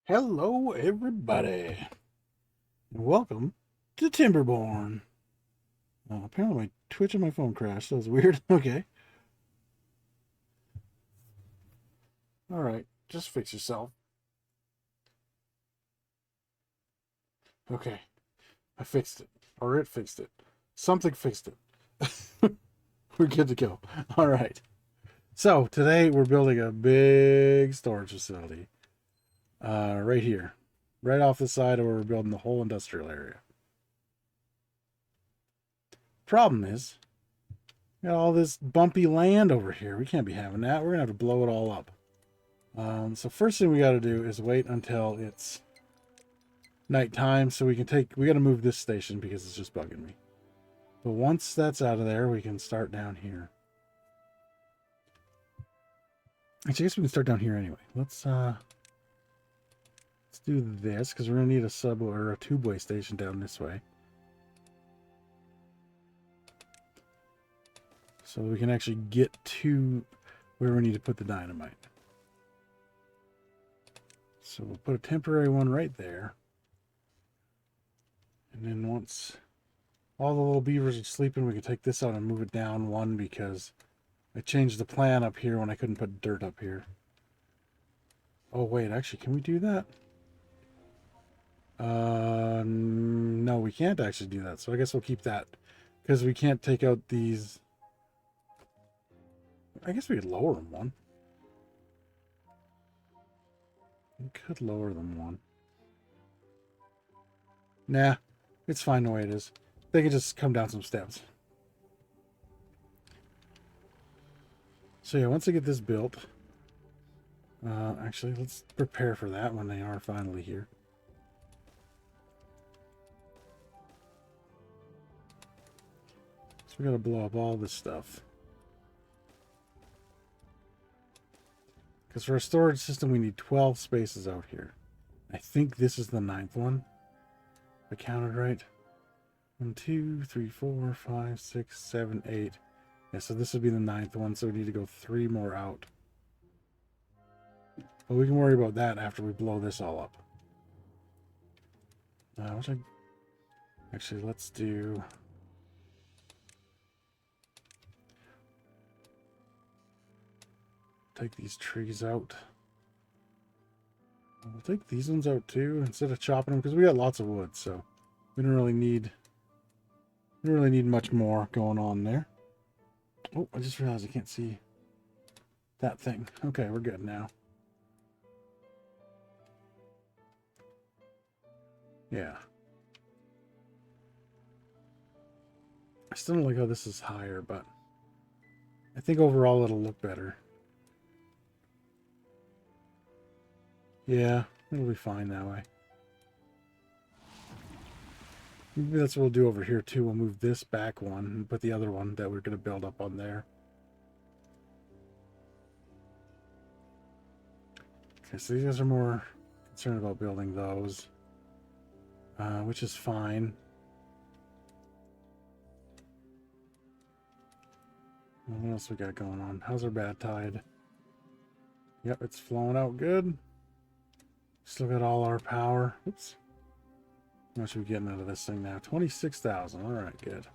Hello, everybody, and welcome to Timberborn. Apparently, my Twitch and my phone crashed. That was weird. Okay. All right. Just fix yourself. Okay. I fixed it. Or it fixed it. Something fixed it. We're good to go. All right. So, today we're building a big storage facility. Right here. Right off the side of where we're building the whole industrial area. Problem is, we got all this bumpy land over here. We can't be having that. We're going to have to blow it all up. So first thing we got to do is wait until it's nighttime so we got to move this station because it's just bugging me. But once that's out of there, we can start down here. Actually, I guess we can start down here anyway. Let's do this because we're going to need a sub or a tube-way station down this way. So we can actually get to where we need to put the dynamite. So we'll put a temporary one right there. And then once all the little beavers are sleeping, we can take this out and move it down one because I changed the plan up here when I couldn't put dirt up here. Oh, wait, actually, can we do that? No, we can't actually do that. So I guess we'll keep that because we can't take out these. I guess we could lower them one. We could lower them one. Nah, it's fine the way it is. They can just come down some steps. So yeah, once I get this built, actually, let's prepare for that when they are finally here. So we gotta blow up all this stuff. Because for a storage system, we need 12 spaces out here. I think this is the 9th one. If I counted right. 1, 2, 3, 4, 5, 6, 7, 8. Yeah, so this would be the 9th one, so we need to go 3 more out. But we can worry about that after we blow this all up. Actually, let's do... Take these trees out. We'll take these ones out too instead of chopping them because we got lots of wood, so we don't really need much more going on there. Oh, I just realized I can't see that thing. Okay, we're good now. Yeah. I still don't like how this is higher, but I think overall it'll look better. Yeah, it'll be fine that way. Maybe that's what we'll do over here too. We'll move this back one and put the other one that we're going to build up on there. Okay, so these guys are more concerned about building those, which is fine. What else we got going on? How's our bad tide? Yep, it's flowing out good. Still got all our power. Oops. How much are we getting out of this thing now? 26,000. All right, good.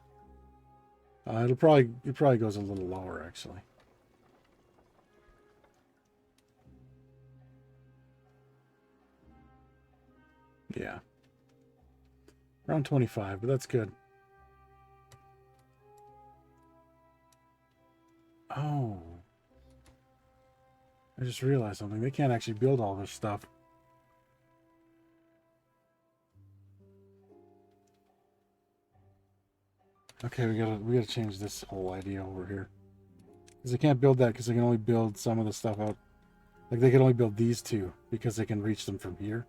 It probably goes a little lower actually. Yeah. Around 25, but that's good. Oh. I just realized something. They can't actually build all this stuff. Okay, we gotta change this whole idea over here. Because they can't build that because they can only build some of the stuff out. Like they can only build these two because they can reach them from here.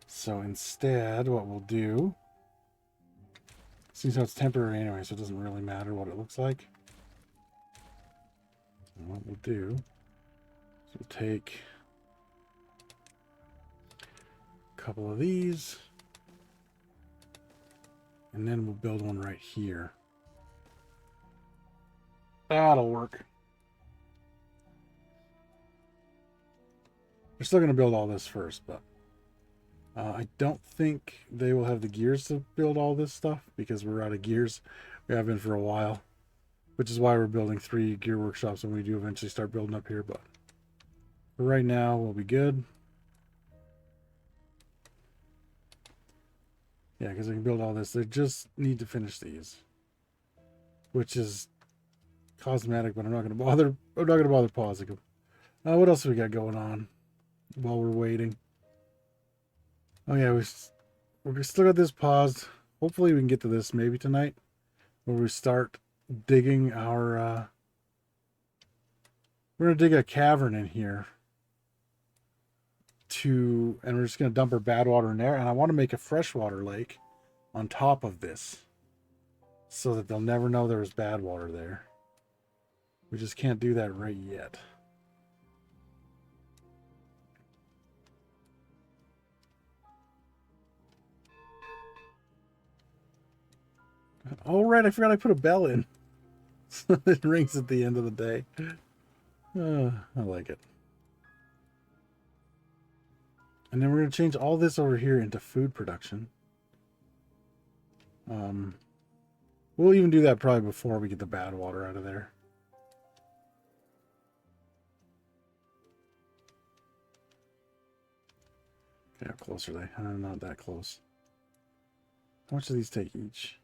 So instead, what we'll do, since it's temporary anyway, so it doesn't really matter what it looks like. And what we'll do is we'll take a couple of these. And then we'll build one right here. That'll work. We're still going to build all this first, but I don't think they will have the gears to build all this stuff because we're out of gears. We have been for a while, which is why we're building 3 gear workshops when we do eventually start building up here. But for right now, we'll be good. Yeah, because I can build all this. They just need to finish these, which is cosmetic, but I'm not going to bother. I'm not going to bother pausing them. What else have we got going on while we're waiting? Oh yeah, we're still got this paused. Hopefully we can get to this maybe tonight, where we start digging our. We're gonna dig a cavern in here. And we're just gonna dump our bad water in there, and I want to make a freshwater lake on top of this, so that they'll never know there was bad water there. We just can't do that right yet. Oh, right, I forgot I put a bell in. So it rings at the end of the day. I like it. And then we're going to change all this over here into food production. We'll even do that probably before we get the bad water out of there. Okay, how close are they? Not that close. How much do these take each?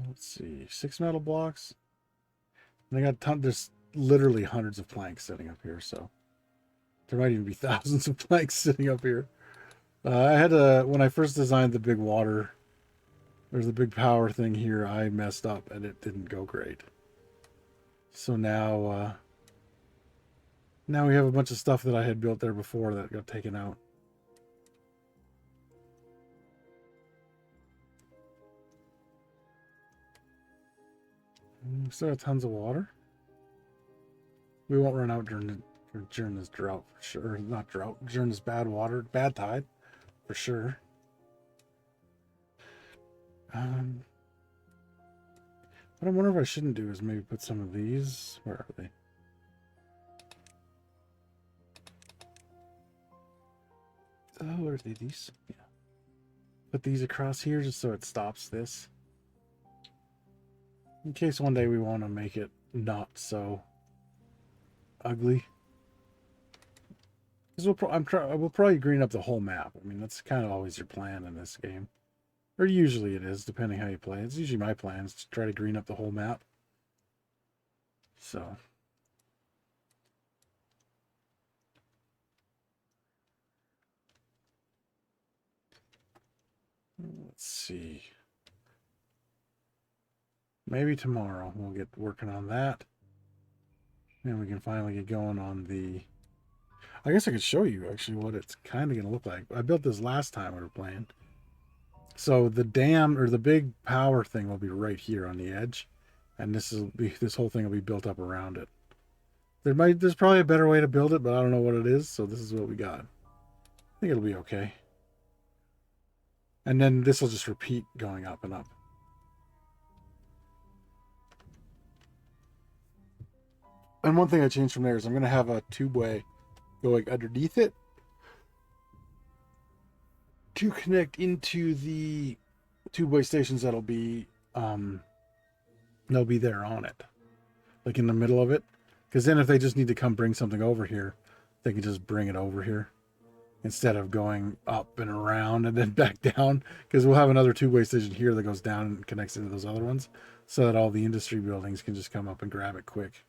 Let's see, 6 metal blocks. And I got a ton. There's literally hundreds of planks sitting up here, so there might even be thousands of planks sitting up here. I had to, when I first designed the big water, there's the big power thing here, I messed up and it didn't go great. So now we have a bunch of stuff that I had built there before that got taken out. We still have tons of water. We won't run out during this drought for sure. Not drought, during this bad tide for sure. What I wonder if I shouldn't do is maybe put some of these. Where are they? Oh, are they these? Yeah. Put these across here just so it stops this. In case one day we want to make it not so ugly. Because we'll probably green up the whole map. I mean, that's kind of always your plan in this game. Or usually it is, depending how you play. It's usually my plan is to try to green up the whole map. So. Let's see. Maybe tomorrow we'll get working on that. And we can finally get going on the... I guess I could show you actually what it's kind of going to look like. I built this last time we were playing. So the dam or the big power thing will be right here on the edge. And this whole thing will be built up around it. There's probably a better way to build it, but I don't know what it is. So this is what we got. I think it'll be okay. And then this will just repeat going up and up. And one thing I changed from there is I'm going to have a tubeway going underneath it to connect into the tubeway stations that'll be there on it, like in the middle of it. Because then if they just need to come bring something over here, they can just bring it over here instead of going up and around and then back down. Because we'll have another tubeway station here that goes down and connects into those other ones, so that all the industry buildings can just come up and grab it quick.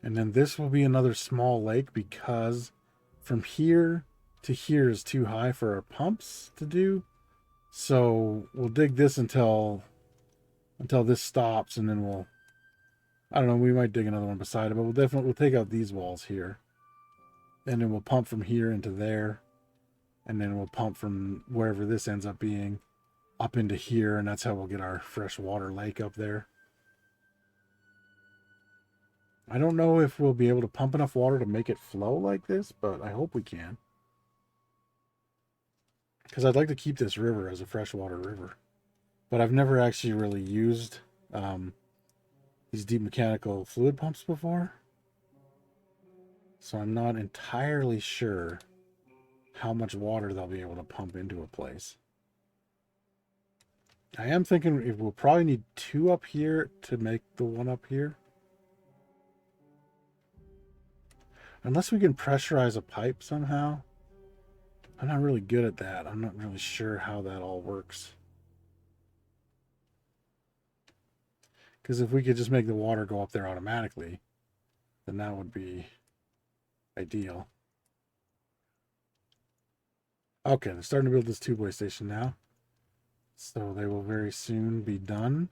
And then this will be another small lake because from here to here is too high for our pumps to do. So we'll dig this until this stops, and then I don't know, we might dig another one beside it, but we'll take out these walls here. And then we'll pump from here into there. And then we'll pump from wherever this ends up being up into here, and that's how we'll get our freshwater lake up there. I don't know if we'll be able to pump enough water to make it flow like this, but I hope we can. Because I'd like to keep this river as a freshwater river. But I've never actually really used these deep mechanical fluid pumps before. So I'm not entirely sure how much water they'll be able to pump into a place. I am thinking we'll probably need 2 up here to make the one up here. Unless we can pressurize a pipe somehow. I'm not really good at that. I'm not really sure how that all works. Because if we could just make the water go up there automatically, then that would be ideal. Okay, they're starting to build this tube-way station now. So they will very soon be done.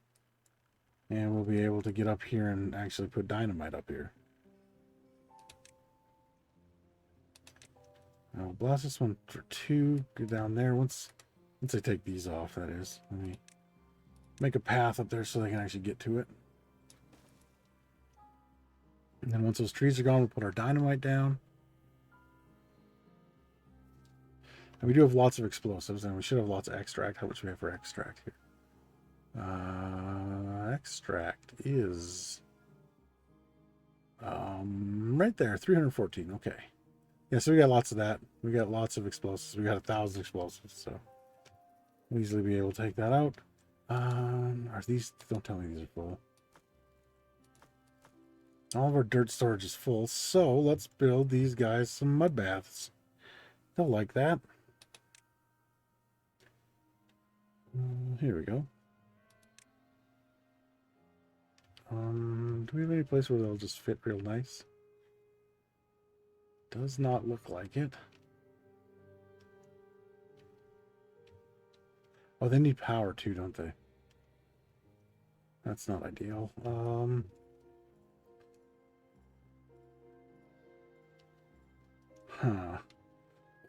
And we'll be able to get up here and actually put dynamite up here. I'll blast this one for 2. Go down there. Once I take these off, that is. Let me make a path up there so they can actually get to it. And then once those trees are gone, we'll put our dynamite down. And we do have lots of explosives, and we should have lots of extract. How much do we have for extract here? Extract is right there, 314. Okay. Yeah, so we got lots of that. We got lots of explosives. We got 1,000 explosives, so we'll easily be able to take that out. Are these? Don't tell me these are full. All of our dirt storage is full, so let's build these guys some mud baths. They'll like that. Here we go. Do we have any place where they'll just fit real nice? Does not look like it. Oh, they need power too, don't they? That's not ideal.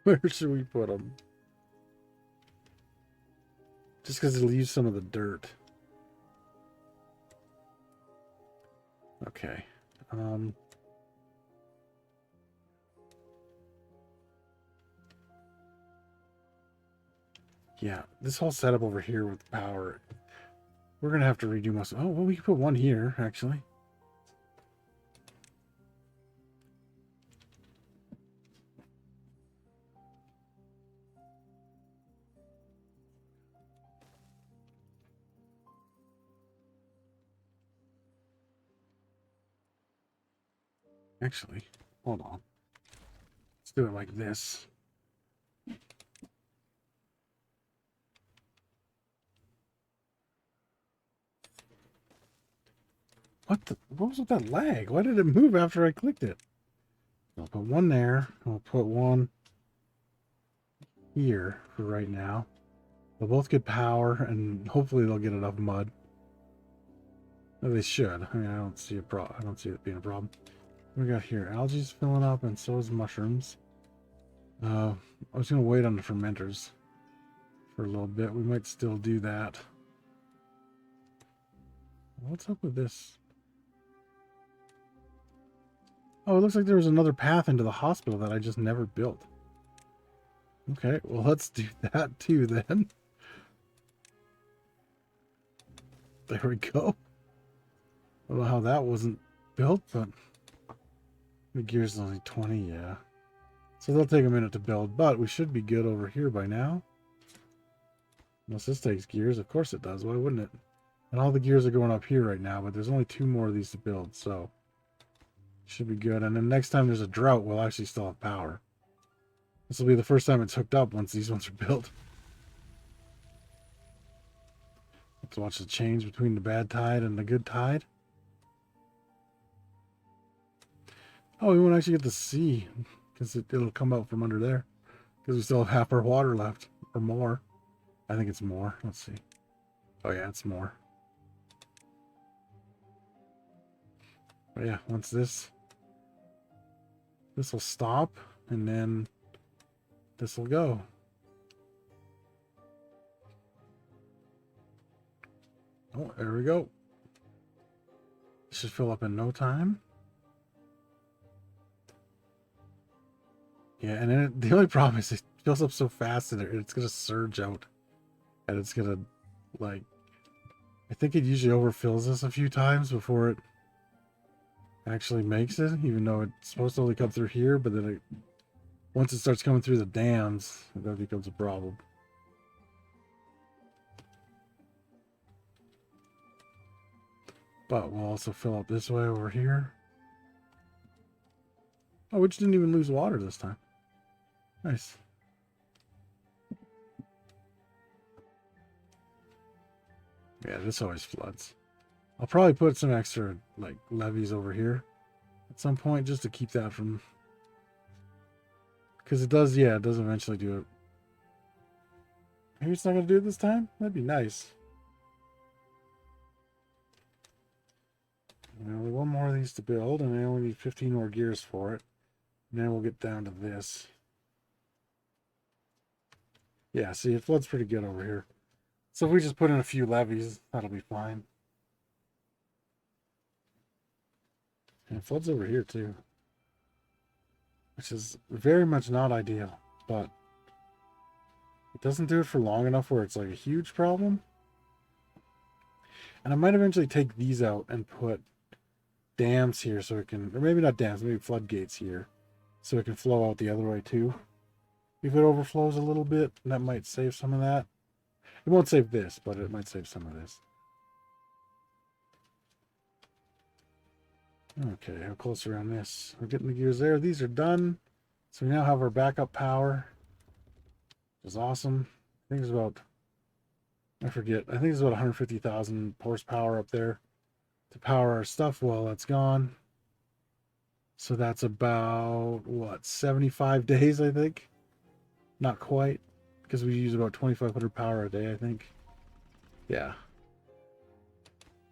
Where should we put them? Just because it'll use some of the dirt. Okay. Yeah, this whole setup over here with power, we're going to have to redo most. Oh, well, we can put one here, actually. Actually, hold on. Let's do it like this. What was with that lag? Why did it move after I clicked it? I'll put one there. I'll put one here for right now. They'll both get power, and hopefully they'll get enough mud. Well, they should. I mean, I don't see it being a problem. What we got here? Algae's filling up, and so is mushrooms. I was going to wait on the fermenters for a little bit. We might still do that. What's up with this? Oh, it looks like there was another path into the hospital that I just never built. Okay, well, let's do that too then. There we go. I don't know how that wasn't built, but the gears is only 20, yeah. So they'll take a minute to build, but we should be good over here by now. Unless this takes gears, of course it does. Why wouldn't it? And all the gears are going up here right now, but there's only 2 more of these to build, so should be good. And then next time there's a drought, we'll actually still have power. This will be the first time it's hooked up once these ones are built. Let's watch the change between the bad tide and the good tide. Oh, we won't actually get to see because it'll come out from under there because we still have half our water left or more. I think it's more. Let's see. Oh yeah, it's more. But yeah, once this will stop, and then this will go. Oh, there we go. It should fill up in no time. Yeah, and then the only problem is it fills up so fast that it's going to surge out. And it's going to, like, I think it usually overfills this a few times before it actually makes it, even though it's supposed to only come through here, but then once it starts coming through the dams, that becomes a problem. But we'll also fill up this way over here. Oh, we just didn't even lose water this time. Nice. Yeah, this always floods. I'll probably put some extra, like, levees over here at some point just to keep that from... Because it does, yeah, it does eventually do it. Maybe it's not going to do it this time? That'd be nice. Only one more of these to build, and I only need 15 more gears for it. And then we'll get down to this. Yeah, see, it floods pretty good over here. So if we just put in a few levees, that'll be fine. And it floods over here too, which is very much not ideal, but it doesn't do it for long enough where it's like a huge problem. And I might eventually take these out and put dams here so it can, or maybe not dams, maybe floodgates here, so it can flow out the other way too. If it overflows a little bit, that might save some of that. It won't save this, but it might save some of this. Okay, how close are we on this? We're getting the gears there. These are done. So we now have our backup power, which is awesome. I think it's about, I forget, I think it's about 150,000 horsepower up there to power our stuff while that's gone. So that's about, what, 75 days, I think? Not quite, because we use about 2,500 power a day, I think. Yeah.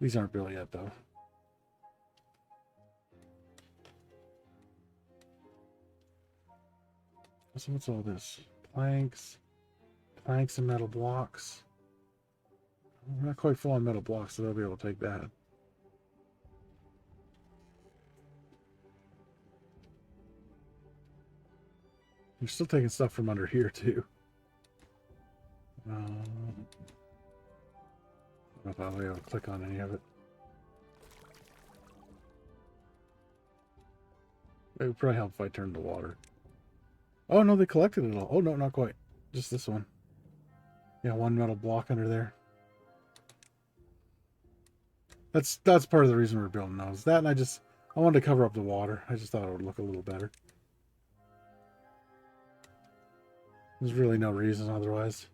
These aren't built yet, though. So what's all this? Planks and metal blocks. We're not quite full on metal blocks, so they'll be able to take that. We're still taking stuff from under here too. I don't know if I'll be able to click on any of it. It would probably help if I turned the water. Oh no, they collected it all. Oh no, not quite. Just this one. Yeah, one metal block under there. That's part of the reason we're building those. That and I wanted to cover up the water. I just thought it would look a little better. There's really no reason otherwise.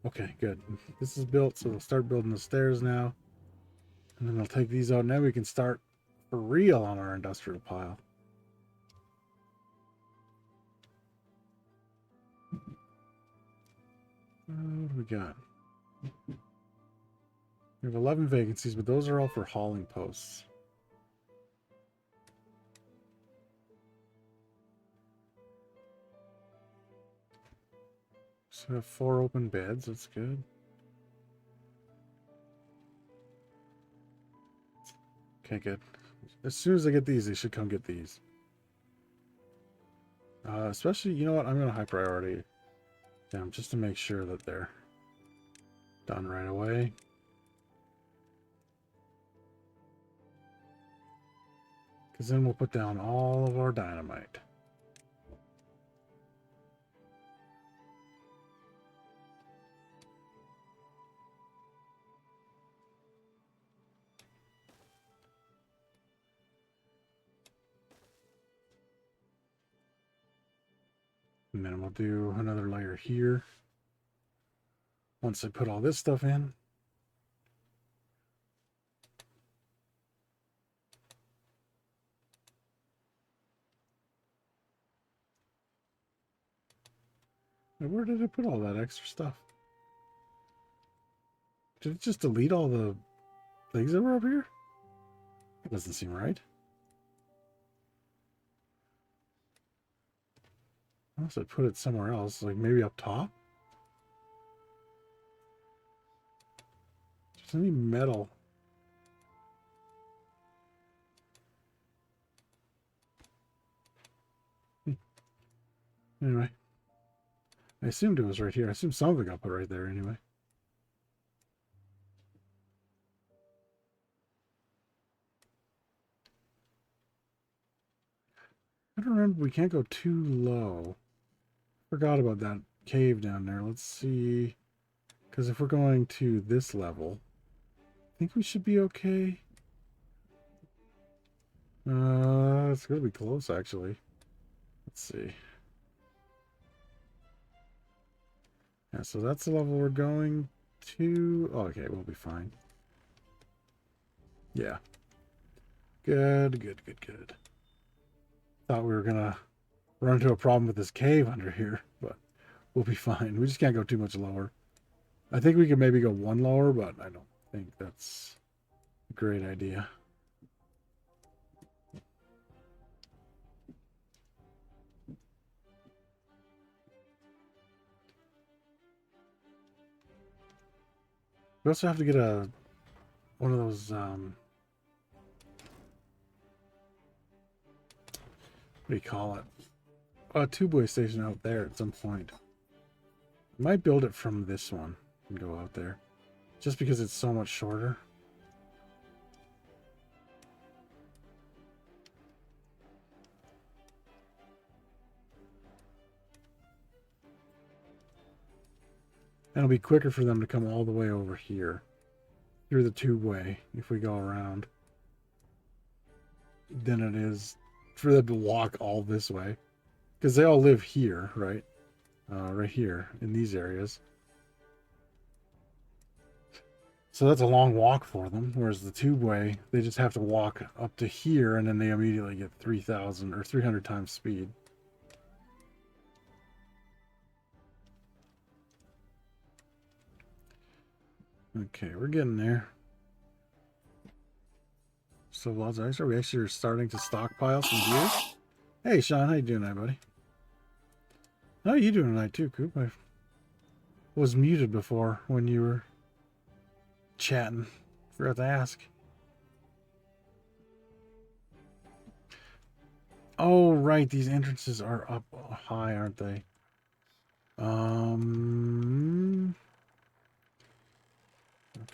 Okay, good. This is built, so we'll start building the stairs now. And then I'll take these out. Now we can start for real on our industrial pile. What do we got? We have 11 vacancies, but those are all for hauling posts. So we have 4 open beds. That's good. Okay, good. As soon as I get these, they should come get these. Especially, you know what? I'm going to high priority them just to make sure that they're done right away. Because then we'll put down all of our dynamite. And then we'll do another layer here. Once I put all this stuff in. Now, where did I put all that extra stuff? Did it just delete all the things that were up here? That doesn't seem right. Unless I put it somewhere else, like maybe up top? There's any metal. Anyway. I assumed it was right here. I assumed some of it got put right there anyway. I don't remember. We can't go too low. Forgot about that cave down there. Let's see. Because if we're going to this level, I think we should be okay. It's going to be close, actually. Let's see. Yeah, so that's the level we're going to. Oh, okay, we'll be fine. Yeah. Good, good, good, good. Thought we were going to run into a problem with this cave under here, but we'll be fine. We just can't go too much lower. I think we could maybe go one lower, but I don't think that's a great idea. We also have to get one of those what do you call it? A two-way station out there at some point. I might build it from this one and go out there, just because it's so much shorter. And it'll be quicker for them to come all the way over here through the two-way if we go around than it is for them to walk all this way, because they all live here, right? Right here in these areas. So that's a long walk for them, whereas the tube-way, they just have to walk up to here, and then they immediately get 3,000 or 300 times speed. Okay, we're getting there. So lots of extra. We actually are starting to stockpile some gear. Hey, Sean, how you doing tonight, buddy? How are you doing tonight, too, Coop? I was muted before when you were chatting. Forgot to ask. Oh, right. These entrances are up high, aren't they?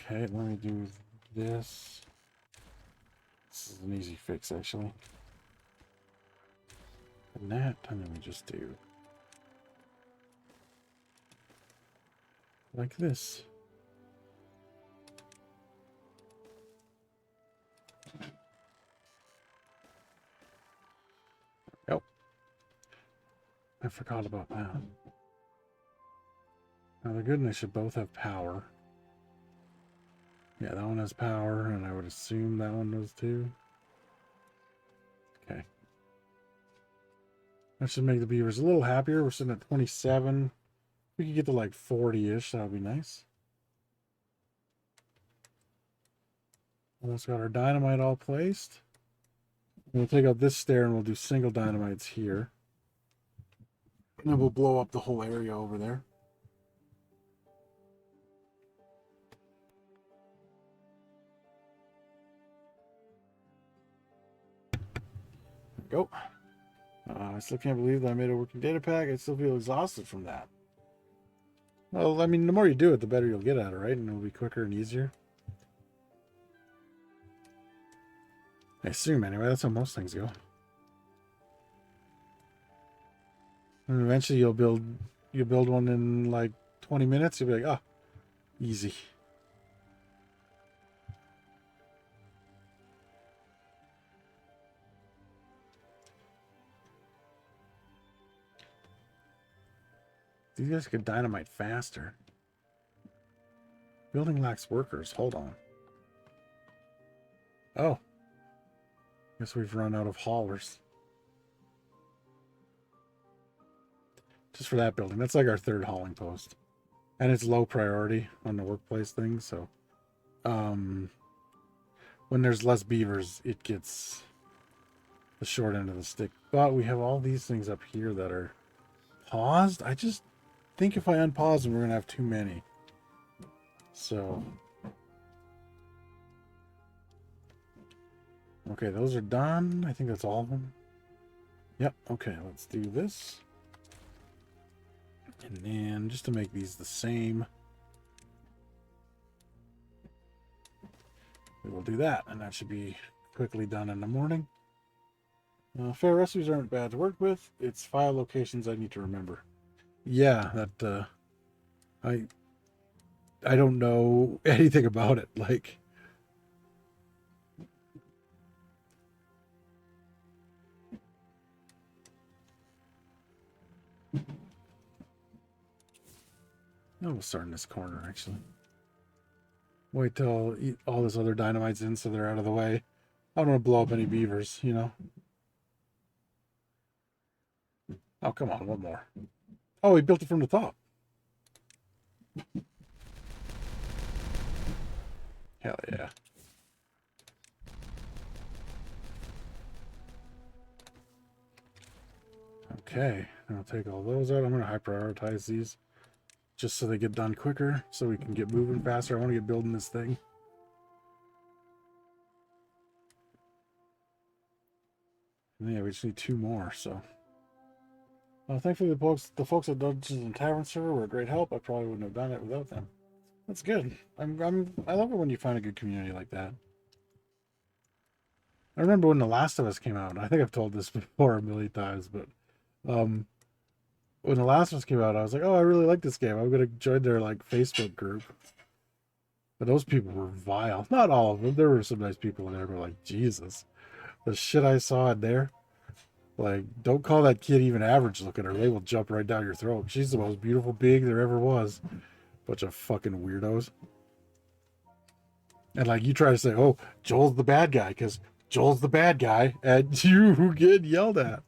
Okay, let me do this. This is an easy fix, actually. And that, I'm going to just do like this. Yep. I forgot about that. Now, they're good and they should both have power. Yeah, that one has power, and I would assume that one does too. Okay. That should make the beavers a little happier. We're sitting at 27. We could get to like 40-ish. That would be nice. Almost got our dynamite all placed. We'll take out this stair and we'll do single dynamites here. And then we'll blow up the whole area over there. There we go. I still can't believe that I made a working data pack. I still feel exhausted from that. Well, I mean, the more you do it, the better you'll get at it, right? And it'll be quicker and easier. I assume, anyway. That's how most things go. And eventually you'll build one in like 20 minutes. You'll be like, oh, easy. These guys could dynamite faster. Building lacks workers. Hold on. Oh. Guess we've run out of haulers. Just for that building. That's like our third hauling post. And it's low priority on the workplace thing, so when there's less beavers, it gets the short end of the stick. But we have all these things up here that are paused. I just think if I unpause them, we're gonna have too many. So okay, those are done. I think that's all of them. Yep, okay, let's do this. And then, just to make these the same, we will do that. And that should be quickly done in the morning. Fair recipes aren't bad to work with. It's file locations I need to remember. Yeah, that I I don't know anything about it. Like, we'll start in this corner actually. Wait till all this other dynamite's in so they're out of the way. I don't want to blow up any beavers, you know. Oh, come on, one more. Oh, he built it from the top. Hell yeah. Okay, I'll take all those out. I'm going to high prioritize these just so they get done quicker, so we can get moving faster. I want to get building this thing. And yeah, we just need 2 more, so. Thankfully, the folks at Dungeons and Tavern server were a great help. I probably wouldn't have done it without them. That's good. I love it when you find a good community like that. I remember when The Last of Us came out. I think I've told this before a million times, but when The Last of Us came out, I was like, oh, I really like this game. I'm gonna join their like Facebook group. But those people were vile. Not all of them. There were some nice people in there, but like, Jesus, the shit I saw in there. Like, don't call that kid even average looking, or they will jump right down your throat. She's the most beautiful being there ever was. Bunch of fucking weirdos. And like, you try to say, oh, Joel's the bad guy, because Joel's the bad guy, and you get yelled at.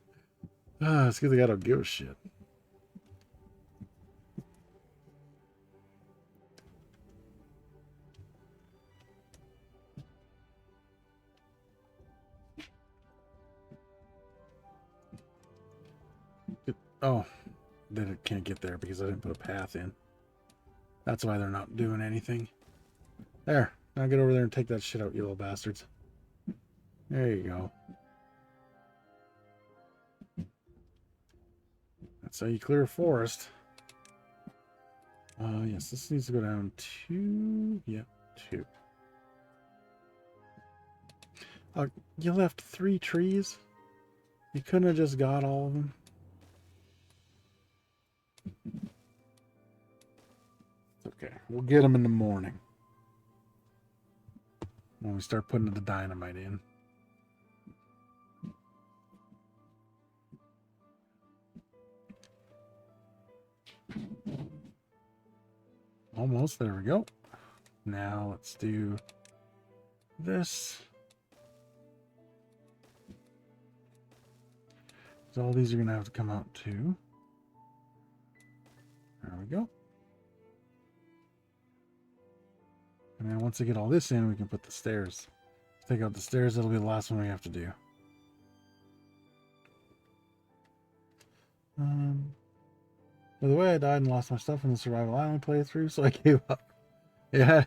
It's because I don't give a shit. Oh, then it can't get there because I didn't put a path in. That's why they're not doing anything. There. Now get over there and take that shit out, you little bastards. There you go. That's how you clear a forest. Yes, this needs to go down 2. Yeah, 2. You left 3 trees? You couldn't have just got all of them? Okay, we'll get them in the morning. When we start putting the dynamite in. Almost, there we go. Now let's do this. So all these are going to have to come out too. There we go. And then once I get all this in, we can put the stairs. Take out the stairs, that'll be the last one we have to do. By the way, I died and lost my stuff in the Survival Island playthrough, so I gave up. Yeah,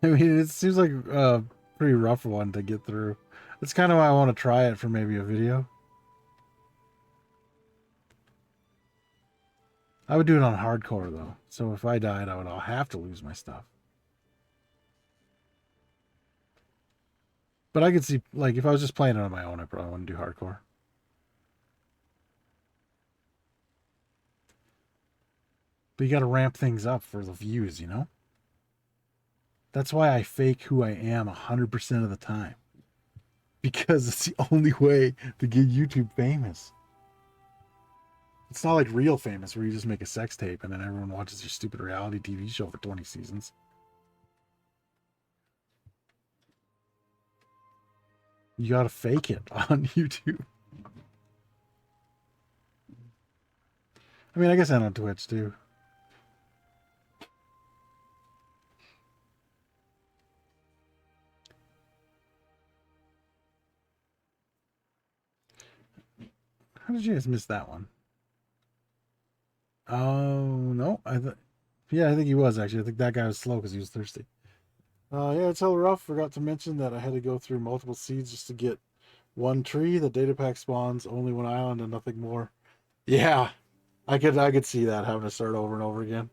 I mean, it seems like a pretty rough one to get through. That's kind of why I want to try it for maybe a video. I would do it on hardcore, though. So if I died, I would all have to lose my stuff. But I could see, like, if I was just playing it on my own, I probably wouldn't do hardcore. But you got to ramp things up for the views, you know? That's why I fake who I am 100% of the time. Because it's the only way to get YouTube famous. It's not like real famous where you just make a sex tape and then everyone watches your stupid reality TV show for 20 seasons. You gotta fake it on YouTube. I mean, I guess I'm on Twitch too. How did you guys miss that one? Oh, no. Yeah, I think he was actually. I think that guy was slow because he was thirsty. Yeah, it's hella rough. Forgot to mention that I had to go through multiple seeds just to get one tree. The data pack spawns only one island and nothing more. Yeah, I could see that having to start over and over again.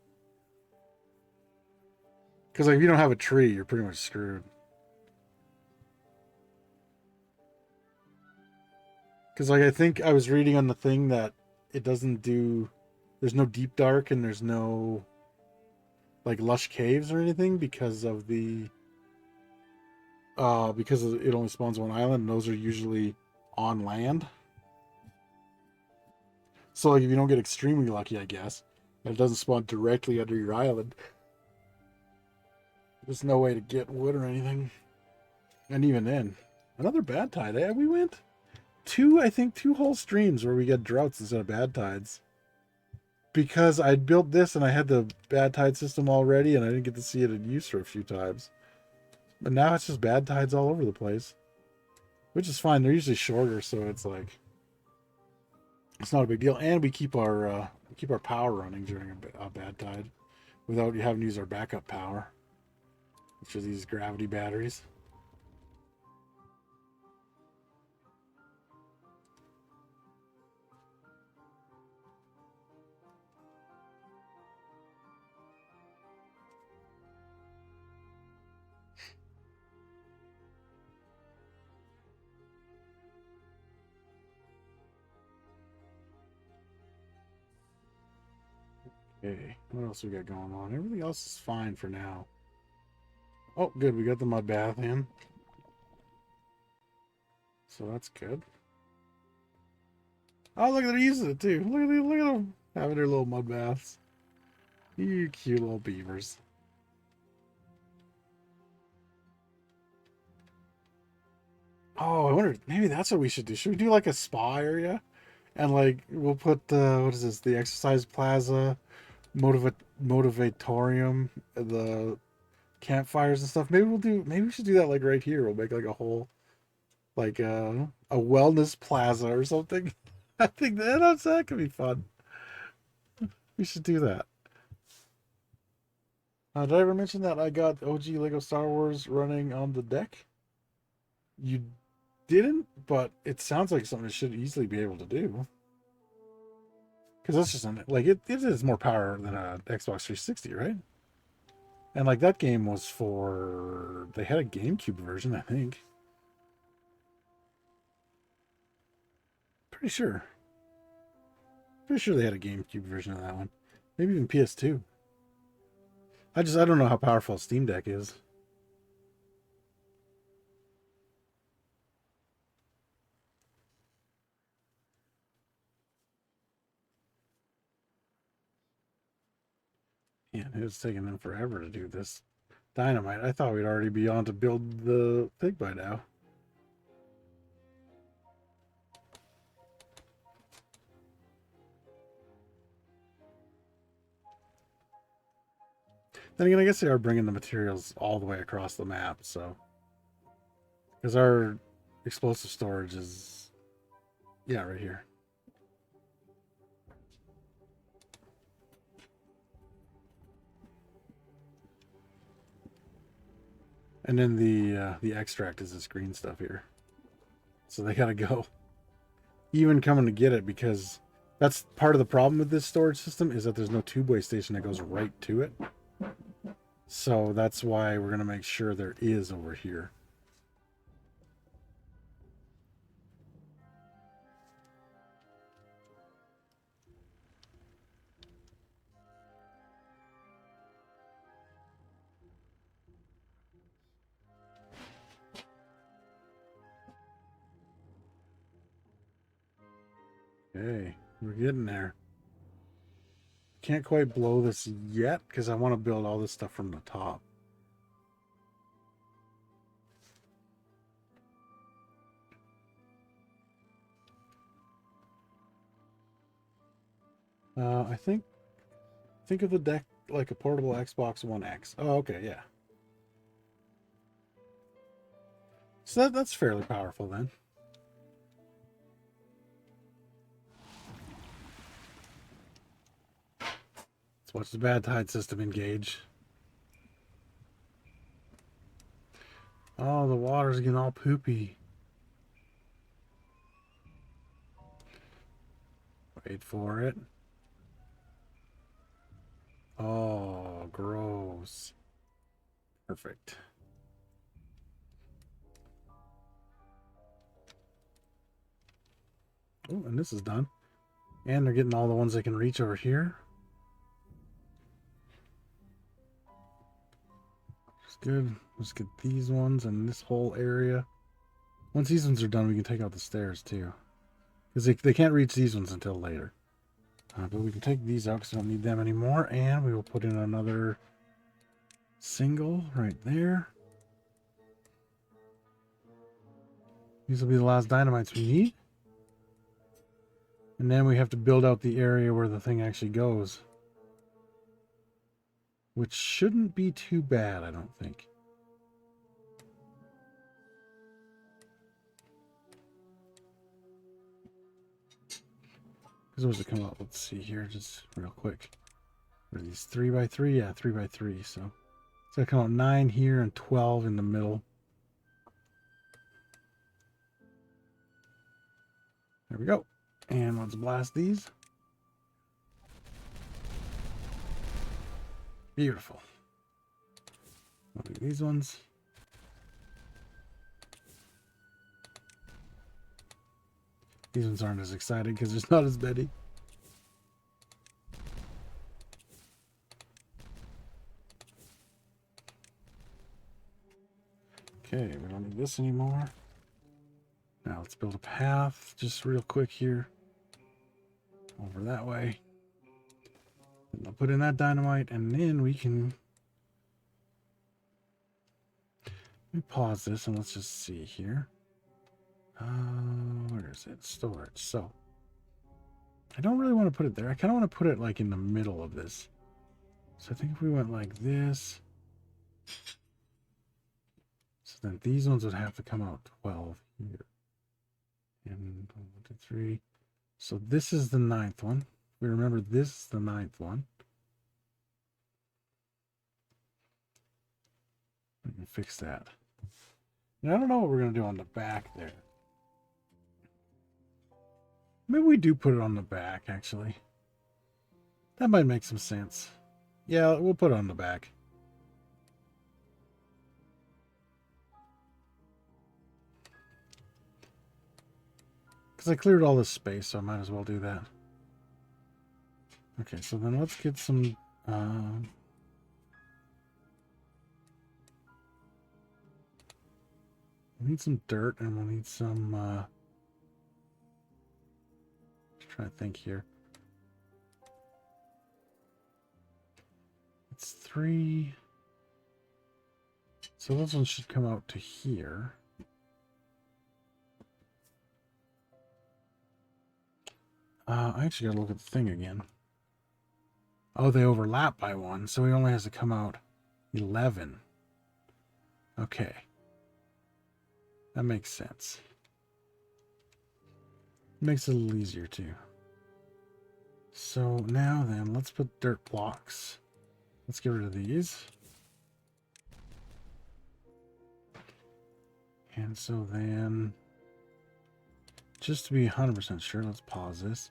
Because like if you don't have a tree, you're pretty much screwed. Because like I think I was reading on the thing that it doesn't do. There's no deep dark and there's no like lush caves or anything because it only spawns one island, and those are usually on land. So like if you don't get extremely lucky, I guess, and it doesn't spawn directly under your island, there's no way to get wood or anything. And even then, another bad tide. We went I think two whole streams where we get droughts instead of bad tides. Because I'd built this and I had the bad tide system already and I didn't get to see it in use for a few times. But now it's just bad tides all over the place. Which is fine. They're usually shorter, so it's like it's not a big deal. And we keep our power running during a bad tide without having to use our backup power, which are these gravity batteries. Okay, what else we got going on? Everything else is fine for now. Oh, good. We got the mud bath in. So that's good. Oh, look, they're using it too. Look at them having their little mud baths. You cute little beavers. Oh, I wonder, maybe that's what we should do. Should we do like a spa area? And like, we'll put the, what is this? The exercise plaza, motivatorium, the campfires and stuff. Maybe we should do that like right here. We'll make like a whole, like a wellness plaza or something. I think that could be fun. We should do that. Did I ever mention that I got OG Lego Star Wars running on the deck? You didn't, but it sounds like something I should easily be able to do. Because that's just like it is more power than a Xbox 360, right? And like that game was they had a GameCube version, I think. Pretty sure. Pretty sure they had a GameCube version of that one. Maybe even PS2. I don't know how powerful Steam Deck is. Yeah, it's taking them forever to do this dynamite. I thought we'd already be on to build the thing by now. Then again, I guess they are bringing the materials all the way across the map, so. Because our explosive storage is, yeah, right here. And then the extract is this green stuff here. So they gotta go. Even coming to get it, because that's part of the problem with this storage system is that there's no tubeway station that goes right to it. So that's why we're gonna make sure there is over here. Okay, we're getting there. Can't quite blow this yet because I want to build all this stuff from the top. I think of the deck like a portable Xbox One X. Oh, okay, yeah. So that's fairly powerful then. Let's watch the bad tide system engage. Oh, the water's getting all poopy. Wait for it. Oh, gross. Perfect. Oh, and this is done. And they're getting all the ones they can reach over here. It's good. Let's get these ones and this whole area. Once these ones are done, we can take out the stairs too. Because they can't reach these ones until later. But we can take these out because we don't need them anymore. And we will put in another single right there. These will be the last dynamites we need. And then we have to build out the area where the thing actually goes. Which shouldn't be too bad, I don't think. Because what's it come up? Let's see here, just real quick. What are these 3x3? Yeah, 3x3. So it's gonna come out 9 here and 12 in the middle. There we go. And let's blast these. Beautiful. We'll do these ones. These ones aren't as excited because there's not as many. Okay, we don't need this anymore. Now let's build a path just real quick here. Over that way. And I'll put in that dynamite and then we can... Let me pause this and let's just see here. Where is it? Storage. So, I don't really want to put it there. I kind of want to put it like in the middle of this. So I think if we went like this... So then these ones would have to come out 12 here. And 1, 2, 3. So this is the 9th one. We remember this is the 9th one. We can fix that. And I don't know what we're going to do on the back there. Maybe we do put it on the back, actually. That might make some sense. Yeah, we'll put it on the back. Because I cleared all this space, so I might as well do that. Okay, so then let's get some... we need some dirt, and we'll need some... let's try to think here. It's 3... So those ones should come out to here. I actually gotta look at the thing again. Oh, they overlap by 1, so he only has to come out 11. Okay. That makes sense. Makes it a little easier too. So now then, let's put dirt blocks. Let's get rid of these. And so then, just to be 100% sure, let's pause this.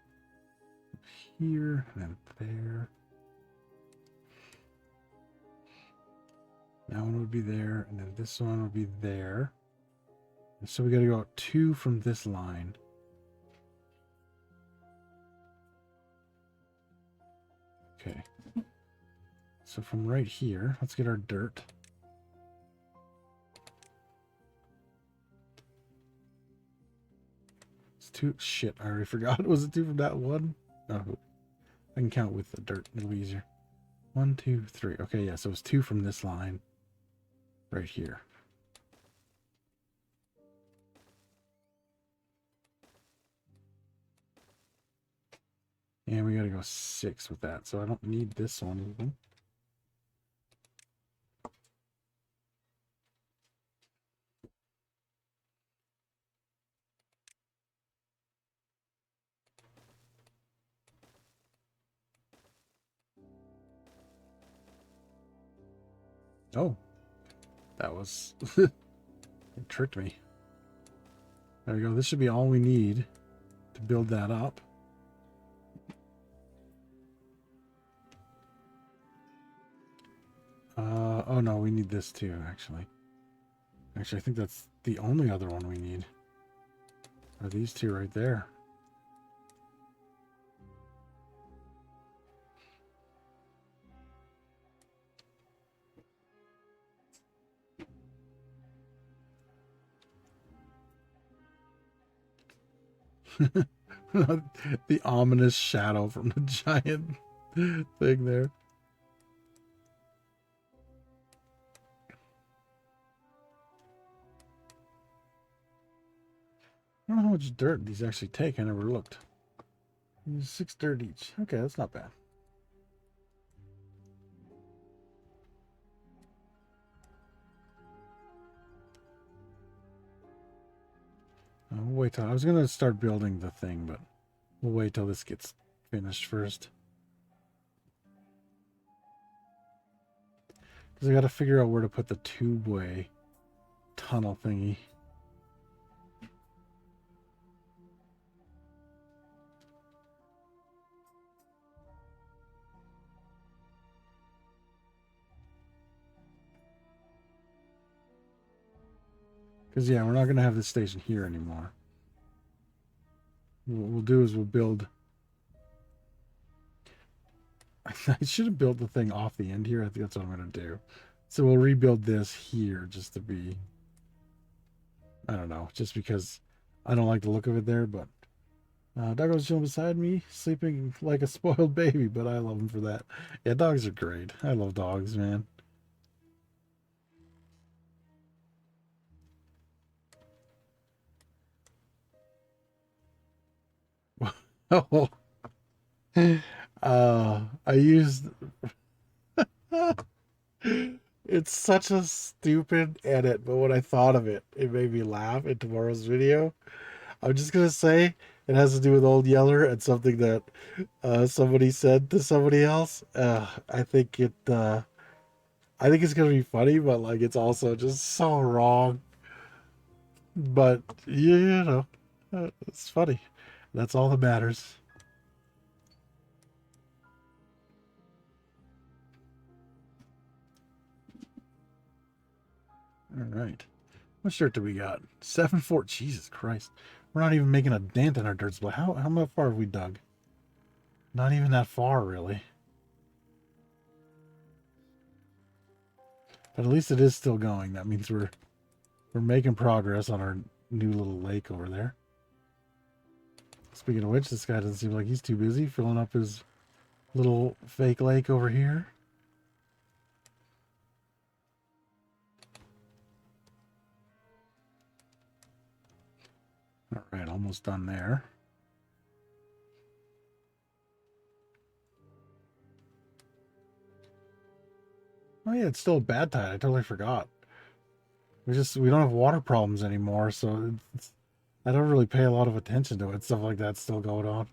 Here, and then there. That one would be there, and then this one would be there. And so we got to go out 2 from this line. Okay. So from right here, let's get our dirt. It's 2. Shit, I already forgot. Was it 2 from that one? Oh, I can count with the dirt a little easier. 1, 2, 3. Okay, yeah, so it's 2 from this line right here. And we gotta go 6 with that, so I don't need this one even. Oh, that was... it tricked me. There we go. This should be all we need to build that up. Oh no, we need this too, actually. Actually, I think that's the only other one we need. Are these 2 right there? The ominous shadow from the giant thing there. I don't know how much dirt these actually take. I never looked. 6 dirt each. Okay, that's not bad. We'll wait till I was gonna start building the thing, but we'll wait till this gets finished first. Because I got to figure out where to put the tubeway tunnel thingy. Because, yeah, we're not going to have this station here anymore. What we'll do is we'll build... I should have built the thing off the end here. I think that's what I'm going to do. So we'll rebuild this here just to be... I don't know. Just because I don't like the look of it there, but... Doggo's chilling beside me, sleeping like a spoiled baby, but I love him for that. Yeah, dogs are great. I love dogs, man. Oh, I used. It's such a stupid edit, but when I thought of it, it made me laugh in tomorrow's video. I'm just gonna say it has to do with Old Yeller and something that somebody said to somebody else. I think it's gonna be funny, but like it's also just so wrong. But it's funny. That's all that matters. All right. What shirt do we got? 7-4. Jesus Christ. We're not even making a dent in our dirt split. How far have we dug? Not even that far, really. But at least it is still going. That means we're making progress on our new little lake over there. Speaking of which, this guy doesn't seem like he's too busy filling up his little fake lake over here. All right, almost done there. Oh yeah, it's still a bad tide. I totally forgot. We don't have water problems anymore, so I don't really pay a lot of attention to it. Stuff like that's still going on.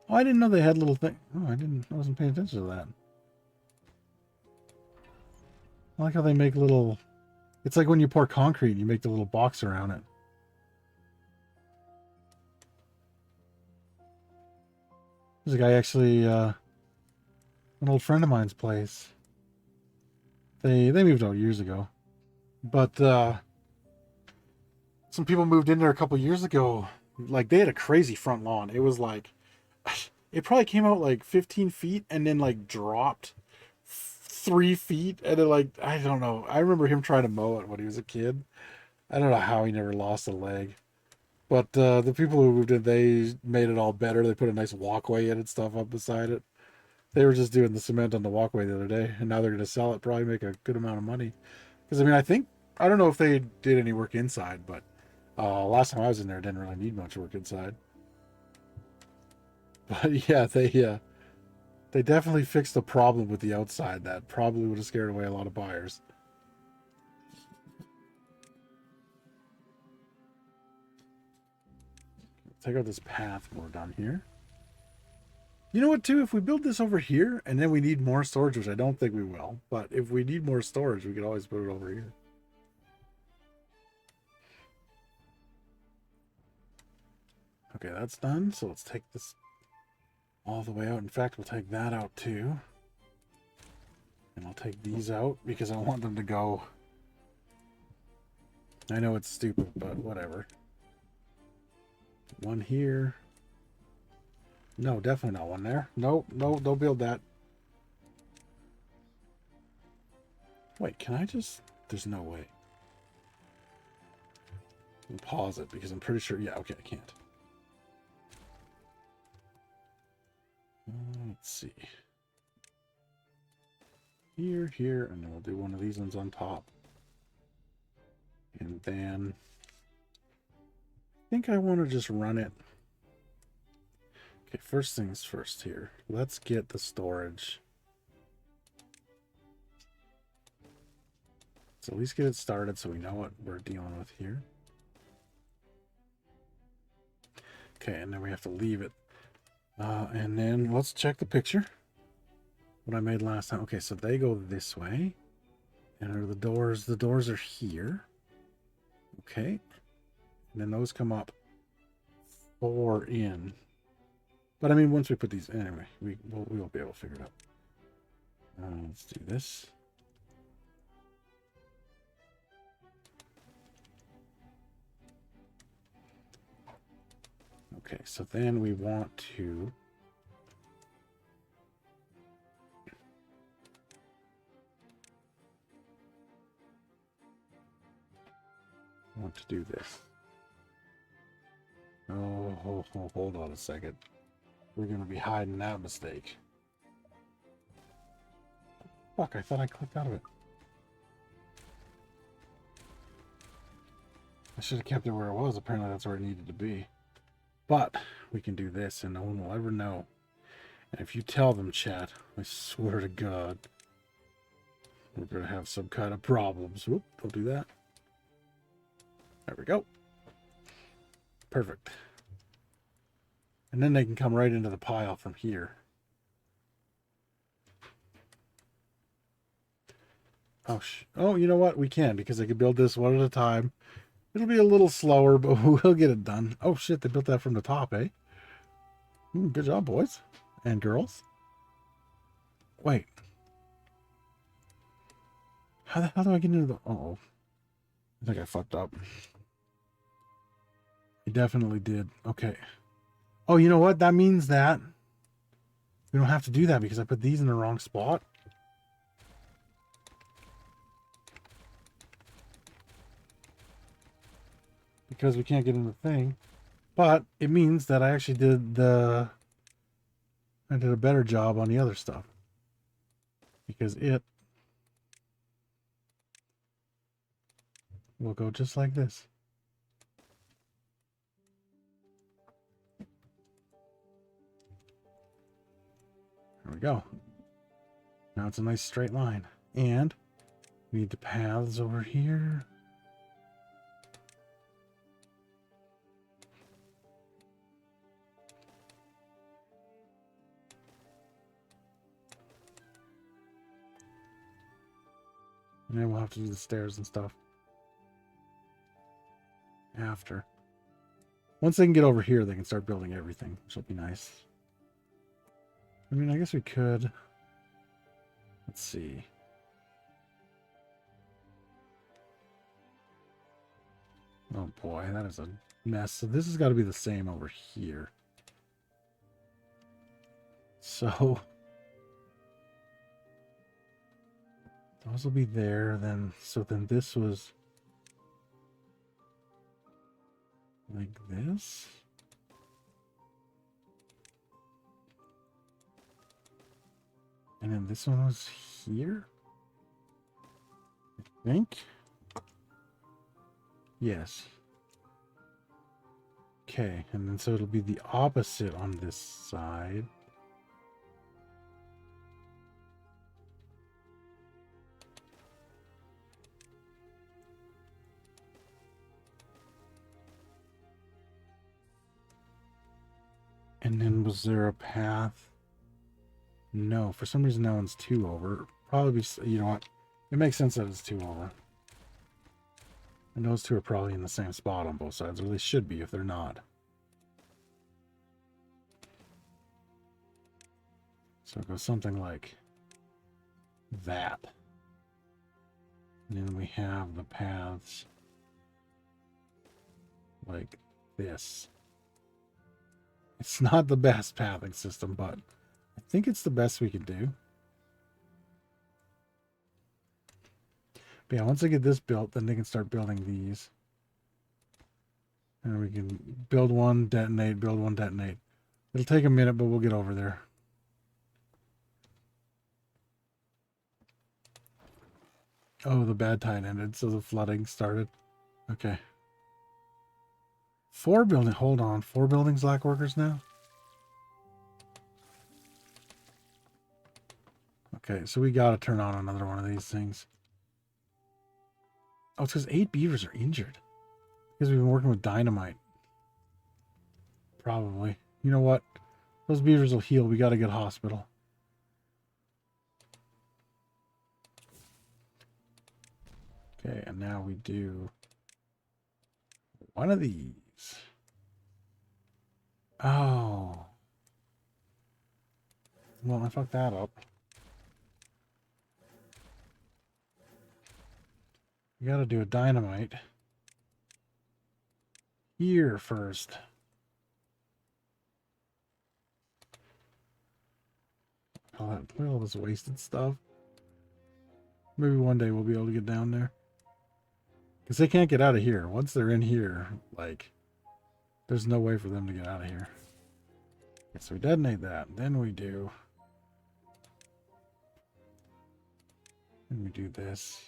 Oh, I didn't know they had little thing. Oh, I wasn't paying attention to that. I like how they make little... It's like when you pour concrete and you make the little box around it. There's a guy actually, an old friend of mine's place. They moved out years ago. But, some people moved in there a couple years ago. Like, they had a crazy front lawn. It was like... It probably came out like 15 feet and then like dropped 3 feet. And then like, I don't know. I remember him trying to mow it when he was a kid. I don't know how he never lost a leg. But the people who moved in, they made it all better. They put a nice walkway in and stuff up beside it. They were just doing the cement on the walkway the other day. And now they're going to sell it, probably make a good amount of money. Because, I mean, I don't know if they did any work inside, but last time I was in there, it didn't really need much work inside. But yeah, they definitely fixed the problem with the outside that probably would have scared away a lot of buyers. Take out this path when we're done here. You know what, too? If we build this over here and then we need more storage, which I don't think we will, but if we need more storage, we could always put it over here. Okay, that's done. So let's take this all the way out. In fact, we'll take that out too. And I'll take these out because I want them to go. I know it's stupid, but whatever. One here. No, definitely not one there. No, no, don't build that. Wait, can I just... There's no way. I'll pause it because I'm pretty sure... Yeah, okay, I can't. Let's see. Here, and then we'll do one of these ones on top. And then... I think I want to just run it. Okay, first things first here. Let's get the storage. Let's at least get it started so we know what we're dealing with here. Okay, and then we have to leave it. And then let's check the picture. What I made last time. Okay, so they go this way. And are the doors are here. Okay. And then those come up 4 in. But I mean, once we put these, anyway, we'll be able to figure it out. Let's do this. Okay, so then we want to do this. Oh, hold on a second. We're going to be hiding that mistake. Fuck, I thought I clicked out of it. I should have kept it where it was. Apparently that's where it needed to be. But we can do this and no one will ever know. And if you tell them, chat, I swear to God, we're going to have some kind of problems. Whoop, don't do that. There we go. Perfect. And then they can come right into the pile from here. Oh, you know what? We can, because they can build this one at a time. It'll be a little slower, but we'll get it done. Oh, shit, they built that from the top, eh? Good job, boys and girls. Wait. How the hell do I get into the... Uh-oh. I think I fucked up. You definitely did. Okay. Oh, you know what? That means that we don't have to do that because I put these in the wrong spot. Because we can't get in the thing. But it means that I actually did a better job on the other stuff. Because it will go just like this. There we go. Now it's a nice straight line. And we need the paths over here. And then we'll have to do the stairs and stuff after. Once they can get over here, they can start building everything, which will be nice. I mean, I guess we could. Let's see. Oh boy, that is a mess. So this has got to be the same over here. So those will be there then. So then this was like this. And then this one was here, I think. Yes. Okay, and then so it'll be the opposite on this side. And then was there a path? No, for some reason that one's 2 over. Probably, you know what? It makes sense that it's 2 over. And those two are probably in the same spot on both sides, or at least should be if they're not. So it goes something like that. And then we have the paths like this. It's not the best pathing system, but I think it's the best we can do. But yeah, once I get this built, then they can start building these. And we can build one, detonate, build one, detonate. It'll take a minute, but we'll get over there. Oh, the bad tide ended, so the flooding started. Okay. 4 buildings. Hold on. 4 buildings lack workers now? Okay, so we gotta turn on another one of these things. Oh, it's because 8 beavers are injured. Because we've been working with dynamite. Probably. You know what? Those beavers will heal. We gotta get a hospital. Okay, and now we do one of these. Oh. Well, I fucked that up. We gotta do a dynamite here first. Oh, look at all this wasted stuff. Maybe one day we'll be able to get down there. Because they can't get out of here. Once they're in here, like, there's no way for them to get out of here. Okay, so we detonate that. Then we do... Then we do this.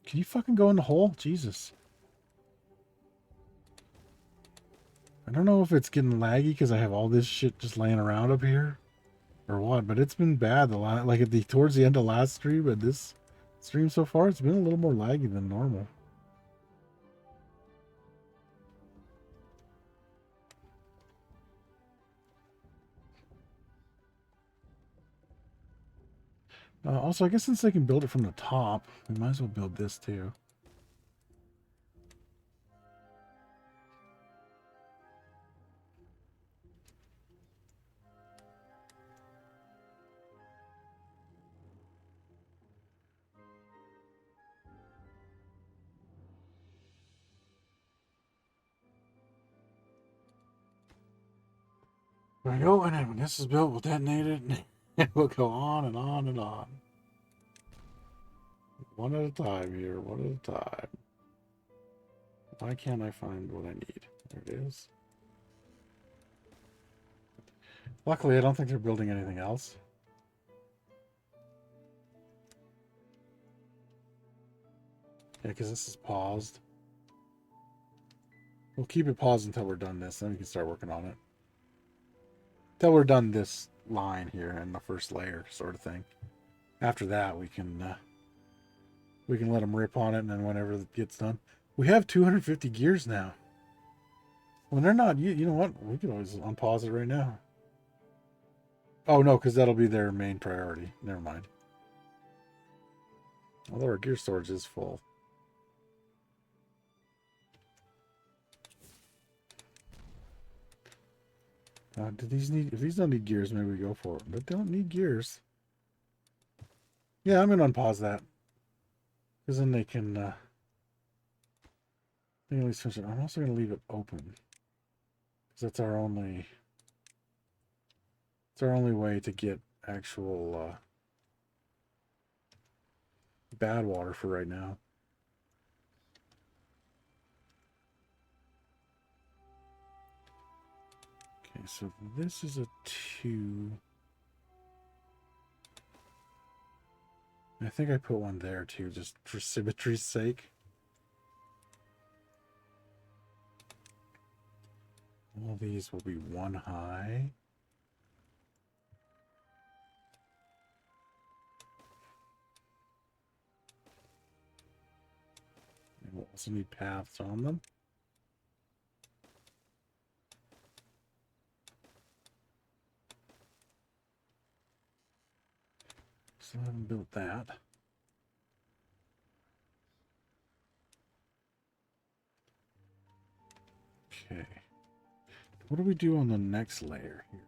Can you fucking go in the hole? Jesus. I don't know if it's getting laggy because I have all this shit just laying around up here. Or what, but it's been bad like at the towards the end of last stream, but this stream so far it's been a little more laggy than normal. Also, I guess since they can build it from the top, we might as well build this too. There we go, and then when this is built, we'll detonate it, and we'll go on and on and on. One at a time here, one at a time. Why can't I find what I need? There it is. Luckily, I don't think they're building anything else. Yeah, because this is paused. We'll keep it paused until we're done this, then we can start working on it. Until we're done this line here and the first layer sort of thing. After that, we can let them rip on it, and then whenever it gets done. We have 250 gears now. When they're not, you know what? We can always unpause it right now. Oh, no, because that'll be their main priority. Never mind. Although our gear storage is full. Do these need... If these don't need gears, maybe we go for it. But they don't need gears. Yeah, I'm going to unpause that. Because then they can... they can at least finish it. I'm also going to leave it open. Because that's our only... It's our only way to get actual... bad water for right now. Okay, so this is a 2. I think I put one there too, just for symmetry's sake. All these will be 1 high. And we'll also need paths on them. Still haven't built that. Okay. What do we do on the next layer here?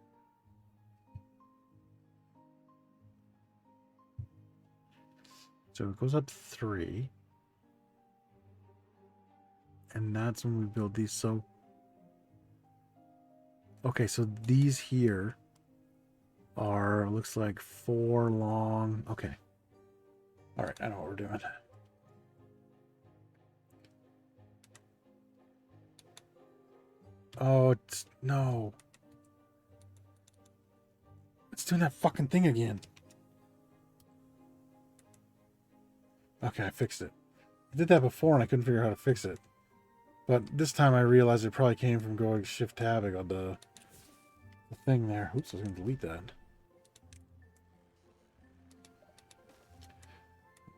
So it goes up 3. And that's when we build these. So Okay, so these here are, looks like 4 long. Okay. All right, I know what we're doing. Oh, it's, no. It's doing that fucking thing again. Okay, I fixed it. I did that before and I couldn't figure out how to fix it. But this time I realized it probably came from going shift tab on the thing there. Oops, I was going to delete that.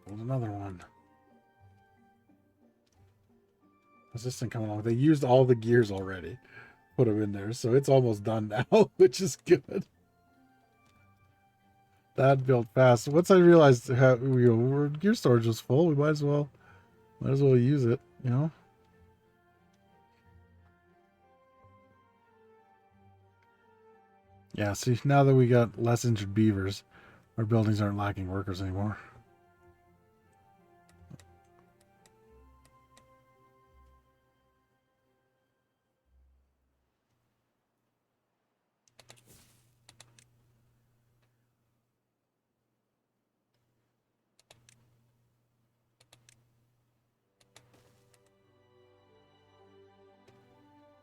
There's another one. How's this thing coming along? They used all the gears already. Put them in there, so it's almost done now, which is good. That built fast. Once I realized how our gear storage was full, we might as well use it, you know. Yeah, see, now that we got less injured beavers, our buildings aren't lacking workers anymore.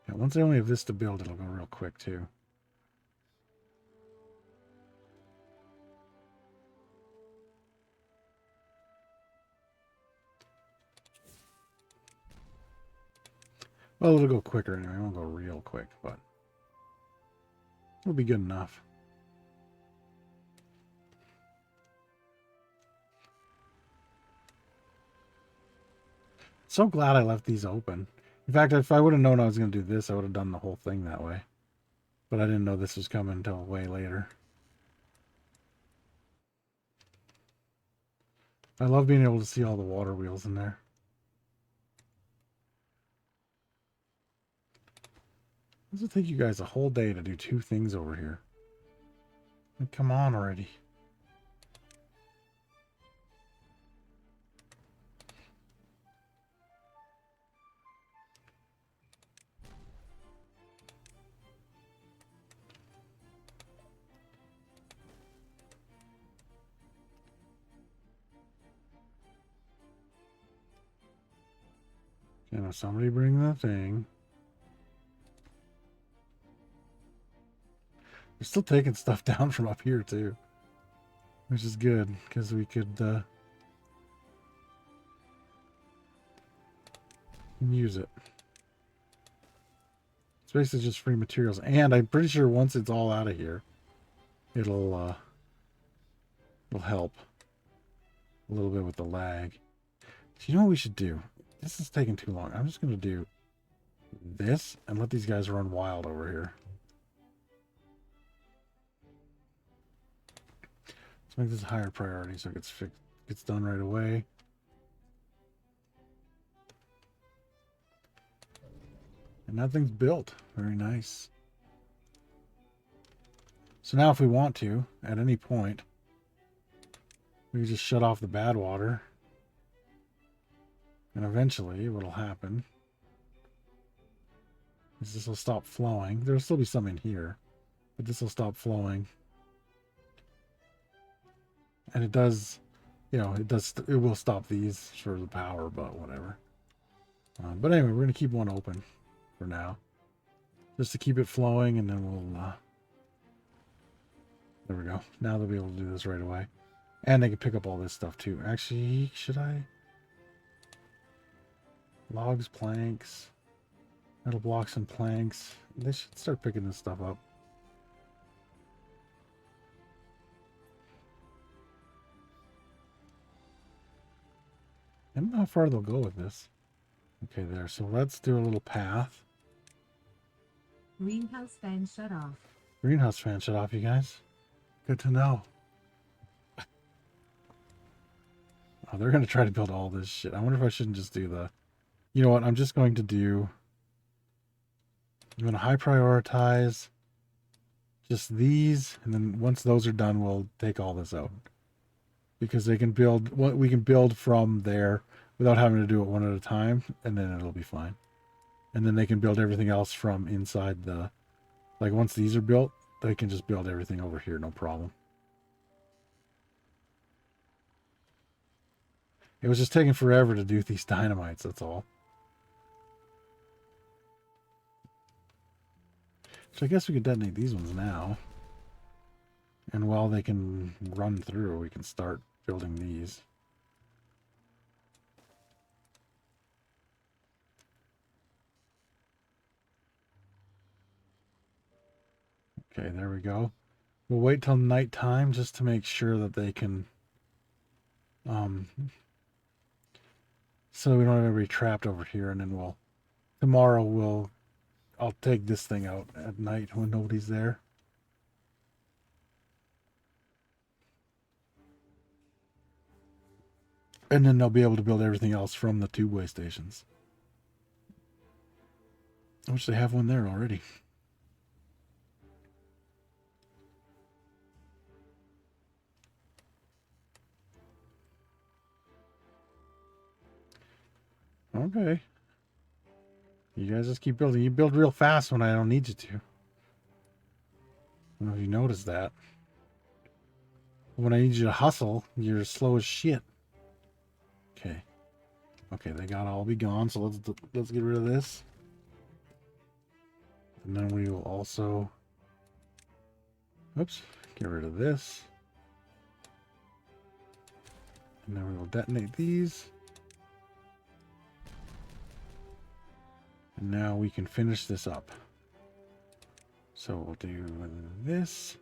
Yeah, once I only have this to build, it'll go real quick too. Well, it'll go quicker anyway. It won't go real quick, but it'll be good enough. So glad I left these open. In fact, if I would have known I was going to do this, I would have done the whole thing that way. But I didn't know this was coming until way later. I love being able to see all the water wheels in there. This will take you guys a whole day to do 2 things over here. Like, come on already. Can somebody bring the thing? They're still taking stuff down from up here too, which is good because we could use it. It's basically just free materials, and I'm pretty sure once it's all out of here, it'll help a little bit with the lag. So you know what we should do? This is taking too long. I'm just going to do this and let these guys run wild over here. Let's make this a higher priority so it gets done right away. And that thing's built. Very nice. So now if we want to, at any point, we can just shut off the bad water. And eventually what'll happen is this will stop flowing. There'll still be some in here, but this will stop flowing. And it does, you know, it will stop these for the power, but whatever. But anyway, we're going to keep one open for now, just to keep it flowing, and then we'll, there we go. Now they'll be able to do this right away. And they can pick up all this stuff too. Actually, should I? Logs, planks, metal blocks and planks. They should start picking this stuff up. I don't know how far they'll go with this. Okay, there. So let's do a little path. Greenhouse fan shut off. Greenhouse fan shut off, you guys. Good to know. Oh, they're going to try to build all this shit. I wonder if I shouldn't just do the... You know what? I'm just going to do... I'm going to high prioritize just these. And then once those are done, we'll take all this out. Because they can build... We can build from there without having to do it one at a time. And then it'll be fine. And then they can build everything else from inside the Like once these are built, they can just build everything over here, no problem. It was just taking forever to do these dynamites, that's all. So I guess we could detonate these ones now. And while they can run through, we can start building these. Okay, there we go. We'll wait till nighttime just to make sure that they can... so we don't have everybody trapped over here, and then we'll... Tomorrow I'll take this thing out at night when nobody's there. And then they'll be able to build everything else from the two-way stations. Which they have one there already. Okay. You guys just keep building. You build real fast when I don't need you to. I don't know if you noticed that. When I need you to hustle, you're slow as shit. Okay. Okay, they gotta all be gone, so let's get rid of this. And then we will also... Oops. Get rid of this. And then we will detonate these. And now we can finish this up. So we'll do this.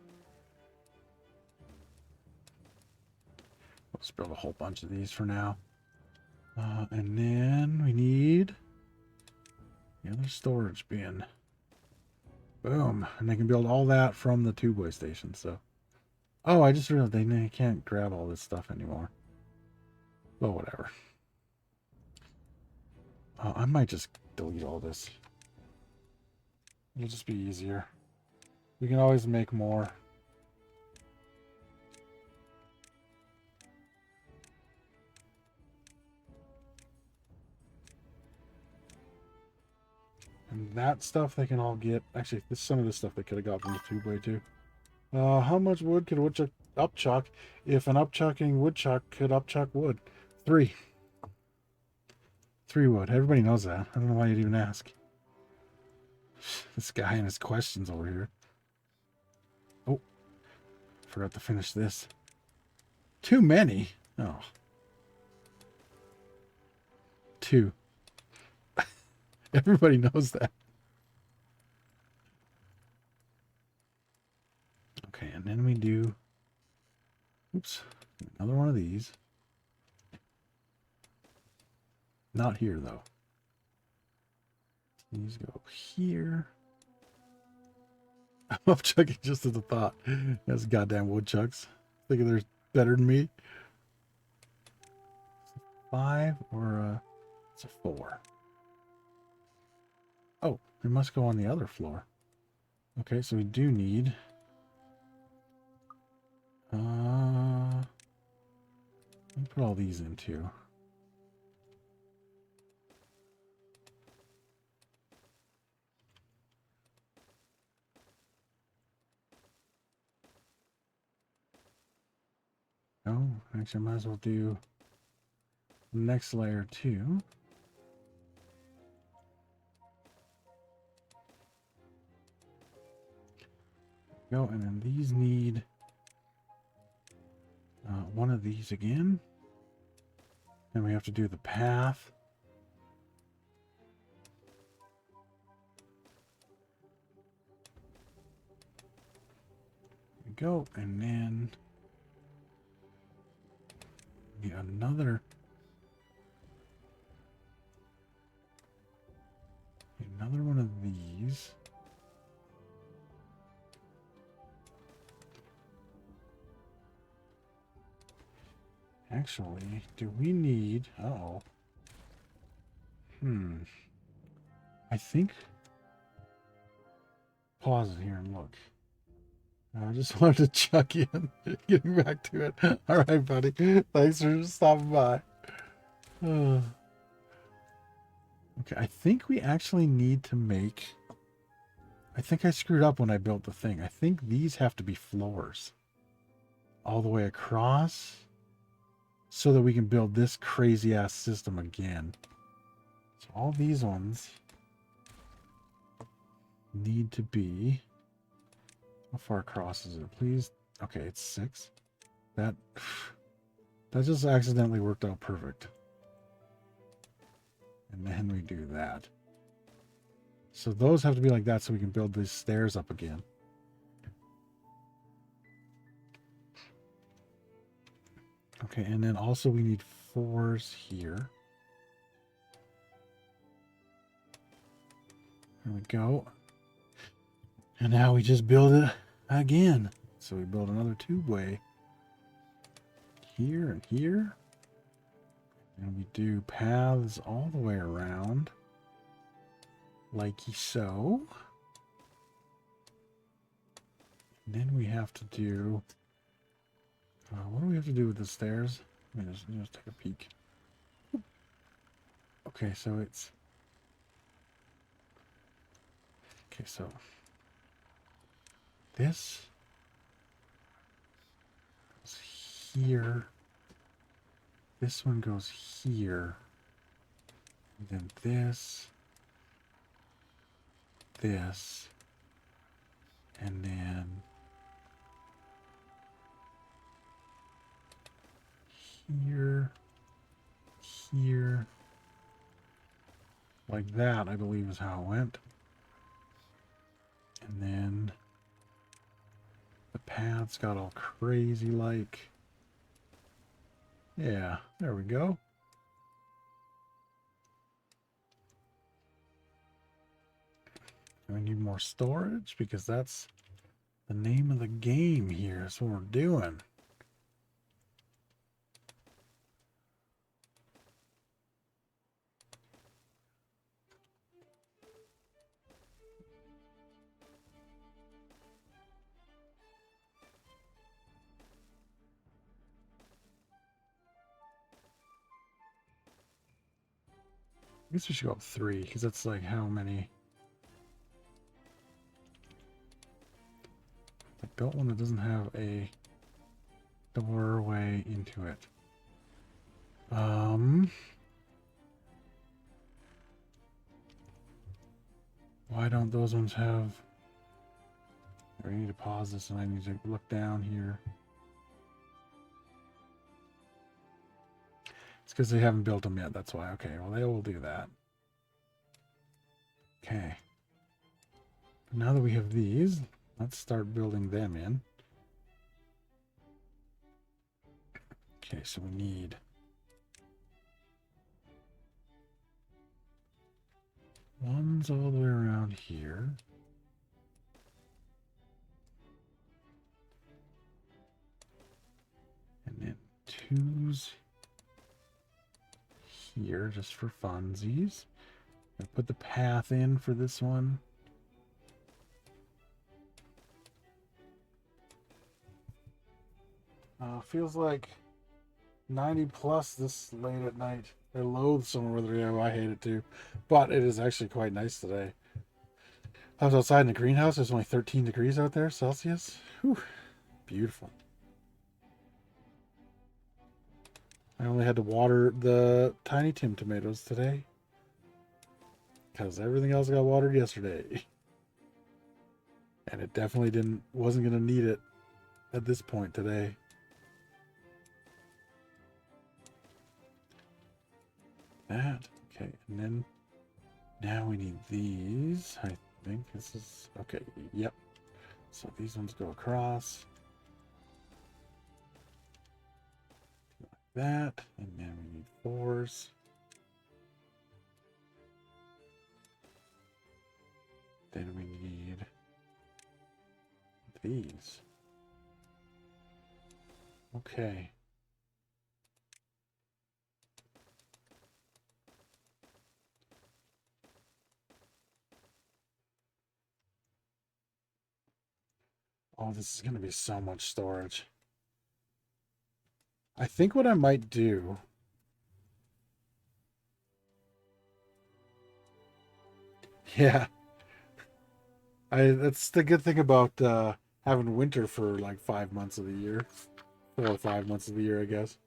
Let's build a whole bunch of these for now. And then we need the other storage bin. Boom. And they can build all that from the two-way station. So, oh, I just realized they can't grab all this stuff anymore. Well, whatever. I might just delete all this. It'll just be easier. We can always make more. And that stuff they can all get. Actually, some of this stuff they could have got from the two-way too. How much wood could a woodchuck upchuck if an upchucking woodchuck could upchuck wood? 3. 3 wood. Everybody knows that. I don't know why you'd even ask. This guy and his questions over here. Oh, forgot to finish this. Too many? Oh. 2. Everybody knows that. Okay, and then we do... Oops. Another one of these. Not here, though. These go here. I'm upchucking just at the thought. That's goddamn woodchucks. Thinking they're better than me. 5 or it's a 4. Oh, they must go on the other floor. Okay, so we do need... let me put all these in too. Oh, actually I might as well do the next layer too. Go, and then these need one of these again. And we have to do the path. There we go, and then need another one of these. Actually, do we need... Uh-oh. I think... Pause it here and look. I just wanted to check in. Getting back to it. All right, buddy. Thanks for stopping by. Okay, I think we actually need to make I think I screwed up when I built the thing. I think these have to be floors all the way across so that we can build this crazy ass system again. So all these ones need to be, how far across is it, please? Okay, it's 6. That just accidentally worked out perfect. And then we do that. So those have to be like that so we can build these stairs up again. Okay, and then also we need 4s here. There we go. And now we just build it again. So we build another tubeway here and here. And we do paths all the way around. Like so. And then we have to do... what do we have to do with the stairs? Let me just take a peek. Okay, so it's... Okay, so... This... goes here. This one goes here. And then this... This... And then... Here, here, like that, I believe is how it went. And then the paths got all crazy like. Yeah, there we go. And we need more storage because that's the name of the game here. That's what we're doing. I guess we should go up 3 because that's like how many. I built one that doesn't have a doorway into it. Why don't those ones have... I need to pause this and I need to look down here. It's because they haven't built them yet, that's why. Okay, well they will do that. Okay. Now that we have these, let's start building them in. Okay, so we need... ones all the way around here. And then 2s here just for funsies. I put the path in for this one. Feels like 90 plus this late at night. I loathe summer weather. Yeah, I hate it too. But it is actually quite nice today. I was outside in the greenhouse. There's only 13 degrees out there Celsius. Whew. Beautiful. I only had to water the Tiny Tim tomatoes today because everything else got watered yesterday. And it definitely wasn't going to need it at this point today. That. Okay, and then now we need these. I think this is... Okay, yep. So these ones go across. That, and then we need 4s. Then we need these. Okay. Oh, this is going to be so much storage. I think what I might do... Yeah. That's the good thing about having winter for like 5 months of the year. 4 or 5 months of the year, I guess.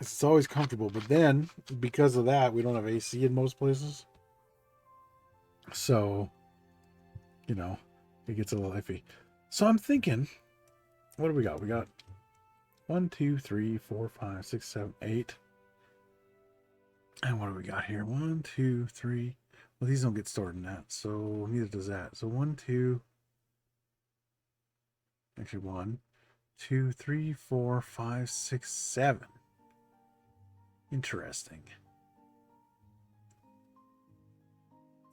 It's always comfortable, but then because of that, we don't have AC in most places. So, you know, it gets a little iffy. So I'm thinking, what do we got? We got 1, 2, 3, 4, 5, 6, 7, 8. And what do we got here? 1, 2, 3. Well, these don't get stored in that, so neither does that. So 1, 2. Actually, 1, 2, 3, 4, 5, 6, 7. Interesting.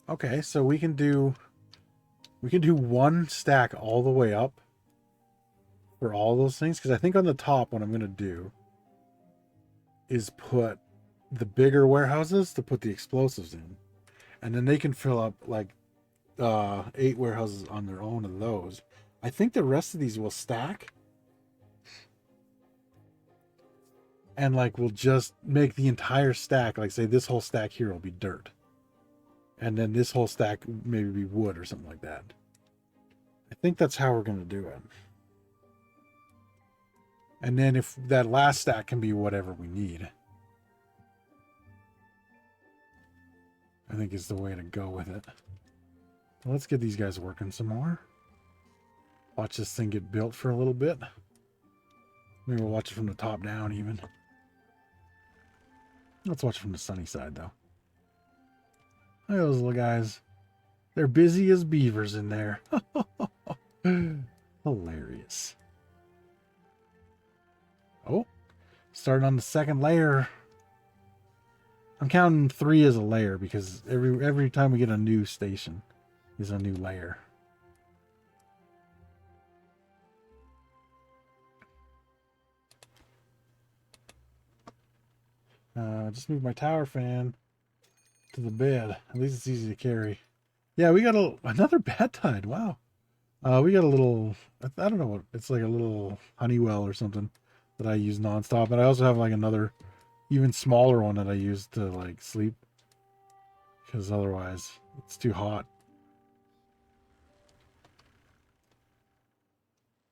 Okay, so we can do one stack all the way up for all those things, because I think on the top what I'm going to do is put the bigger warehouses to put the explosives in, and then they can fill up like 8 warehouses on their own of those. I think the rest of these will stack, and like we'll just make the entire stack, like say this whole stack here will be dirt, and then this whole stack maybe be wood or something like that. I think that's how we're going to do it. And then if that last stack can be whatever we need, I think is the way to go with it. Let's get these guys working some more. Watch this thing get built for a little bit. Maybe we'll watch it from the top down even. Let's watch it from the sunny side though. Look at those little guys. They're busy as beavers in there. Hilarious. Oh, starting on the second layer. I'm counting 3 as a layer because every time we get a new station is a new layer. Just move my tower fan to the bed. At least it's easy to carry. Yeah, we got another bat tide. Wow. We got a little, I don't know what, it's like a little honeywell or something that I use nonstop. And I also have like another even smaller one that I use to like sleep, because otherwise it's too hot.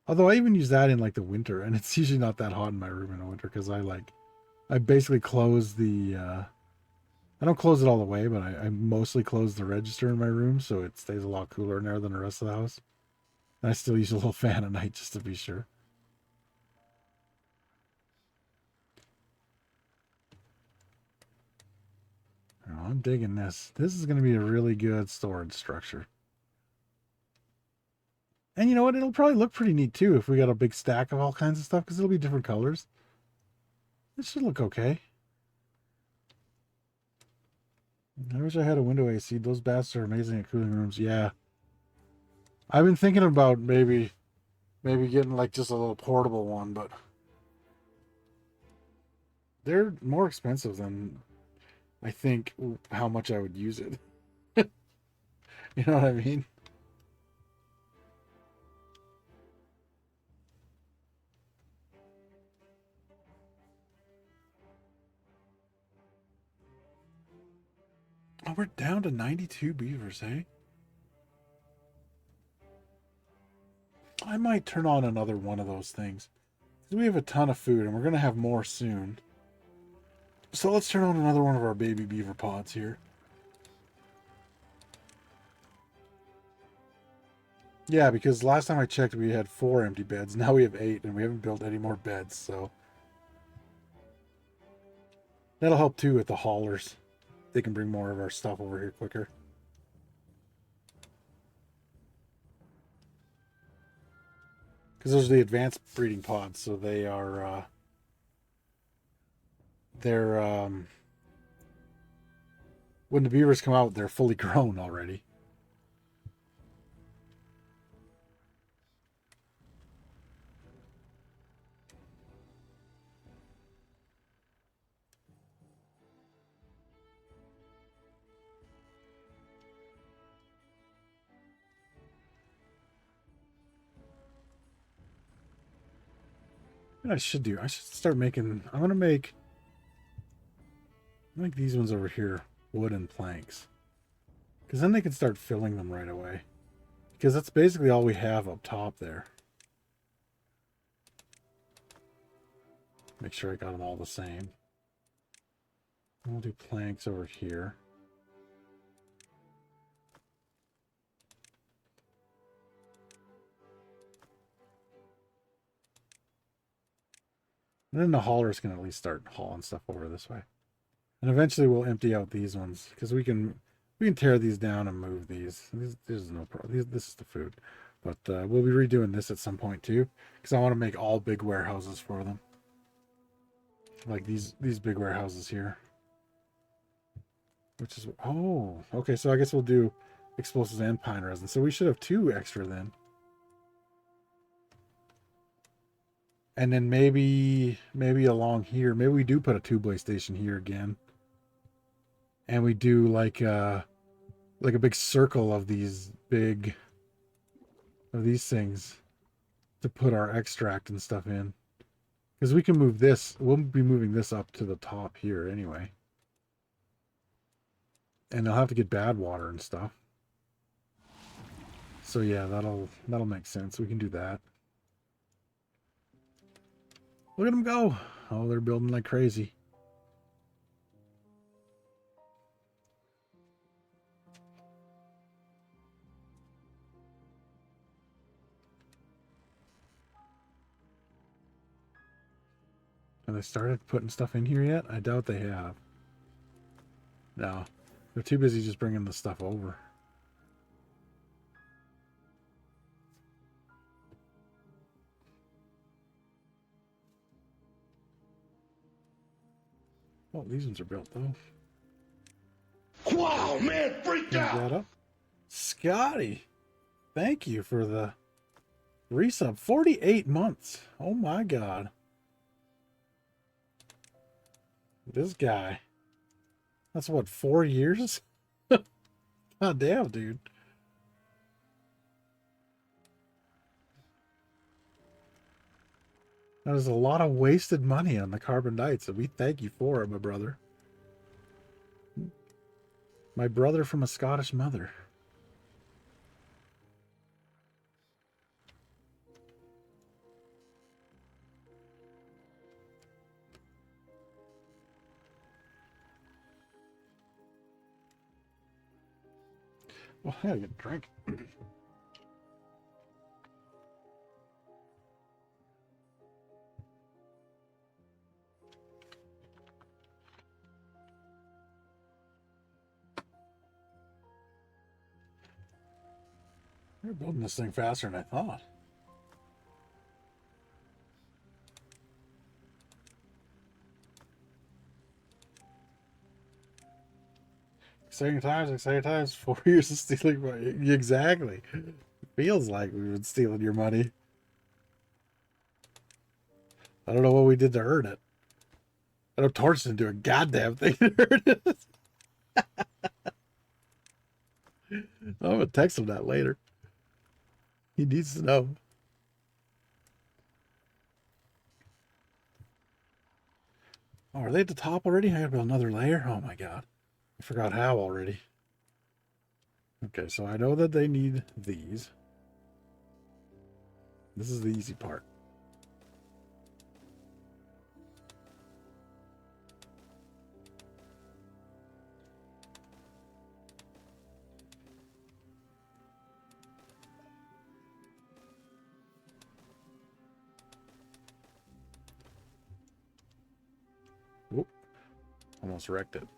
Although I even use that in like the winter, and it's usually not that hot in my room in the winter because I basically close the, I don't close it all the way, but I mostly close the register in my room so it stays a lot cooler in there than the rest of the house. And I still use a little fan at night just to be sure. Oh, I'm digging this. This is going to be a really good storage structure. And you know what? It'll probably look pretty neat too if we got a big stack of all kinds of stuff, because it'll be different colors. It should look okay. I wish I had a window AC. Those bats are amazing at cooling rooms. Yeah. I've been thinking about maybe getting like just a little portable one, but they're more expensive than I think how much I would use it. You know what I mean? Oh, we're down to 92 beavers, eh? I might turn on another one of those things. We have a ton of food, and we're going to have more soon. So let's turn on another one of our baby beaver pods here. Yeah, because last time I checked, we had 4 empty beds. Now we have 8, and we haven't built any more beds, so that'll help too with the haulers. They can bring more of our stuff over here quicker. Because those are the advanced breeding pods, so they are they're when the beavers come out, they're fully grown already. What I should do, I should start making, I'm gonna make these ones over here, wood and planks. Because then they can start filling them right away. Because that's basically all we have up top there. Make sure I got them all the same. And we'll do planks over here. And then the haulers can at least start hauling stuff over this way. And eventually we'll empty out these ones because we can tear these down and move these. This is no problem. This is the food. But we'll be redoing this at some point too because I want to make all big warehouses for them. Like these big warehouses here. Which is, oh, okay, so I guess we'll do explosives and pine resin. So we should have 2 extra then. And then maybe along here, maybe we do put a tube lay station here again. And we do like a big circle of these things to put our extract and stuff in. Because we can move this, we'll be moving this up to the top here anyway. And they'll have to get bad water and stuff. So yeah, that'll make sense. We can do that. Look at them go. Oh, they're building like crazy. Have they started putting stuff in here yet? I doubt they have. No. They're too busy just bringing the stuff over. Oh, these ones are built though. Wow, man, freaked out. Scotty, thank you for the resub. 48 months. Oh my God. This guy. That's what, 4 years? God damn, dude. That is a lot of wasted money on the carbon diet, so we thank you for it, my brother. My brother from a Scottish mother. Well, I gotta get a drink. They're building this thing faster than I thought. Exciting times. 4 years of stealing money. Exactly. It feels like we've been stealing your money. I don't know what we did to earn it. I know Torch didn't do a goddamn thing to earn it. I'm gonna text him that later. He needs to know. Oh, are they at the top already? I gotta build another layer? Oh my God. I forgot how already. Okay, so I know that they need these. This is the easy part. Whoop. Almost wrecked it.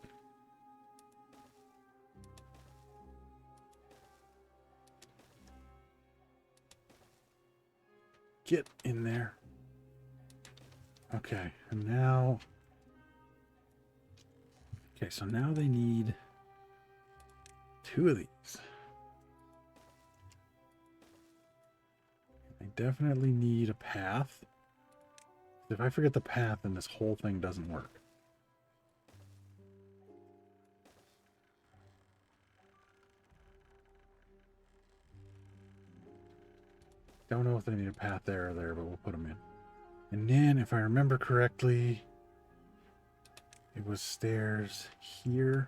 Get in there. Okay, and now... Okay, so now they need 2 of these. They definitely need a path. If I forget the path, then this whole thing doesn't work. Don't know if they need a path there or there, but we'll put them in. And then, if I remember correctly, it was stairs here,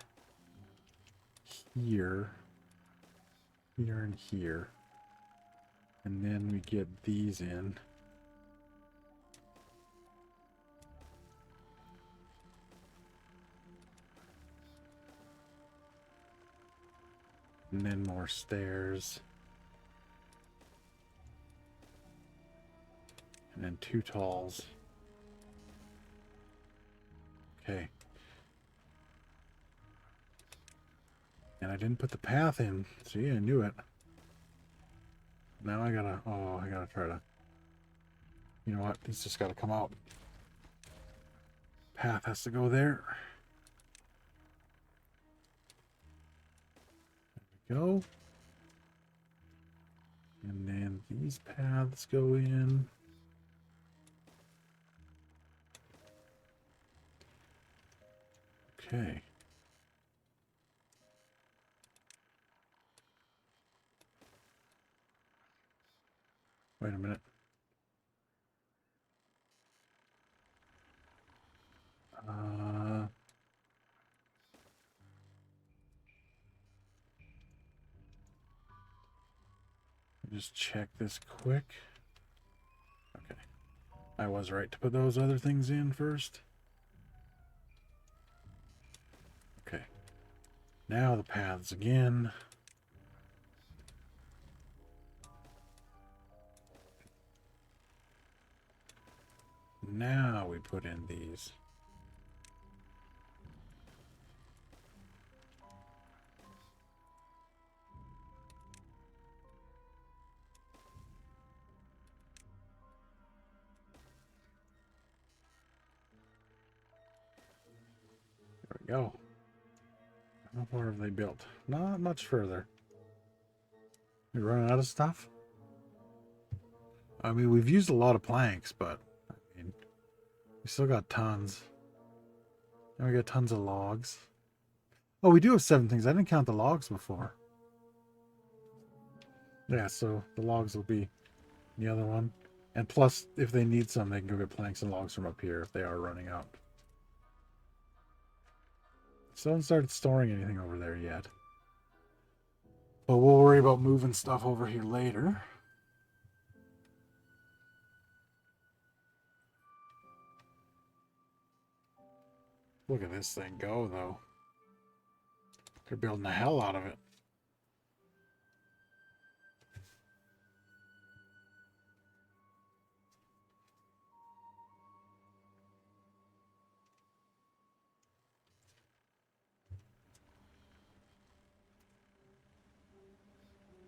here, here and here. And then we get these in. And then more stairs. And then 2 talls. Okay. And I didn't put the path in. See, I knew it. Now I gotta, oh, I gotta try to, you know what? These just gotta come out. Path has to go there. There we go. And then these paths go in. Okay. Wait a minute. Just check this quick. Okay. I was right to put those other things in first. Okay. Now the paths again. Now we put in these. There we go. How far have they built? Not much further. We're running out of stuff? I mean, we've used a lot of planks, but I mean, we still got tons. And we got tons of logs. Oh, we do have 7 things. I didn't count the logs before. Yeah, so the logs will be the other one. And plus, if they need some, they can go get planks and logs from up here if they are running out. So I haven't started storing anything over there yet. But we'll worry about moving stuff over here later. Look at this thing go, though. They're building the hell out of it.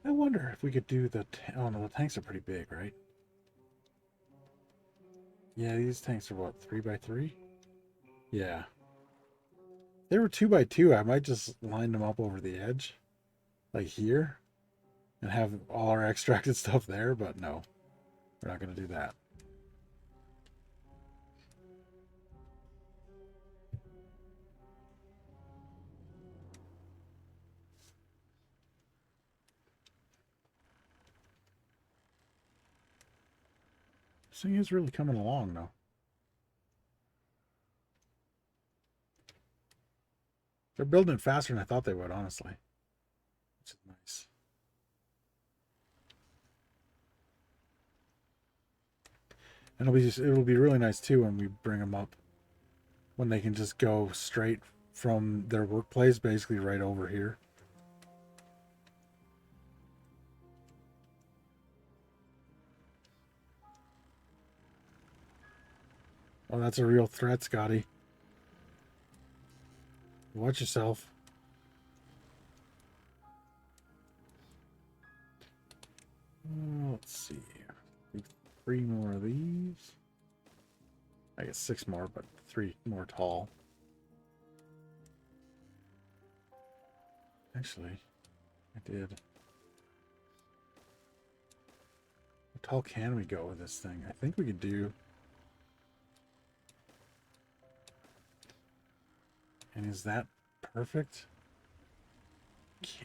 I wonder if we could do the... Oh, no, the tanks are pretty big, right? Yeah, these tanks are, what, 3x3? Yeah. If they were 2x2, I might just line them up over the edge. Like here. And have all our extracted stuff there, but no. We're not going to do that. This thing is really coming along, though. They're building it faster than I thought they would, honestly. Which is nice. And it'll be really nice too when we bring them up. When they can just go straight from their workplace basically right over here. Oh, that's a real threat, Scotty. Watch yourself. Let's see. 3 more of these. I guess 6 more, but 3 more tall. Actually, I did. How tall can we go with this thing? I think we could do... And is that perfect?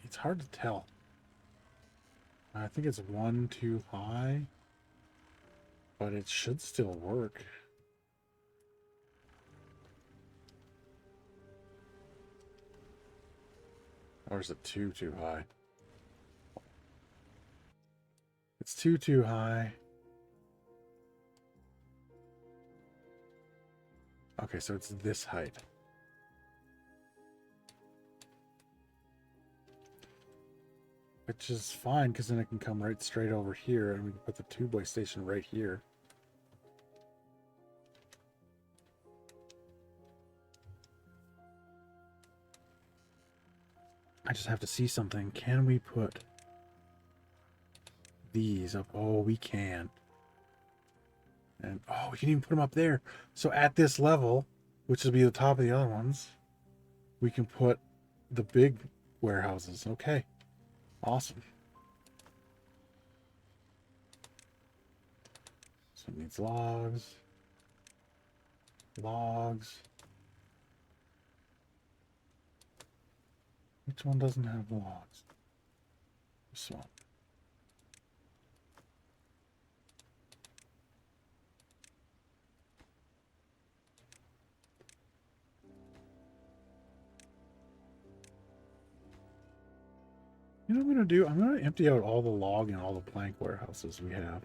It's hard to tell. I think it's 1 too high. But it should still work. Or is it 2 too high? It's too high. Okay, so it's this height. Which is fine, because then it can come right straight over here, and we can put the two-way station right here. I just have to see something. Can we put these up? Oh, we can. And, oh, we can even put them up there. So at this level, which will be the top of the other ones, we can put the big warehouses. Okay. Awesome. So it needs logs. Logs. Which one doesn't have logs? This one. You know what I'm going to do? I'm going to empty out all the log and all the plank warehouses we have.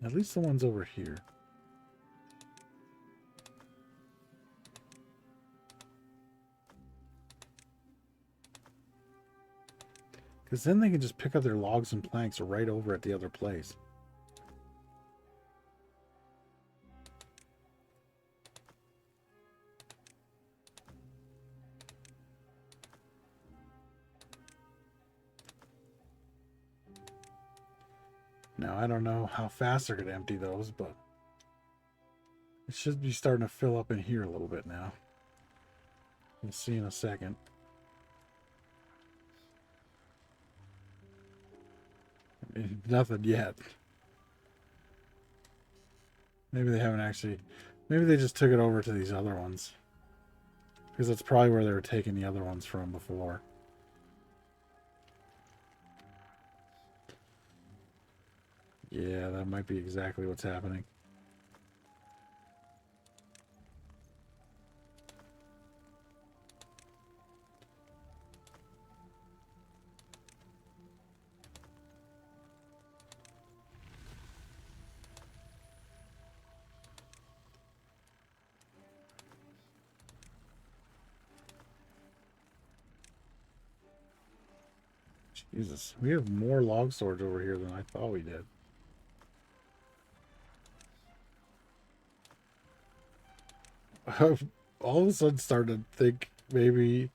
At least the ones over here. Because then they can just pick up their logs and planks right over at the other place. Now, I don't know how fast they're going to empty those, but it should be starting to fill up in here a little bit now. We'll see in a second. Nothing yet. Maybe they haven't actually... Maybe they just took it over to these other ones. Because that's probably where they were taking the other ones from before. Yeah, that might be exactly what's happening. Jesus, we have more log storage over here than I thought we did. All of a sudden started to think maybe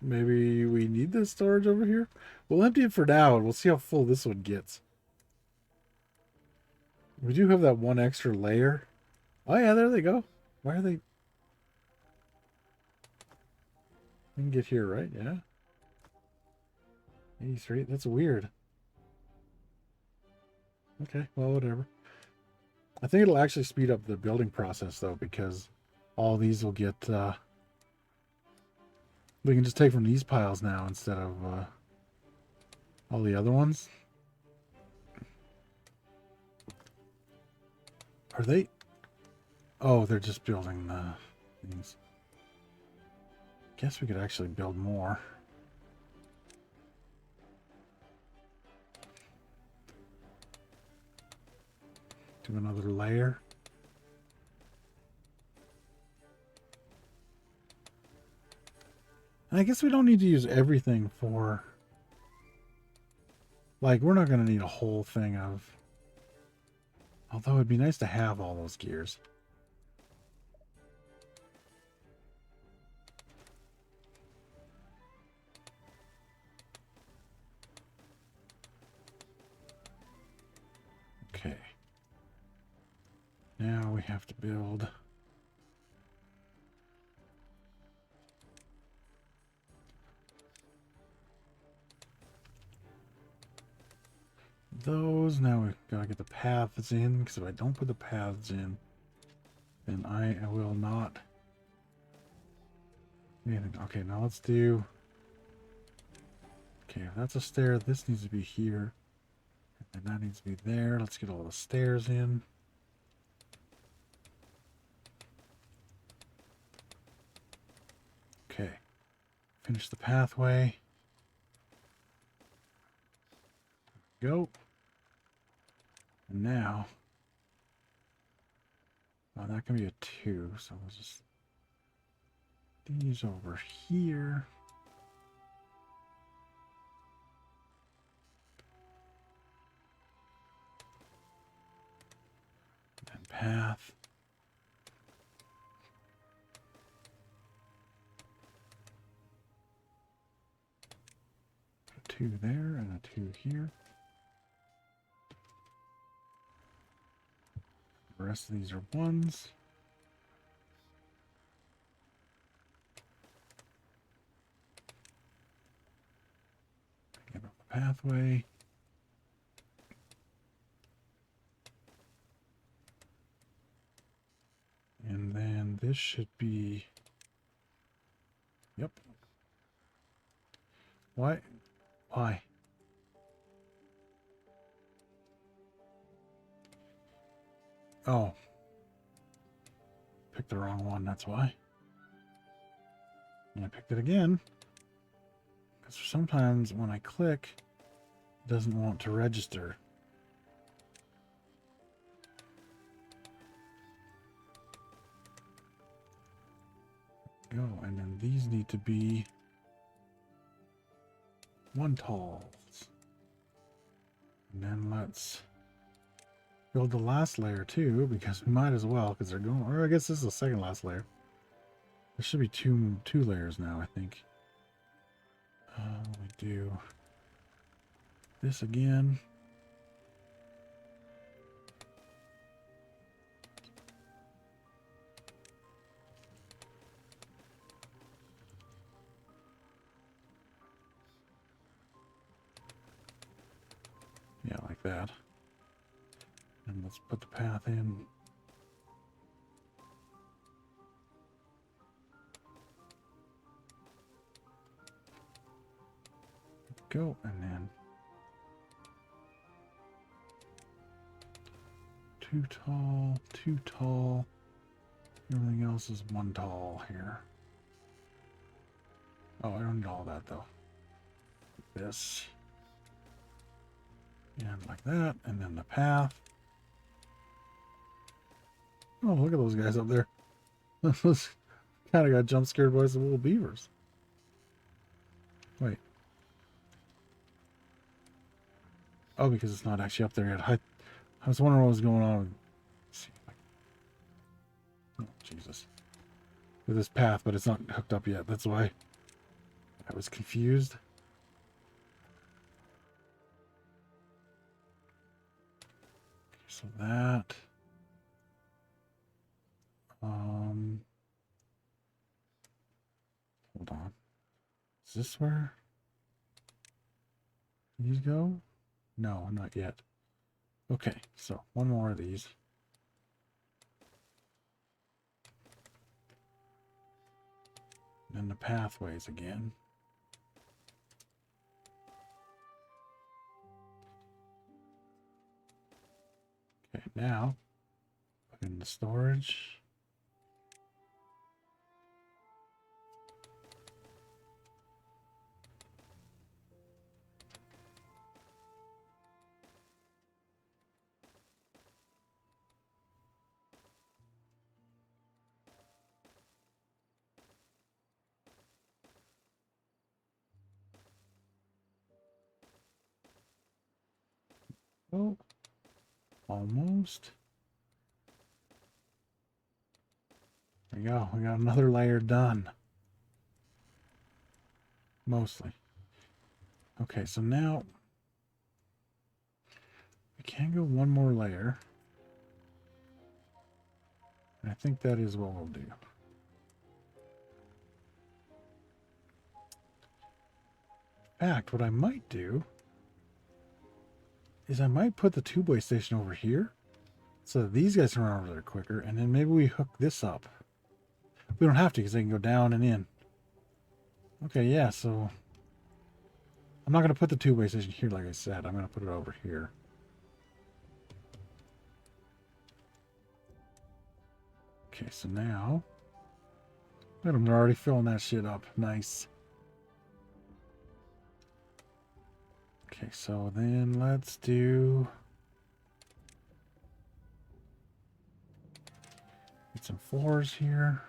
we need this storage over here. We'll empty it for now and we'll see how full this one gets. We do have that one extra layer. Oh yeah, there they go. Why are they... We can get here, right? Yeah. 83. That's weird. Okay, well, whatever. I think it'll actually speed up the building process, though, because all these will get... we can just take from these piles now instead of all the other ones. Are they... Oh, they're just building the things. Guess we could actually build more. Do another layer. And I guess we don't need to use everything for... Like, we're not going to need a whole thing of... Although it'd be nice to have all those gears. Okay. Now we have to build... those. Now we've got to get the paths in, because if I don't put the paths in, then I will not... anything. Okay, now let's do... Okay, if that's a stair, this needs to be here. And that needs to be there. Let's get all the stairs in. Okay. finish the pathway. Go. And now, oh, that can be a 2, so we'll just these over here. And path. Put a 2 there and a 2 here. The rest of these are 1s. Get up the pathway. And then this should be, yep. Why? Why? Oh. Picked the wrong one, that's why. And I picked it again. Because sometimes when I click, it doesn't want to register. Go, and then these need to be 1 talls. And then let's build the last layer too, because we might as well, because they're going, or I guess this is the second last layer. There should be two layers now, I think. We do this again. Yeah, like that. And let's put the path in. Go, and then 2 tall, 2 tall. Everything else is 1 tall here. Oh, I don't need all that though. This. And like that, and then the path. Oh, look at those guys up there. Kind of got jump scared by some little beavers. Wait. Oh, because it's not actually up there yet. I was wondering what was going on. Let's see. Oh, Jesus. With this path, but it's not hooked up yet. That's why I was confused. So that. Hold on. Is this where these go? No, not yet. Okay, so 1 more of these. And then the pathways again. Okay, now put in the storage. Oh, almost. There you go. We got another layer done. Mostly. Okay, so now we can go 1 more layer. And I think that is what we'll do. In fact, what I might do is I might put the tube-way station over here so that these guys can run over there quicker, and then maybe we hook this up. We don't have to because they can go down and in. Okay, yeah, so I'm not going to put the tube-way station here like I said. I'm going to put it over here. Okay, so now look at them, they're already filling that shit up. Nice. Okay, so then let's do... Get some 4s here.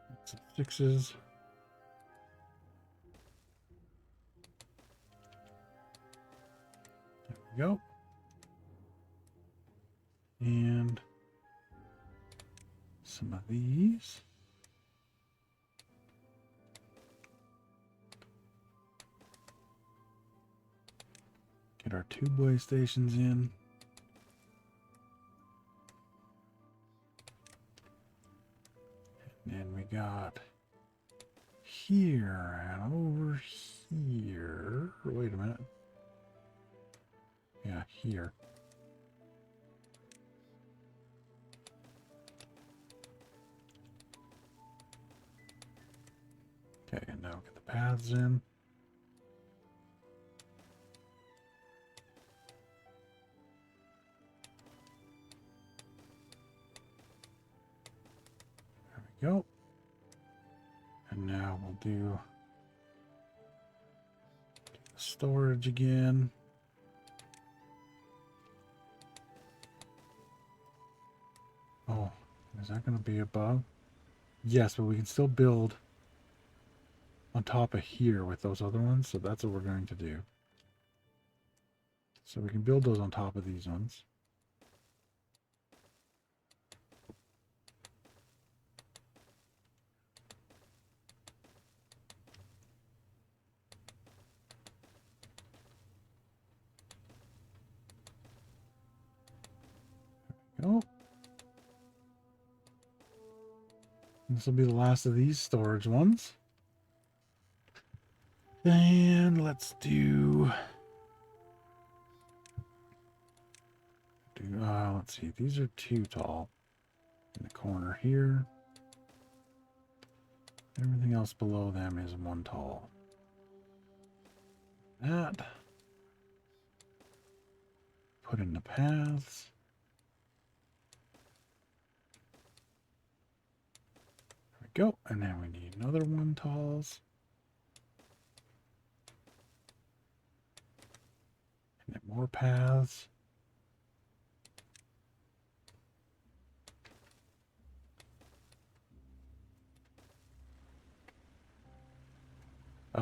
Get some 6s. There we go. And some of these. Get our 2 way stations in. And then we got here and over here. Wait a minute. Yeah, here. Okay, and now get the paths in. There we go. And now we'll do the storage again. Oh, is that going to be above? Yes, but we can still build on top of here with those other ones, so that's what we're going to do. So we can build those on top of these ones. There we go. This will be the last of these storage ones. And let's do let's see, these are too tall in the corner here. Everything else below them is 1 tall. That. Put in the paths. There we go. And then we need another 1 talls. And then more paths.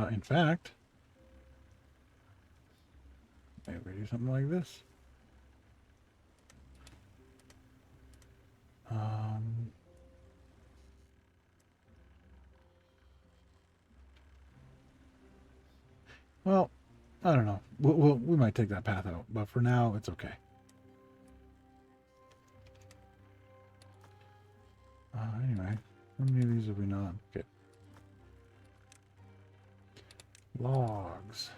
In fact, maybe we do something like this. Well, I don't know. We might take that path out, but for now, it's okay. Anyway, how many of these have we not? Okay. Logs.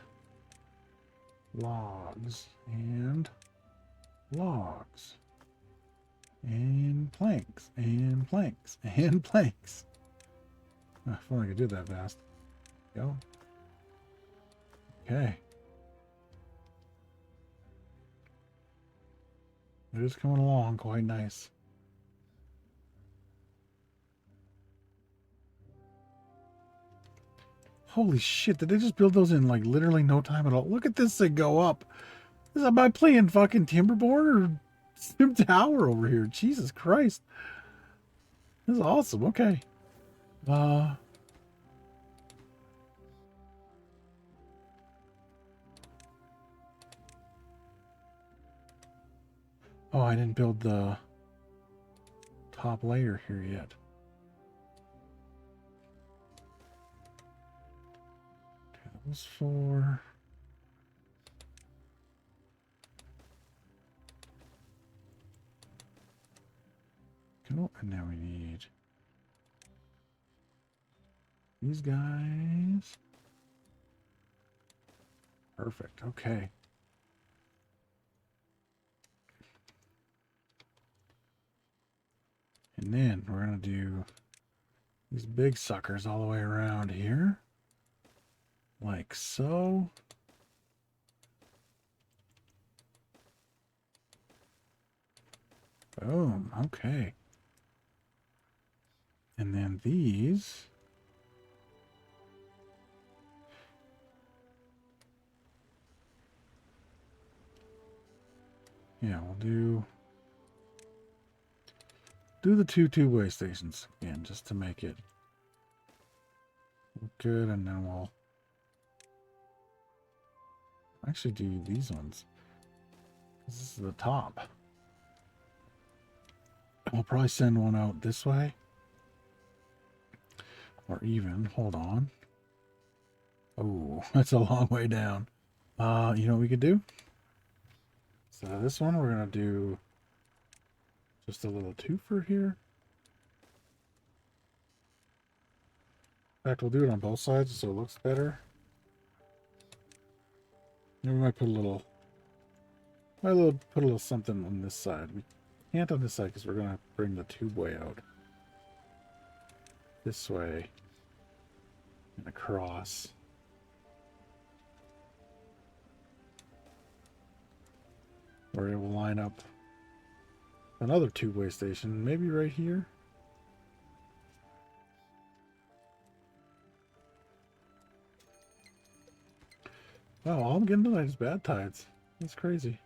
Logs. And logs. And planks. And planks. And planks. If only I could do that fast. Go. Okay. It is coming along quite nice. Holy shit, did they just build those in like literally no time at all? Look at this thing go up. Am I playing fucking Timberborn or Sim Tower over here? Jesus Christ. This is awesome. Okay. Oh, I didn't build the top layer here yet. Okay, that was 4. Cool. And now we need these guys. Perfect. Okay. And then we're going to do these big suckers all the way around here. Like so. Boom. Okay. And then these. Yeah, we'll do the two way stations again, just to make it good, and then we'll actually do these ones. This is the top. We'll probably send one out this way. Or even, hold on. Oh, that's a long way down. You know what we could do? So this one we're gonna do just a little twofer here. In fact, we'll do it on both sides so it looks better. And we might put a little something on this side. We can't on this side because we're gonna bring the tube way out. This way and across. Where it will line up another two-way station, maybe right here. Wow, all I'm getting tonight is bad tides. That's crazy.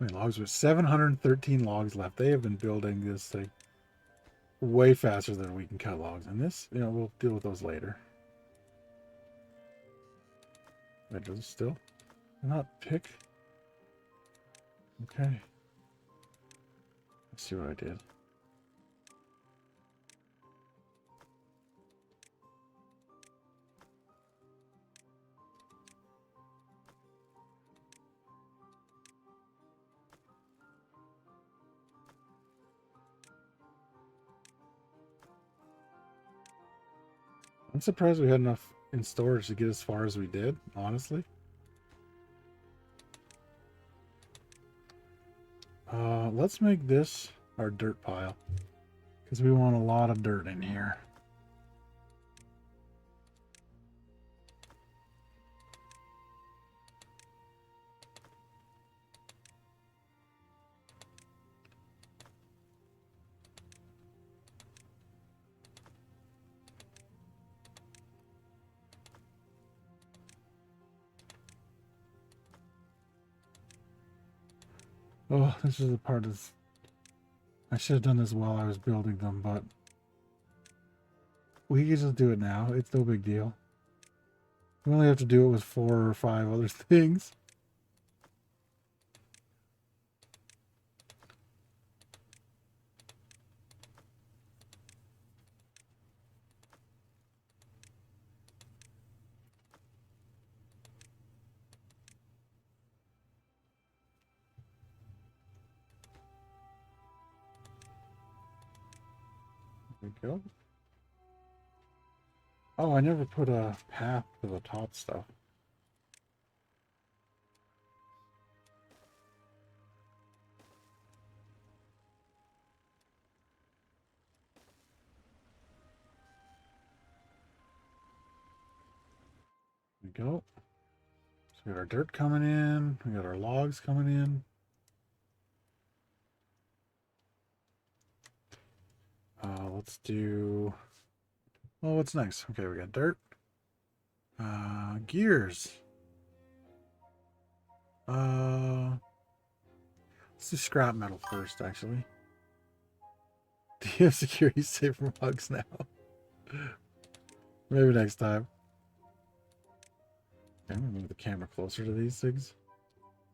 Wait, logs with 713 logs left. They have been building this thing way faster than we can cut logs. And this, you know, we'll deal with those later. Wait, does it still not pick? Okay. Let's see what I did. I'm surprised we had enough in storage to get as far as we did, honestly. Let's make this our dirt pile, because we want a lot of dirt in here. Oh, this is the part that's... I should have done this while I was building them, but... we can just do it now. It's no big deal. We only have to do it with 4 or 5 other things. There we go. Oh, I never put a path to the top stuff. There we go. So we got our dirt coming in. We got our logs coming in. Let's do... well, what's next? Okay, we got dirt. Gears. Let's do scrap metal first, actually. Do you have security safe from bugs now? Maybe next time. I'm gonna move the camera closer to these things,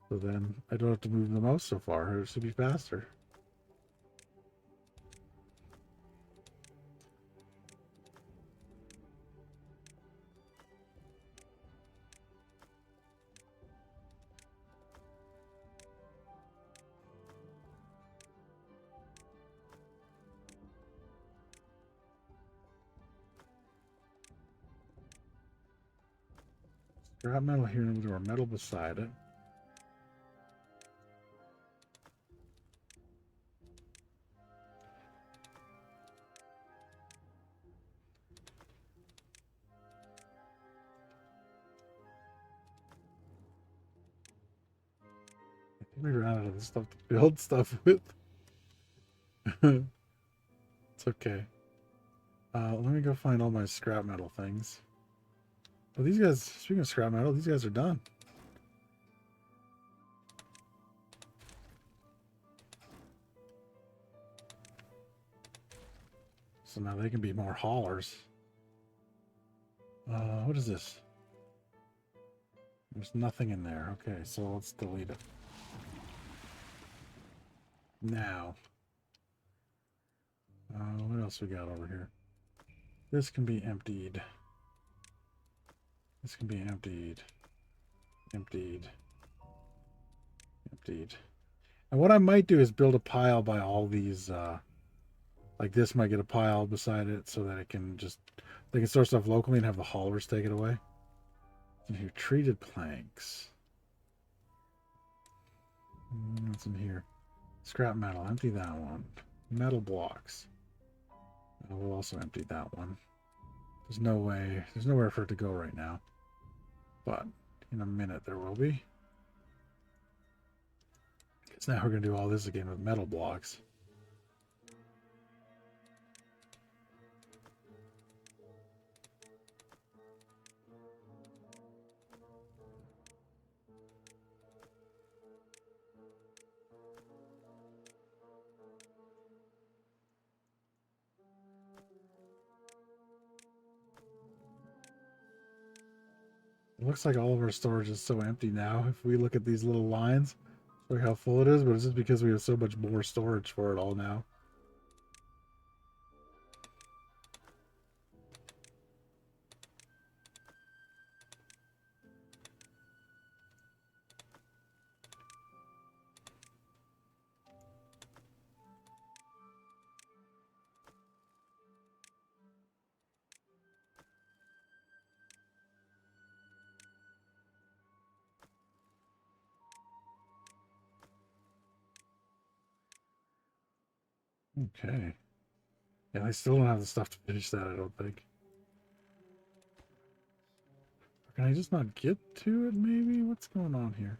so then I don't have to move the mouse so far. It should be faster. Scrap metal here, and we'll do our metal beside it. I think we ran out of the stuff to build stuff with. It's okay. Let me go find all my scrap metal things. Well, these guys, speaking of scrap metal, these guys are done. So now they can be more haulers. What is this? There's nothing in there. Okay, so let's delete it. Now. What else we got over here? This can be emptied. This can be emptied. Emptied. Emptied. And what I might do is build a pile by all these, like this might get a pile beside it so that it can just, they can store stuff locally and have the haulers take it away. And here, treated planks. What's in here? Scrap metal, empty that one. Metal blocks. We'll also empty that one. There's no way, there's nowhere for it to go right now. But in a minute there will be. Because now we're going to do all this again with metal blocks. It looks like all of our storage is so empty now. If we look at these little lines, look how full it is, but it's just because we have so much more storage for it all now. Okay. Yeah, I still don't have the stuff to finish that, I don't think. Can I just not get to it, maybe? What's going on here?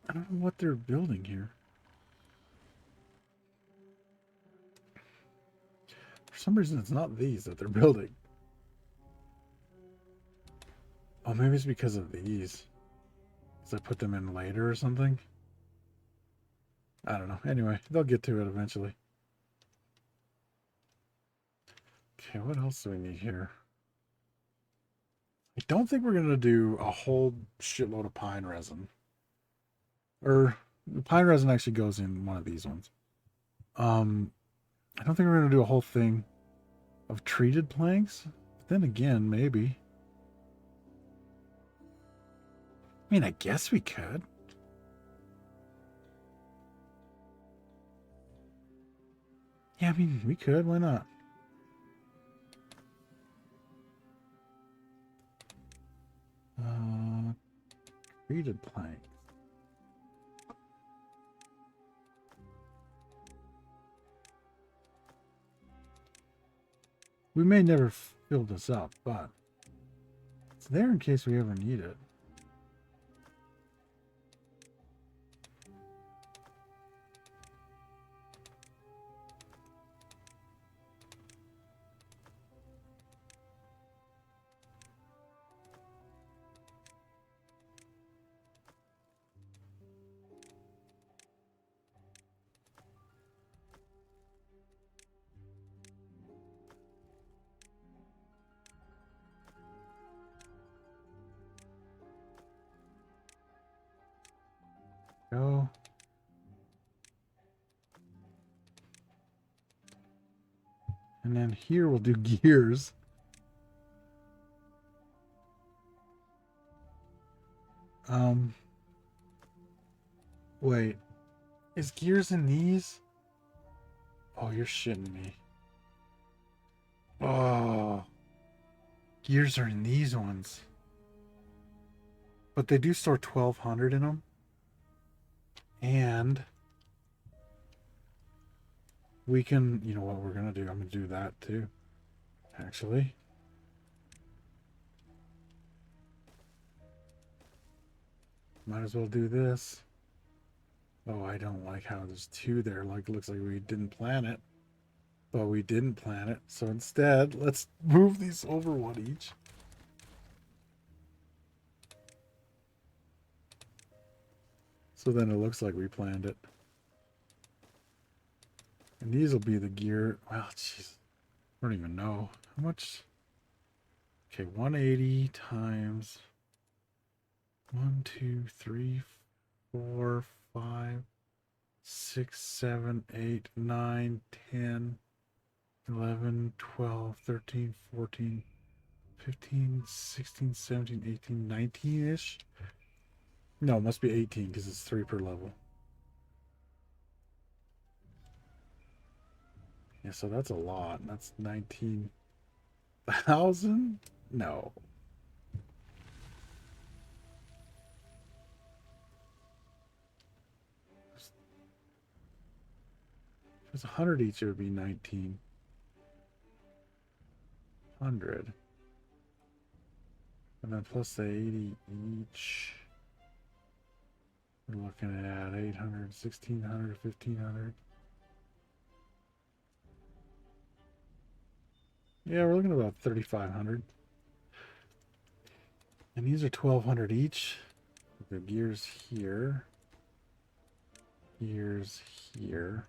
I don't know what they're building here. For some reason, it's not these that they're building. Oh, maybe it's because of these. Because I put them in later or something. I don't know. Anyway, they'll get to it eventually. Okay, what else do we need here? I don't think we're going to do a whole shitload of pine resin. Or, the pine resin actually goes in one of these ones. I don't think we're going to do a whole thing of treated planks. But then again, maybe. I mean, I guess we could. Yeah, I mean, we could. Why not? Treated planks. We may never fill this up, but it's there in case we ever need it. Go. And then here we'll do gears. Wait. Is gears in these? Oh, you're shitting me. Oh. Gears are in these ones. But they do store 1200 in them. And we can, you know what we're going to do? I'm going to do that too. Actually. Might as well do this. Oh, I don't like how there's two there. Like, looks like we didn't plan it. But we didn't plant it. So instead, let's move these over one each. So then it looks like we planned it. And these will be the gear. Wow, jeez. I don't even know. How much? Okay, 180 times 1, 2, 3, 4, 5, 6, 7, 8, 9, 10, 11, 12, 13, 14, 15, 16, 17, 18, 19-ish. No, it must be 18 because it's 3 per level. Yeah, so that's a lot. That's 19,000? No. If it's 100 each, it would be 1,900. And then plus the 80 each. We're looking at 800, 1,600, 1,500. Yeah, we're looking at about 3,500. And these are 1,200 each. The gears here. Gears here.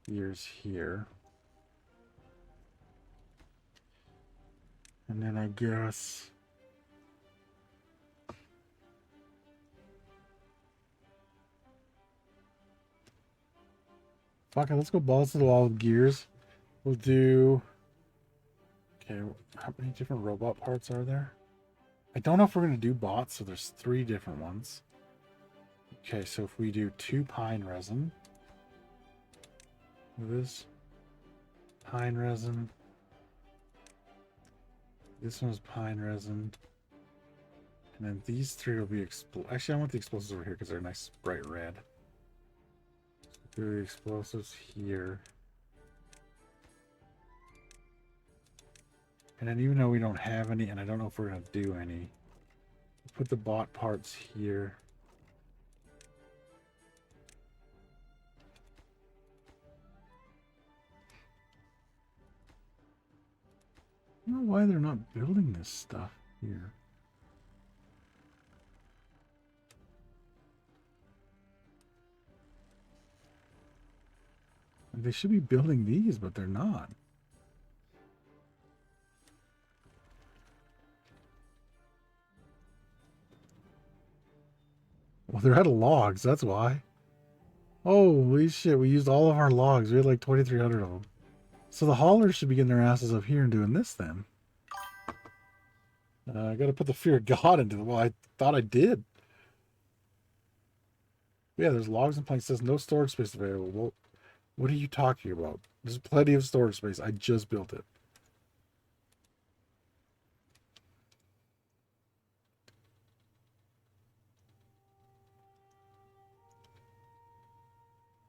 Gears here. And then I guess... Fuck it, let's go balls to the wall with gears. We'll do... Okay, how many different robot parts are there? I don't know if we're going to do bots, so there's 3 different ones. Okay, so if we do 2 pine resin... This... Pine resin... This one's pine resin. And then these 3 will be Actually, I want the explosives over here because they're nice bright red. Do the explosives here. And then even though we don't have any, and I don't know if we're going to do any, put the bot parts here. I don't know why they're not building this stuff here. They should be building these, but they're not. Well, they're out of logs, that's why. Holy shit, we used all of our logs. We had like 2,300 of them. So the haulers should be getting their asses up here and doing this then. I gotta put the fear of God into them. Well, I thought I did. Yeah, there's logs and planks. It says no storage space available. Well, what are you talking about? There's plenty of storage space. I just built it.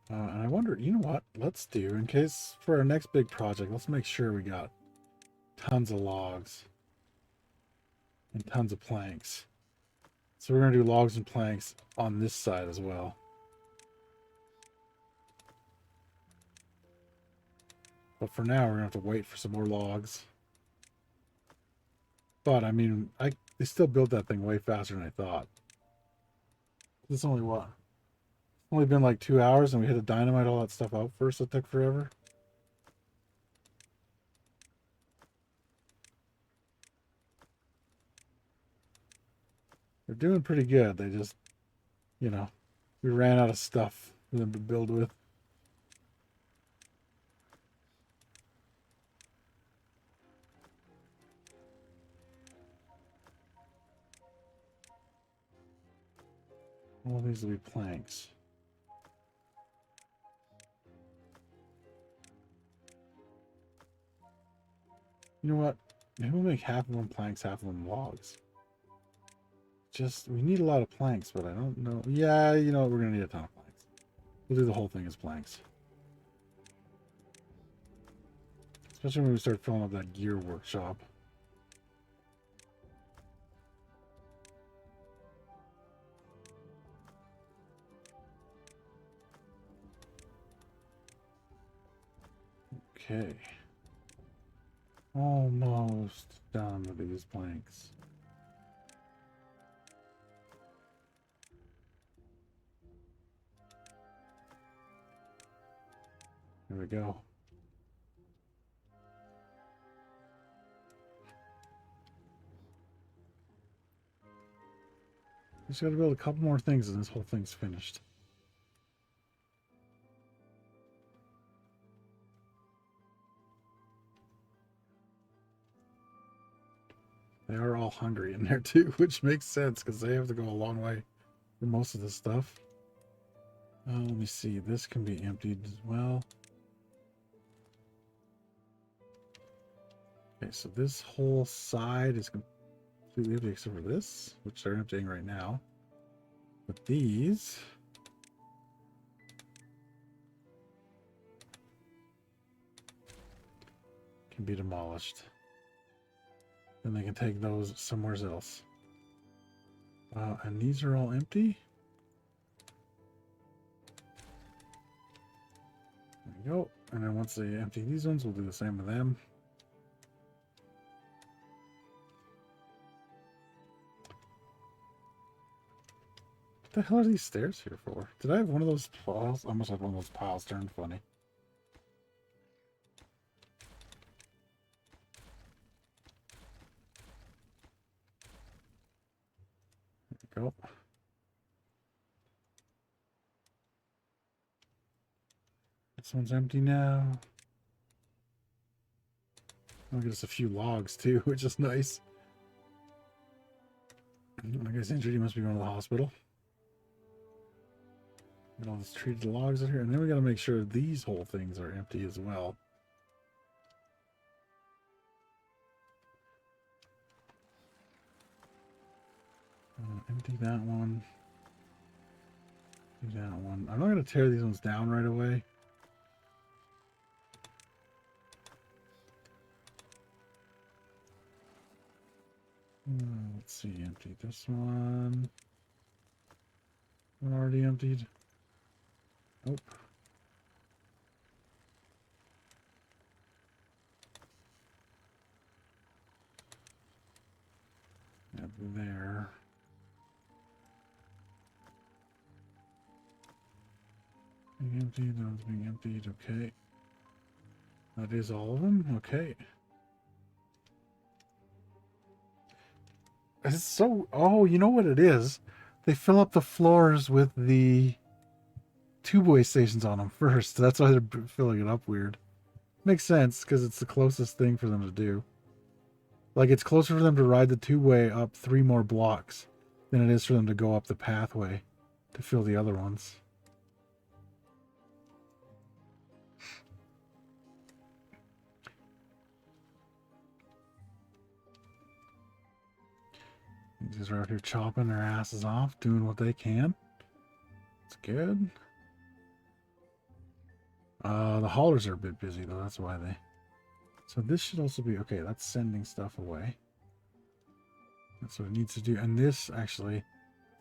And I wonder, you know what? Let's do, in case for our next big project, let's make sure we got tons of logs and tons of planks. So we're going to do logs and planks on this side as well. But for now, we're going to have to wait for some more logs. But, I mean, they still built that thing way faster than I thought. This only what? Only been like 2 hours and we had to dynamite all that stuff out first. It took forever. They're doing pretty good. They just, you know, we ran out of stuff for them to build with. All these will be planks. You know what? Maybe we'll make half of them planks, half of them logs. Just, we need a lot of planks, but I don't know. Yeah, you know what? We're going to need a ton of planks. We'll do the whole thing as planks. Especially when we start filling up that gear workshop. Okay. Almost done with these planks. Here we go. Just gotta build a couple more things and this whole thing's finished. They are all hungry in there too, which makes sense because they have to go a long way for most of this stuff. Let me see. This can be emptied as well. Okay, so this whole side is completely empty except for this, which they're emptying right now. But these can be demolished. Then they can take those somewhere else. And these are all empty. There we go. And then once they empty these ones, we'll do the same with them. What the hell are these stairs here for? Did I have one of those piles? I must have one of those piles turned funny. There we go. This one's empty now. I'll get us a few logs too, which is nice. I guess injured, he must be going to the hospital. Get all these treated logs out here, and then we got to make sure these whole things are empty as well. Empty that one. Do that one. I'm not going to tear these ones down right away. Let's see, empty this one. One already emptied. Nope. Up there. Being emptied, that one's being emptied, okay. That is all of them, okay. It's so, oh, you know what it is? They fill up the floors with the two-way stations on them first. That's why they're filling it up weird. Makes sense, because it's the closest thing for them to do. Like, it's closer for them to ride the two-way up 3 more blocks than it is for them to go up the pathway to fill the other ones. These are out here chopping their asses off, doing what they can. It's good. The haulers are a bit busy though, that's why they... So this should also be... Okay, that's sending stuff away. That's what it needs to do. And this, actually,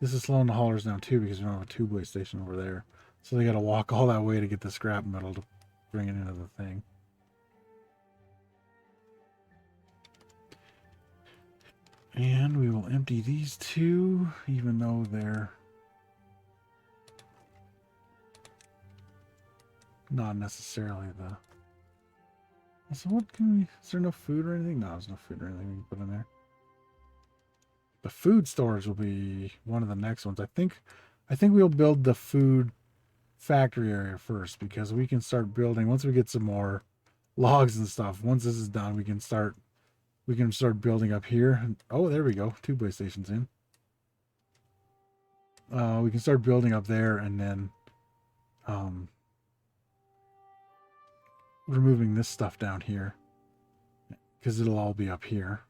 this is slowing the haulers down too because we don't have a two-way station over there. So they gotta walk all that way to get the scrap metal to bring it into the thing. And we will empty these two, even though they're not necessarily the... So what can we... Is there no food or anything? No, there's no food or anything we can put in there. The food storage will be one of the next ones. I think we'll build the food factory area first because we can start building, once we get some more logs and stuff, once this is done, we can start building up here. Oh, there we go. Two-way stations in. We can start building up there and then removing this stuff down here because it'll all be up here.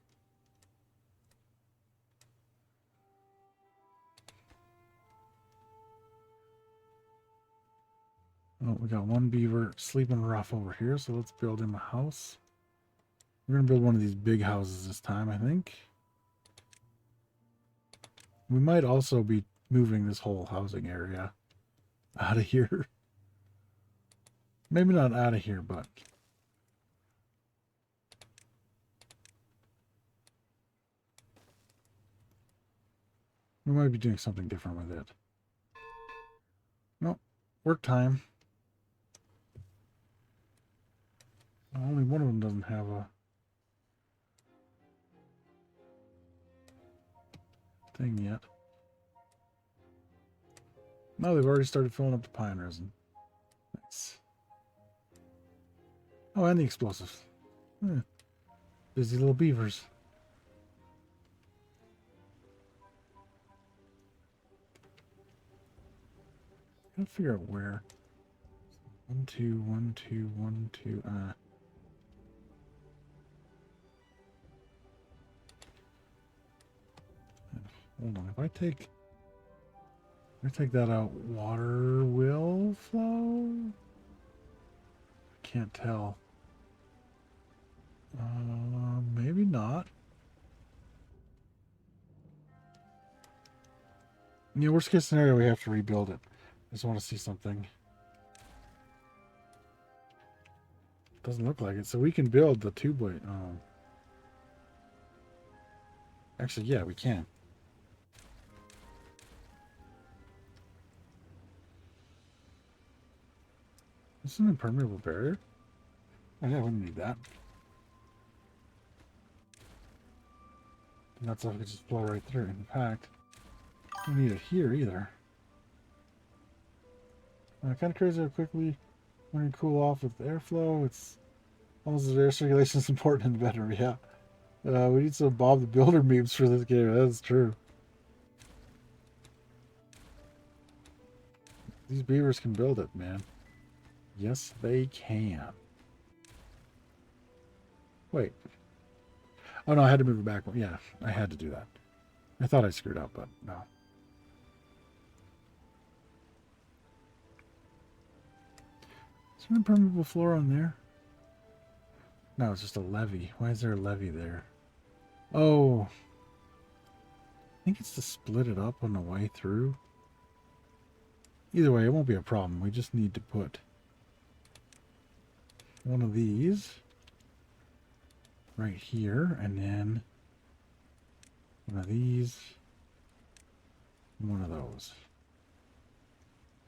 Oh, we got one beaver sleeping rough over here, so let's build him a house. We're going to build one of these big houses this time, I think. We might also be moving this whole housing area out of here. Maybe not out of here, but We might be doing something different with it. Nope. Work time. Only one of them doesn't have a thing yet. No, they've already started filling up the pine resin. Nice. Oh, and the explosives. Busy little beavers. Gotta figure out where. 1, 2, 1, 2, 1, 2. Hold on. If I take that out, water will flow? I can't tell. Maybe not. Yeah, worst case scenario, we have to rebuild it. I just want to see something. Doesn't look like it. So we can build the tube-way. Actually, yeah, we can. This is an impermeable barrier. Oh yeah, we don't need that. And that stuff could just flow right through. In fact, we don't need it here either. Kind of crazy how quickly when you cool off with airflow, it's almost as air circulation is important and better. Yeah. We need some Bob the Builder memes for this game. That's true. These beavers can build it, man. Yes, they can. Wait. Oh, no, I had to move it back. Yeah, I had to do that. I thought I screwed up, but no. Is there an impermeable floor on there? No, it's just a levee. Why is there a levee there? Oh. I think it's to split it up on the way through. Either way, it won't be a problem. We just need to put one of these right here, and then one of these, and one of those.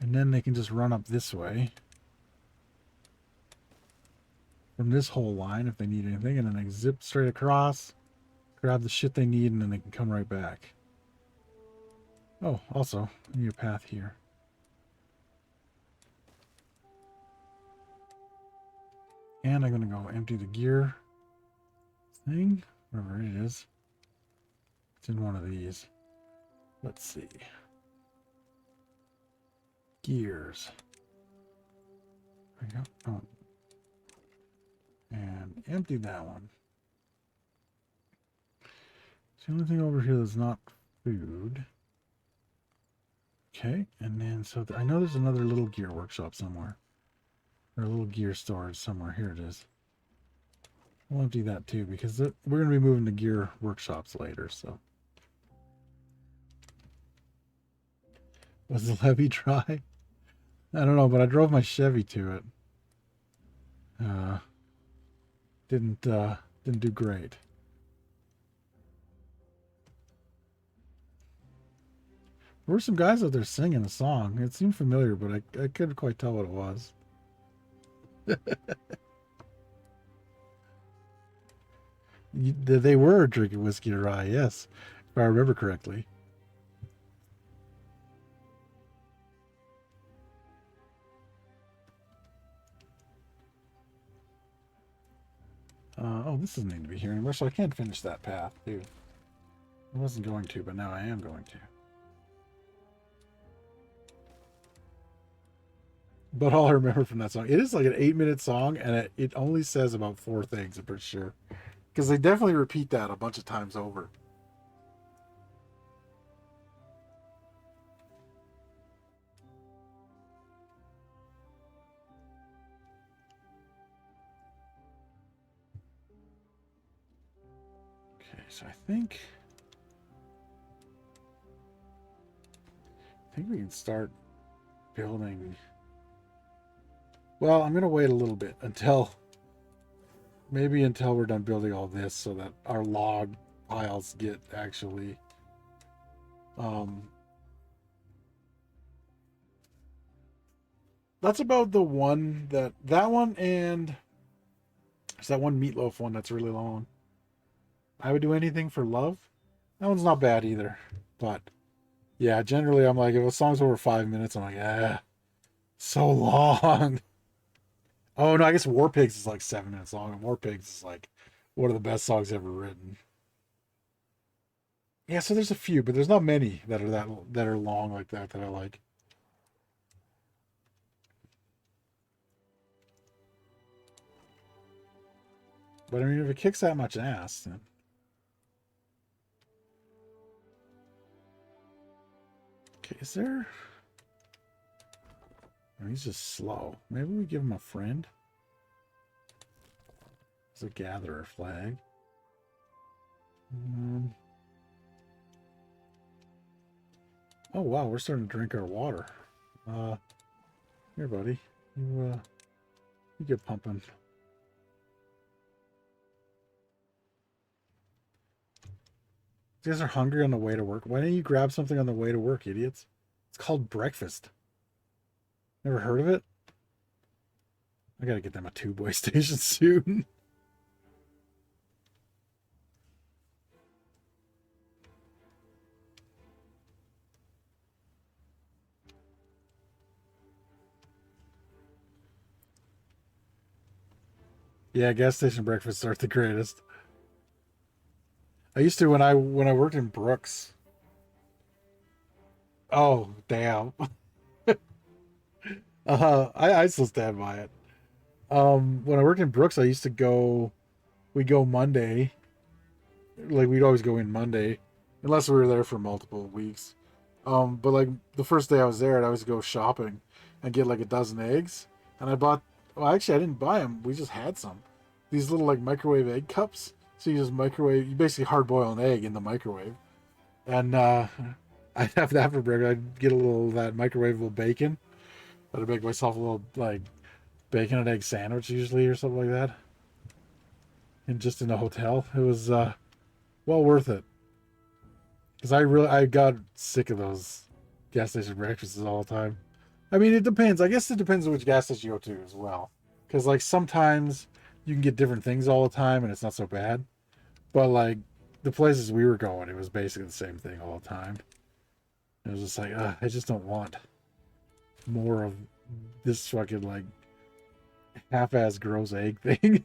And then they can just run up this way from this whole line if they need anything, and then they zip straight across, grab the shit they need, and then they can come right back. Oh, also, I need a path here. And I'm going to go empty the gear thing, wherever it is. It's in one of these. Let's see. Gears. There we go. Oh. And empty that one. It's the only thing over here that's not food. Okay, and then so I know there's another little gear workshop somewhere. Or a little gear storage somewhere. Here it is. We'll empty that too, because we're going to be moving to gear workshops later, so. Was the levee dry? I don't know, but I drove my Chevy to it. Didn't do great. There were some guys out there singing a song. It seemed familiar, but I couldn't quite tell what it was. They were drinking whiskey to rye, yes, if I remember correctly. Oh, this doesn't need to be here anymore, so I can't finish that path, too. I wasn't going to, but now I am going to. But all I remember from that song, it is like an 8-minute song, and it only says about 4 things, I'm pretty sure. Because they definitely repeat that a bunch of times over. Okay, so I think we can start building. Well, I'm going to wait a little bit until we're done building all this so that our log piles get actually That's about the one that one, and there's that one Meatloaf one that's really long. I would do anything for love. That one's not bad either. But yeah, generally I'm like, if a song's over 5 minutes, I'm like, so long. Oh no, I guess War Pigs is like 7 minutes long, and War Pigs is like one of the best songs ever written. Yeah, so there's a few, but there's not many that are long like that I like. But I mean, if it kicks that much ass, then okay, is there? Oh, he's just slow. Maybe we give him a friend. It's a gatherer flag. Oh wow, we're starting to drink our water. Here, buddy. You get pumping. You guys are hungry on the way to work. Why didn't you grab something on the way to work, idiots? It's called breakfast. Never heard of it? I gotta get them a tube-way station soon. Yeah, gas station breakfasts aren't the greatest. I used to when I worked in Brooks. Oh, damn. I still stand by it. When I worked in Brooks, I used to go. We'd go Monday. Like we'd always go in Monday, unless we were there for multiple weeks. But like the first day I was there, I'd always go shopping and get like a dozen eggs. And I bought. Well, actually, I didn't buy them. We just had some. These little like microwave egg cups. So you just microwave. You basically hard boil an egg in the microwave. And I'd have that for breakfast. I'd get a little that microwavable bacon. I'd make myself a little like bacon and egg sandwich usually or something like that. And just in a hotel, it was well worth it. Because I got sick of those gas station breakfasts all the time. I mean, it depends. I guess it depends on which gas station you go to as well. Because like sometimes you can get different things all the time and it's not so bad. But like the places we were going, it was basically the same thing all the time. It was just like, I just don't want more of this fucking like half-ass gross egg thing.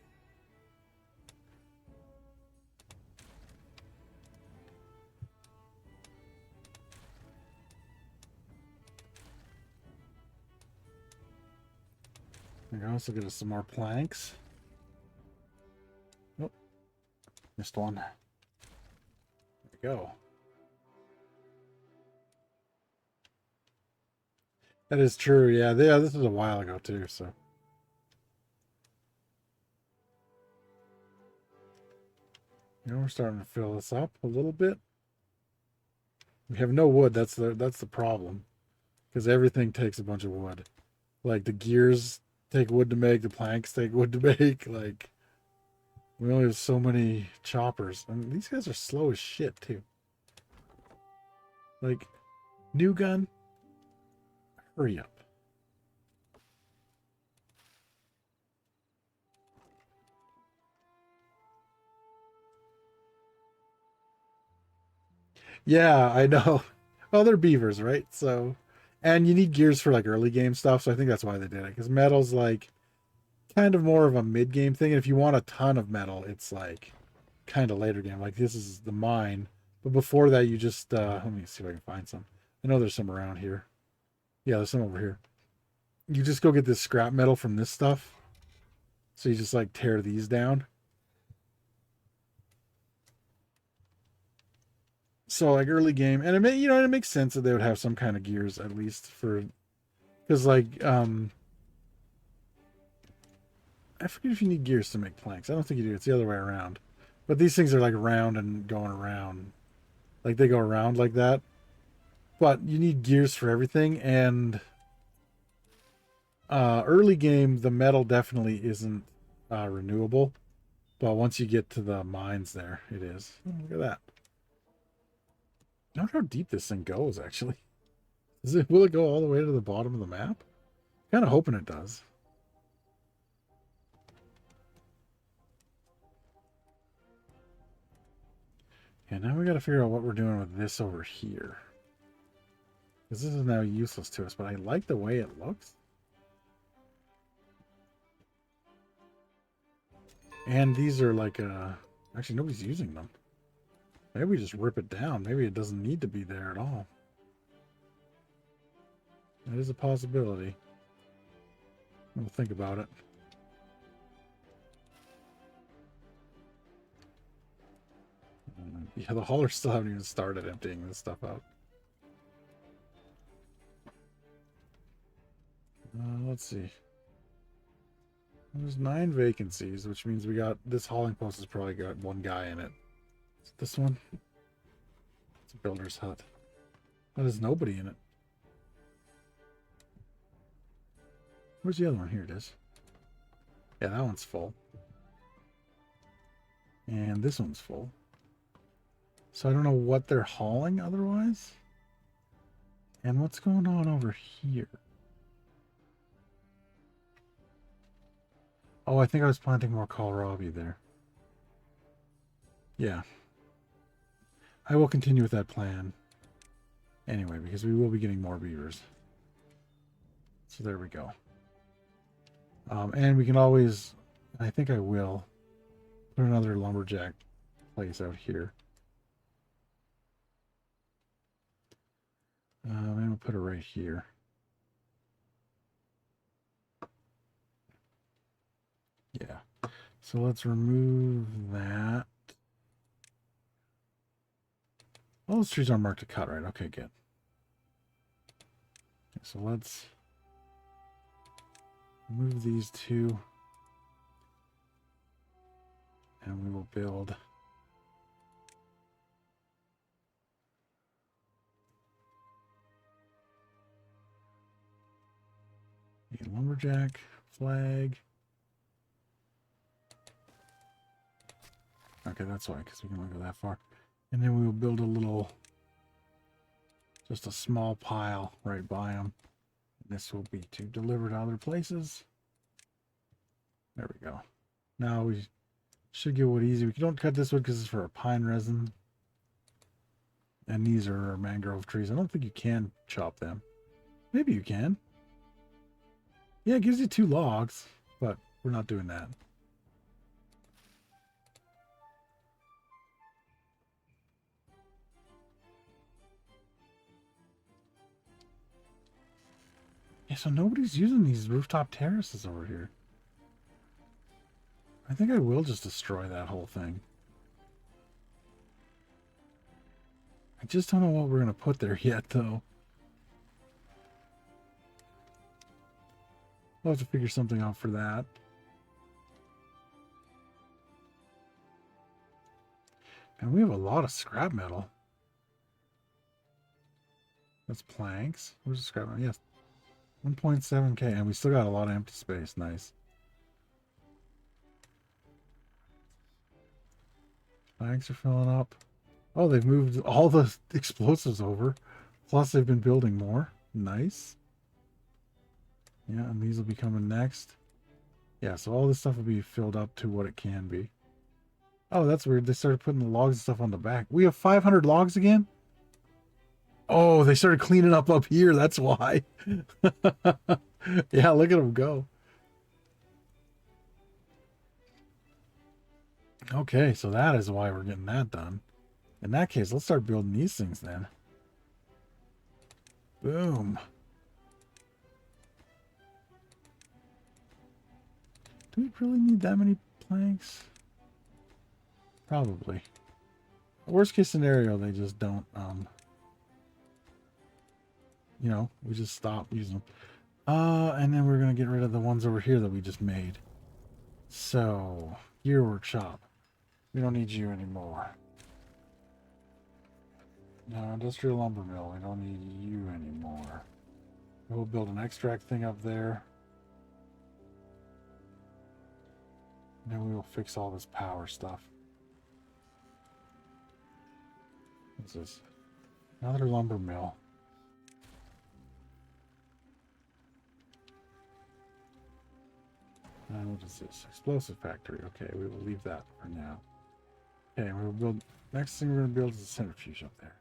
There we go. So get us some more planks. Nope. Missed one. There we go. That is true. Yeah, this was a while ago too, so. You know, we're starting to fill this up a little bit. We have no wood. That's the problem. Because everything takes a bunch of wood. Like the gears take wood to make, the planks take wood to make. Like we only have so many choppers. And these guys are slow as shit too. Like, new gun, hurry up. Yeah, I know. Well, they're beavers, right? So, and you need gears for like early game stuff. So I think that's why they did it. Because metal's like kind of more of a mid game thing. And if you want a ton of metal, it's like kind of later game. Like this is the mine. But before that, you just, let me see if I can find some. I know there's some around here. Yeah, there's some over here. You just go get this scrap metal from this stuff. So you just like tear these down. So like early game, and it makes sense that they would have some kind of gears at least for, because like I forget if you need gears to make planks. I don't think you do. It's the other way around. But these things are like round and going around, like they go around like that. But you need gears for everything, and early game the metal definitely isn't renewable, but once you get to the mines there, it is. Oh, look at that. I wonder how deep this thing goes, actually. Will it go all the way to the bottom of the map? Kind of hoping it does. And now we got to figure out what we're doing with this over here. Because this is now useless to us, but I like the way it looks. And these are like, actually nobody's using them. Maybe we just rip it down. Maybe it doesn't need to be there at all. That is a possibility. We'll think about it. Yeah, the haulers still haven't even started emptying this stuff out. Let's see. There's 9 vacancies, which means we got this hauling post has probably got 1 guy in it. Is it this one? It's a builder's hut. Oh, there's nobody in it. Where's the other one? Here it is. Yeah, that one's full. And this one's full. So I don't know what they're hauling otherwise. And what's going on over here? Oh, I think I was planting more kohlrabi there. Yeah. I will continue with that plan. Anyway, because we will be getting more beavers. So there we go. And we can always, I think I will, put another lumberjack place out here. And we'll put it right here. Yeah. So let's remove that. All those trees aren't marked to cut, right? Okay, good. Okay, so let's remove these 2. And we will build a lumberjack flag. Okay, that's why, because we can only go that far. And then we will build a little, just a small pile right by them. This will be to deliver to other places. There we go. Now we should get wood easy. We don't cut this wood because it's for a pine resin. And these are mangrove trees. I don't think you can chop them. Maybe you can. Yeah, it gives you 2 logs, but we're not doing that. Yeah, so nobody's using these rooftop terraces over here. I think I will just destroy that whole thing. I just don't know what we're going to put there yet, though. We'll have to figure something out for that. And we have a lot of scrap metal. That's planks. Where's the scrap metal? Yes. 1.7k, and we still got a lot of empty space. Nice. Planks are filling up. Oh, they've moved all the explosives over. Plus, they've been building more. Nice. Yeah, and these will be coming next. Yeah, so all this stuff will be filled up to what it can be. Oh, that's weird. They started putting the logs and stuff on the back. We have 500 logs again? Oh, they started cleaning up here. That's why. Yeah, look at them go. Okay, so that is why we're getting that done. In that case, let's start building these things then. Boom. Do we really need that many planks? Probably. Worst case scenario, they just don't, you know, we just stop using them. And then we're going to get rid of the ones over here that we just made. So, gear workshop. We don't need you anymore. No, industrial lumber mill. We don't need you anymore. We'll build an extract thing up there. And then we will fix all this power stuff. What's this? Another lumber mill. What is this? Explosive factory. Okay, we will leave that for now. Okay, we'll build. Next thing we're going to build is a centrifuge up there.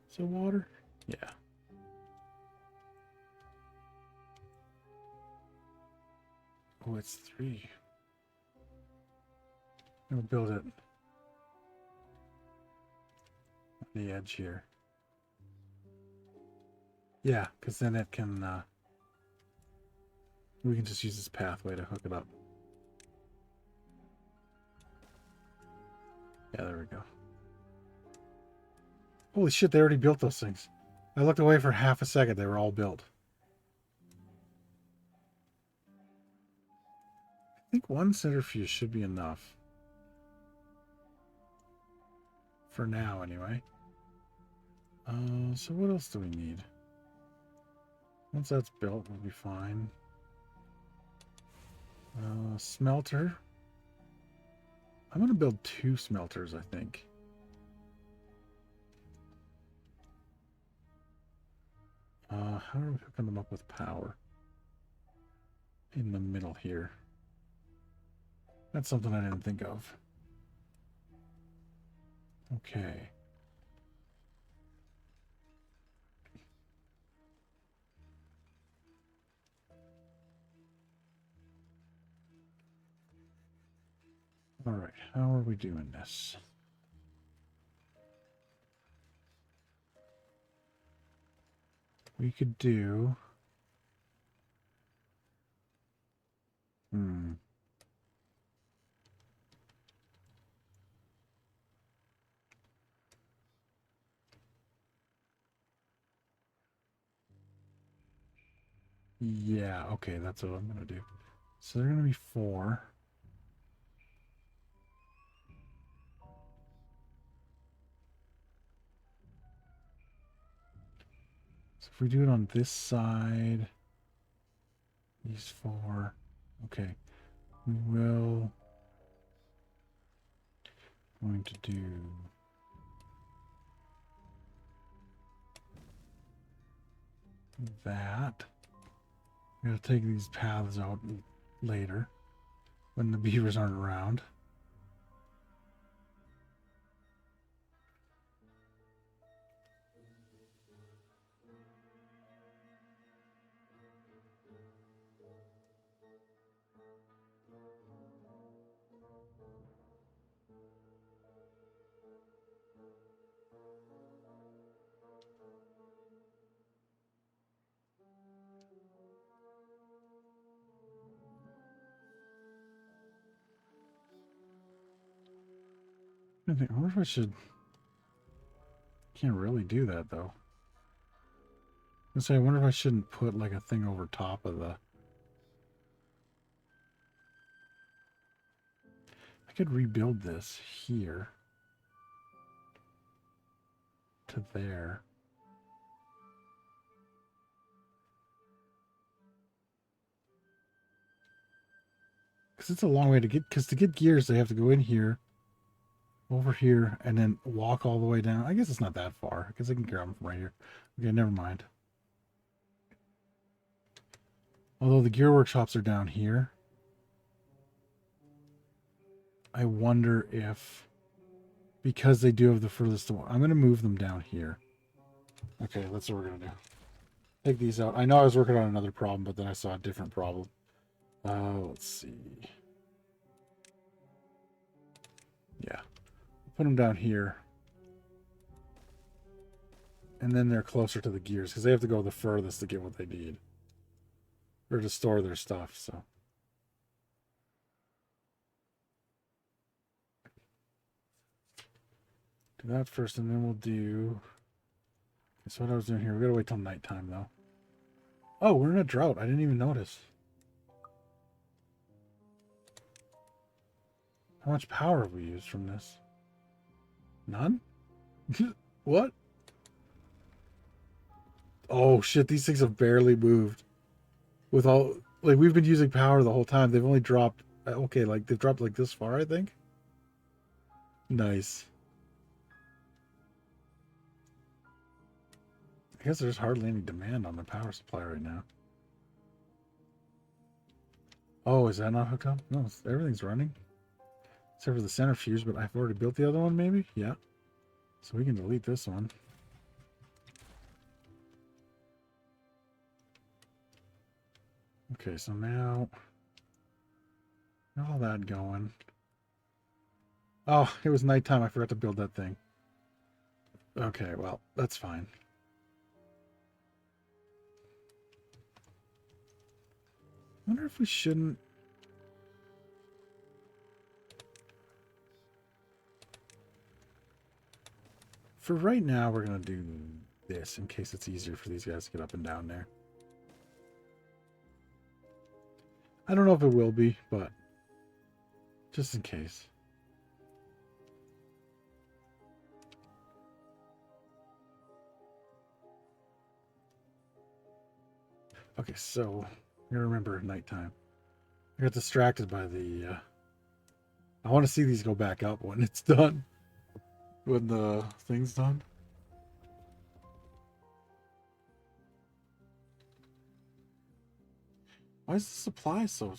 So water? Yeah. Oh, it's 3. We'll build it on the edge here. Yeah, because then it can, we can just use this pathway to hook it up. Yeah, there we go. Holy shit, they already built those things. I looked away for half a second, they were all built. I think one centrifuge should be enough. For now, anyway. So what else do we need? Once that's built, we'll be fine. Smelter. I'm going to build 2 smelters, I think. How are we hooking them up with power? In the middle here. That's something I didn't think of. Okay. All right, how are we doing this? We could do... Yeah, okay, that's what I'm going to do. So they're going to be 4. So if we do it on this side, these 4, okay, we will, going to do that. I'm going to take these paths out later when the beavers aren't around. I wonder if I should... Can't really do that, though. I wonder if I shouldn't put, like, a thing over top of the... I could rebuild this here. To there. Because it's a long way to get... Because to get gears, they have to go in here, over here, and then walk all the way down. I guess it's not that far, because I can grab them from right here. Okay, never mind. Although the gear workshops are down here. I wonder if... Because they do have the furthest one. I'm going to move them down here. Okay, that's what we're going to do. Take these out. I know I was working on another problem, but then I saw a different problem. Let's see. Yeah. Put them down here. And then they're closer to the gears, because they have to go the furthest to get what they need. Or to store their stuff, so. Do that first, and then we'll do... That's what I was doing here. We gotta wait till nighttime, though. Oh, we're in a drought. I didn't even notice. How much power have we used from this? None? What? Oh, shit. These things have barely moved. With all... Like, we've been using power the whole time. They've only dropped Okay, like they've dropped like this far, I think. Nice. I guess there's hardly any demand on the power supply right now. Oh, is that not hooked up? No, everything's running. Except for the centrifuge, but I've already built the other one, maybe? Yeah. So we can delete this one. Okay, so now all that going. Oh, it was nighttime. I forgot to build that thing. Okay, well, that's fine. I wonder if we shouldn't... For right now, we're going to do this in case it's easier for these guys to get up and down there. I don't know if it will be, but just in case. Okay, so you remember nighttime. I got distracted by the... I want to see these go back up when it's done. When the thing's done. Why is the supply so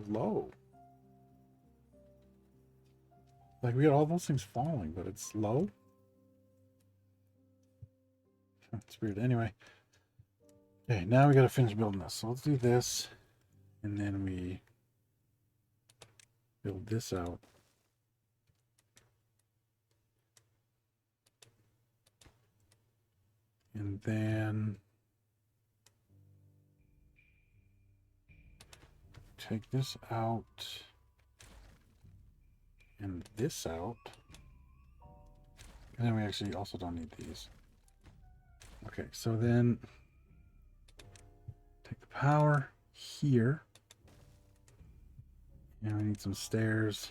low? Like, we got all those things falling, but it's low? It's weird. Anyway. Okay, now we gotta finish building this. So let's do this. And then we build this out. And then take this out. And this out. And then we actually also don't need these. Okay, so then take the power here. And we need some stairs.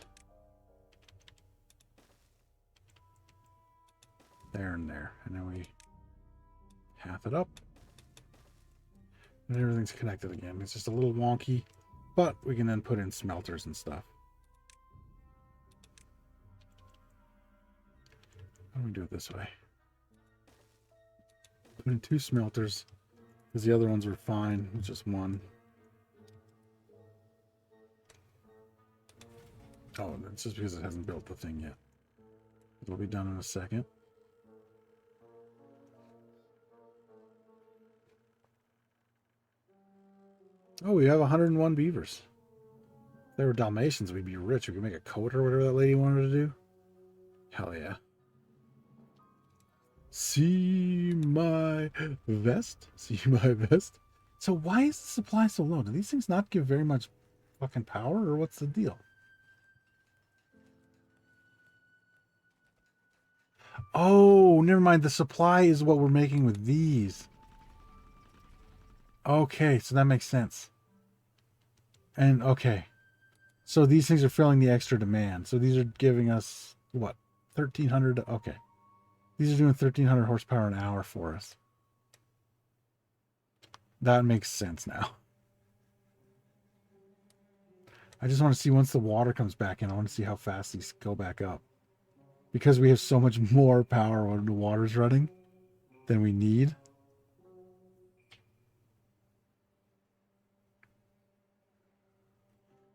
There and there. And then we half it up. And everything's connected again. It's just a little wonky, but we can then put in smelters and stuff. How do we do it this way? Put in 2 smelters because the other ones were fine with just 1. Oh, it's just because it hasn't built the thing yet. It'll be done in a second. Oh, we have 101 beavers. If they were Dalmatians, we'd be rich. We could make a coat or whatever that lady wanted to do. Hell yeah. See my vest? See my vest? So why is the supply so low? Do these things not give very much fucking power, or what's the deal? Oh, never mind. The supply is what we're making with these. Okay, so that makes sense. And, okay. So these things are filling the extra demand. So these are giving us, what, 1,300? Okay. These are doing 1,300 horsepower an hour for us. That makes sense now. I just want to see once the water comes back in, I want to see how fast these go back up. Because we have so much more power when the water's running than we need.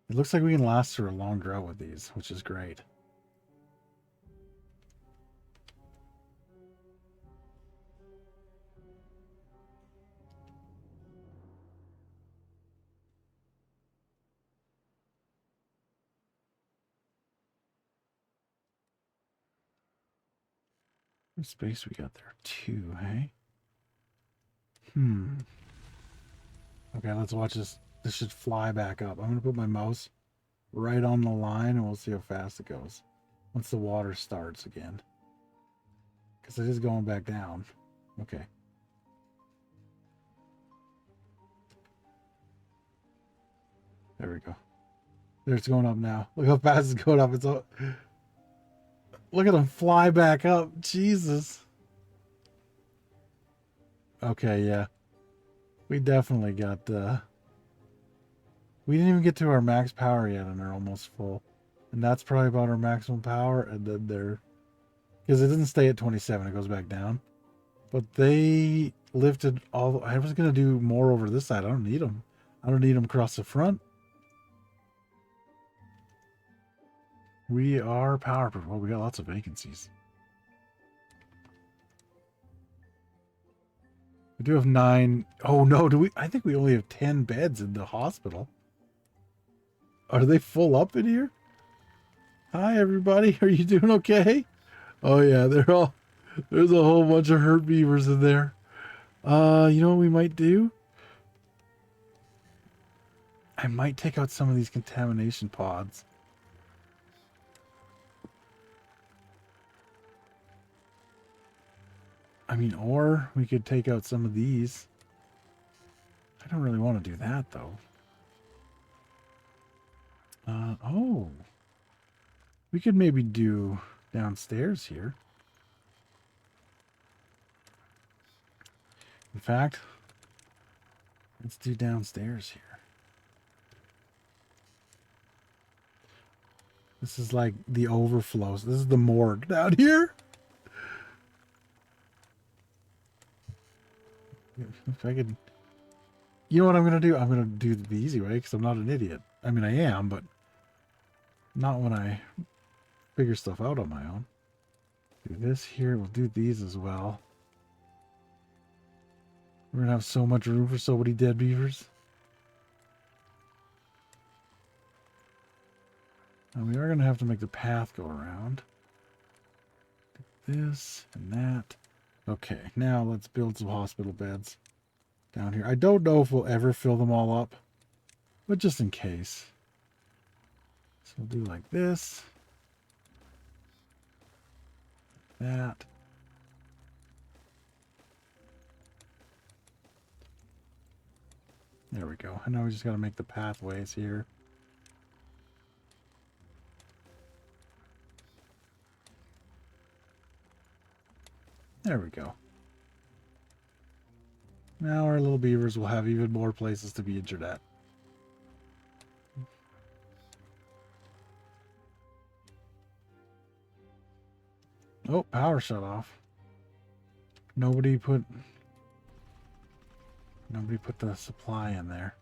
It looks like we can last through a long drought with these, which is great. How much space we got there? 2, hey? Okay, let's watch this. This should fly back up. I'm going to put my mouse right on the line and we'll see how fast it goes once the water starts again. Because it is going back down. Okay. There we go. There, it's going up now. Look how fast it's going up. It's all... Look at them fly back up. Jesus. Okay, yeah. We definitely got We didn't even get to our max power yet, and they're almost full. And that's probably about our maximum power, and then they're... Because it doesn't stay at 27, it goes back down. But they lifted all... I was going to do more over this side. I don't need them. I don't need them across the front. We are power... Well, we got lots of vacancies. We do have 9... Oh, no, do we... I think we only have 10 beds in the hospital. Are they full up in here? Hi, everybody. Are you doing okay? Oh, yeah, they're all... There's a whole bunch of hurt beavers in there. You know what we might do? I might take out some of these contamination pods. I mean, or we could take out some of these. I don't really want to do that, though. Oh. We could maybe do downstairs here. In fact, let's do downstairs here. This is like the overflows. This is the morgue down here. If I could... You know what I'm going to do? I'm going to do the easy way because I'm not an idiot. I mean, I am, but not when I figure stuff out on my own. Do this here. We'll do these as well. We're going to have so much room for so many dead beavers. And we are going to have to make the path go around. This and that. Okay, now let's build some hospital beds down here. I don't know if we'll ever fill them all up, but just in case. So we'll do like this. That. There we go. And now we just got to make the pathways here. There we go. Now our little beavers will have even more places to be injured at. Oh, power shut off. Nobody put the supply in there.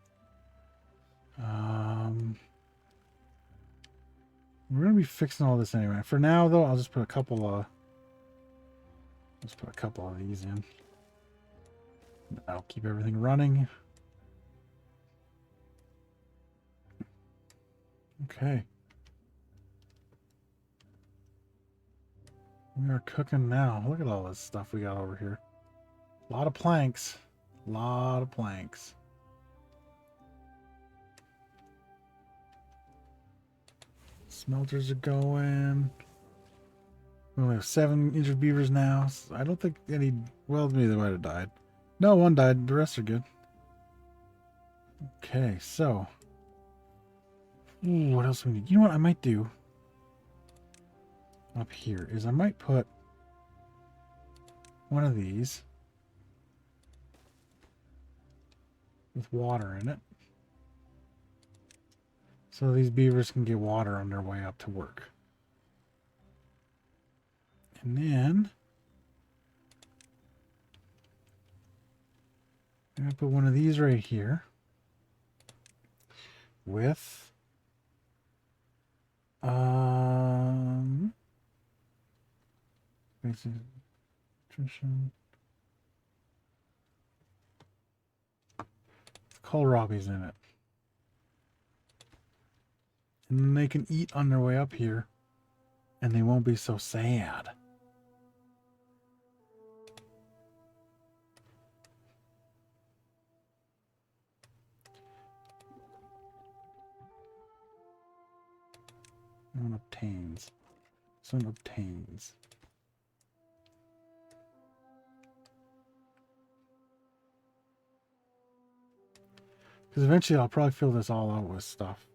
We're gonna be fixing all this anyway. For now, though, I'll just put a couple of these in. That'll keep everything running. Okay. We are cooking now. Look at all this stuff we got over here. A lot of planks. A lot of planks. Smelters are going. We only have 7 injured beavers now. I don't think any... Well, maybe they might have died. No, one died. The rest are good. Okay, so... what else do we need? You know what I might do up here is I might put one of these with water in it. So these beavers can get water on their way up to work. And then I'm going to put one of these right here with basic nutrition. Kohlrabi's in it. And then they can eat on their way up here and they won't be so sad. One obtains. Someone obtains. Because eventually I'll probably fill this all out with stuff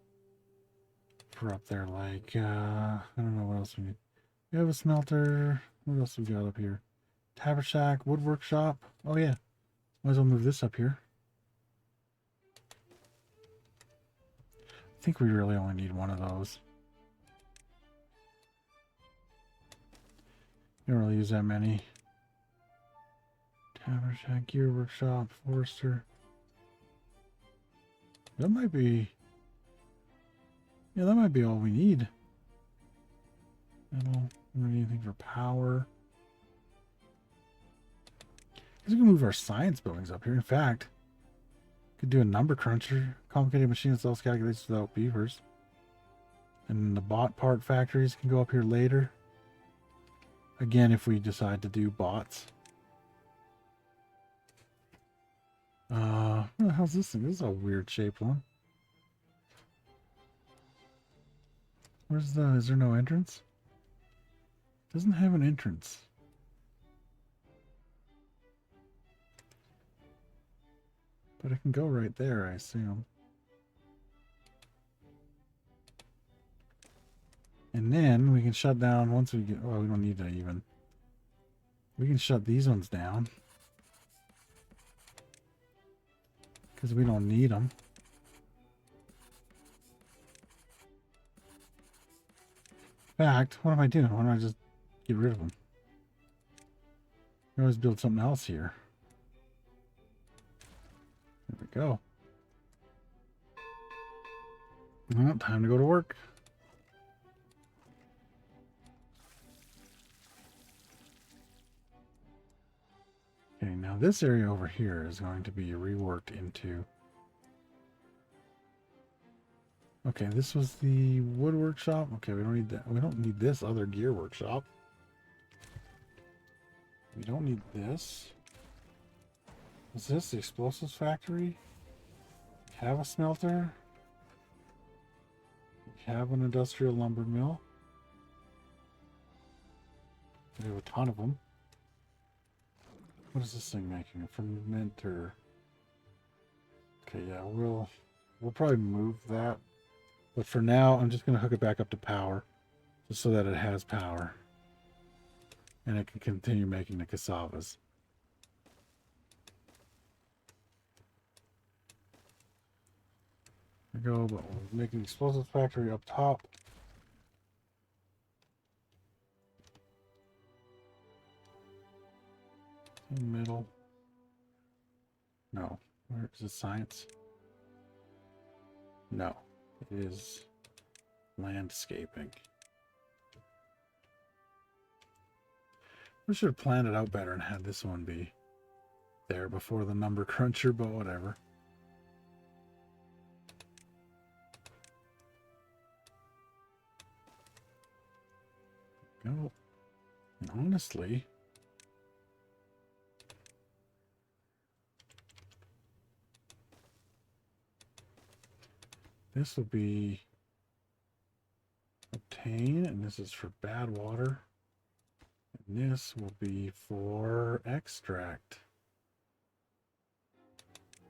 for up there. Like, I don't know what else we need. We have a smelter. What else we got up here? Tabber shack, woodwork shop. Oh yeah. Might as well move this up here. I think we really only need one of those. You don't really use that many. Tavern shack, gear workshop, forester. That might be... Yeah, that might be all we need. I don't need anything for power. I guess we can move our science buildings up here. In fact, could do a number cruncher. Complicated machine that sells calculations without beavers. And the bot part factories can go up here later. Again, if we decide to do bots. What the hell's this thing? This is a weird shaped one. Where's the... Is there no entrance? Doesn't have an entrance. But it can go right there, I assume. And then we can shut down once we get... Well, we don't need to even... We can shut these ones down. Because we don't need them. In fact, what am I doing? Why don't I just get rid of them? I always build something else here. There we go. Well, time to go to work. Okay, now this area over here is going to be reworked into... Okay, this was the wood workshop. Okay, we don't need that. We don't need this other gear workshop. We don't need this. Is this the explosives factory? Have a smelter. We have an industrial lumber mill. We have a ton of them. What is this thing making? A fermenter. Okay, yeah, we'll probably move that. But for now, I'm just going to hook it back up to power. Just so that it has power. And it can continue making the cassavas. There we go, but we'll make an explosives factory up top. In the middle. No. Where is the science? No. It is landscaping. We should have planned it out better and had this one be there before the number cruncher, but whatever. Go. And honestly, this will be obtain, and this is for bad water. And this will be for extract.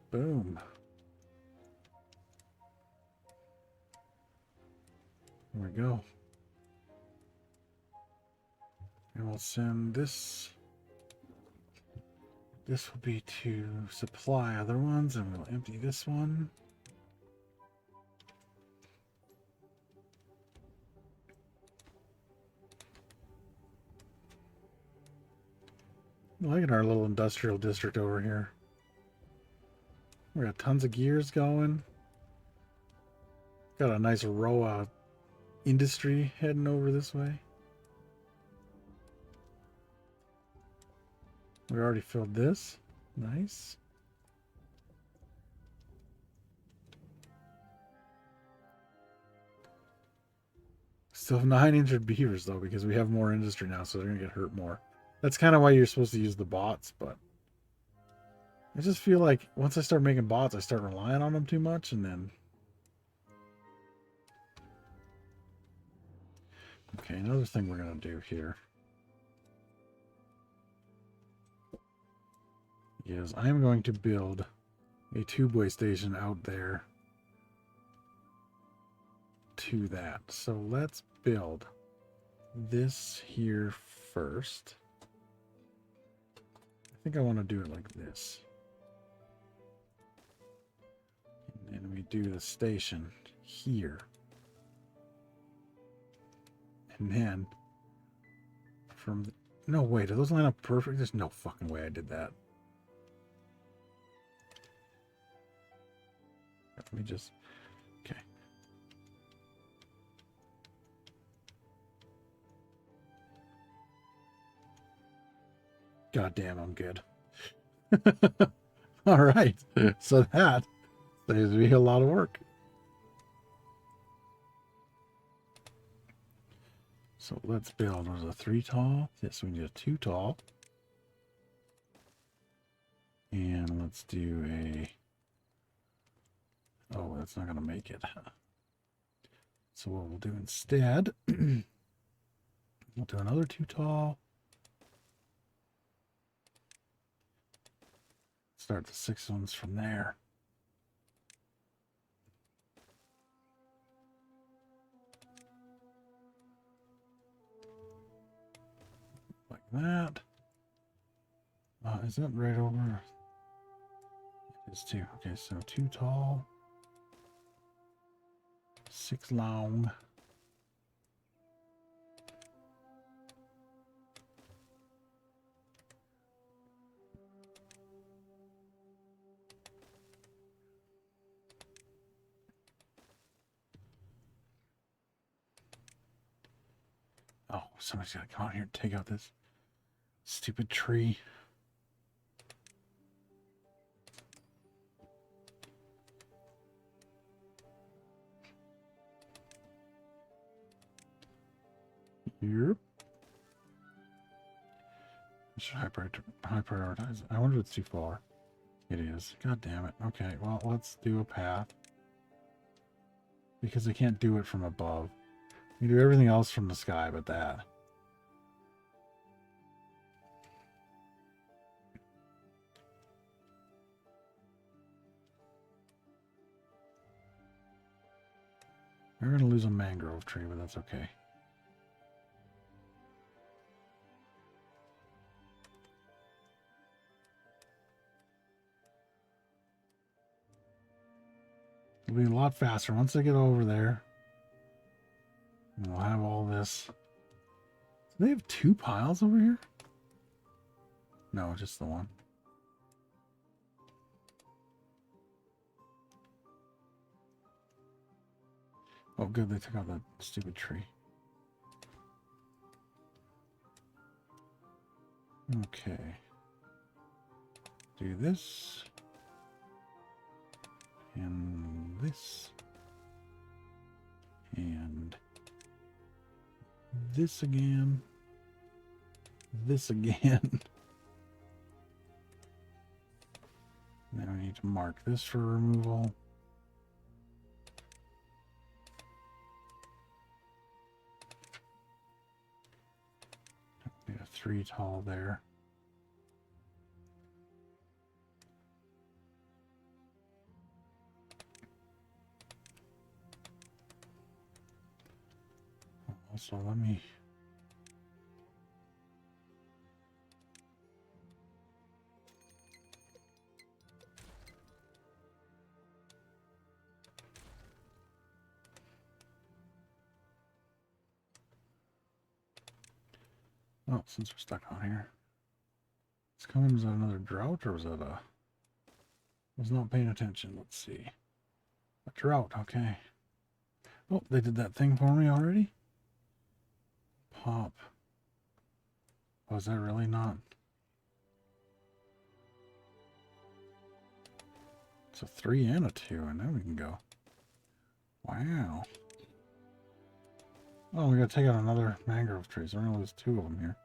Boom. There we go. And we'll send this. This will be to supply other ones, and we'll empty this one. I'm liking our little industrial district over here. We got tons of gears going. Got a nice row of industry heading over this way. We already filled this. Nice. Still have 9 injured beavers though, because we have more industry now, so they're gonna get hurt more. That's kind of why you're supposed to use the bots, but I just feel like once I start making bots, I start relying on them too much, and then... Okay, another thing we're going to do here is I'm going to build a tubeway station out there to that. So let's build this here first. I think I want to do it like this. And then we do the station here. And then from the, no, wait, do those line up perfect? There's no fucking way I did that. Let me just, okay. God damn, I'm good. All right. So that saves me a lot of work. So let's build. There's a 3 tall. Yes, we need a 2 tall. And let's do a, oh, that's not going to make it. So what we'll do instead, we'll do another 2 tall. Start the 6 ones from there. Like that. Is that right over? It is 2. Okay, so 2 tall. 6 long. Oh, somebody's got to come out here and take out this stupid tree. Yep. I should high prioritize. I wonder if it's too far. It is. God damn it. Okay, well, let's do a path. Because I can't do it from above. You do everything else from the sky but that. We're going to lose a mangrove tree, but that's okay. It'll be a lot faster once I get over there. And we'll have all this. Do they have 2 piles over here? No, just the one. Oh, good. They took out that stupid tree. Okay. Do this. And this. And this again. This again. Then I need to mark this for removal. Need a 3 tall there. Also, let me. Oh, since we're stuck on here. It's coming, was that another drought or was that a... I was not paying attention. Let's see. A drought, okay. Oh, they did that thing for me already? Pop. Oh, is that really not? It's a 3 and a 2, and now we can go. Wow. Oh, we gotta take out another mangrove tree, so we're gonna lose 2 of them here.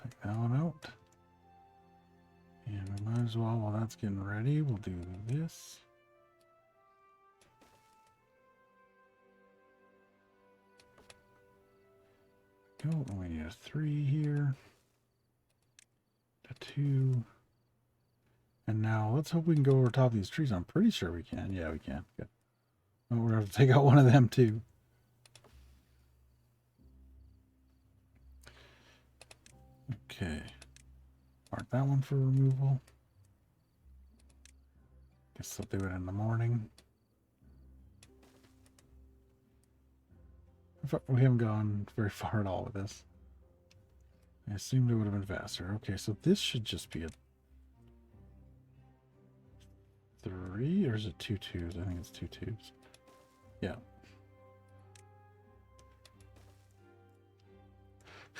Take that one out. And we might as well, while that's getting ready, we'll do this. Go, and we need a 3 here. A 2. And now let's hope we can go over top of these trees. I'm pretty sure we can. Yeah, we can. Good. Oh, we're going to have to take out one of them too. Okay. Mark that one for removal. Guess I'll do it in the morning. We haven't gone very far at all with this. I assumed it would have been faster. Okay, so this should just be a 3, or is it 2 tubes? I think it's 2 tubes. Yeah.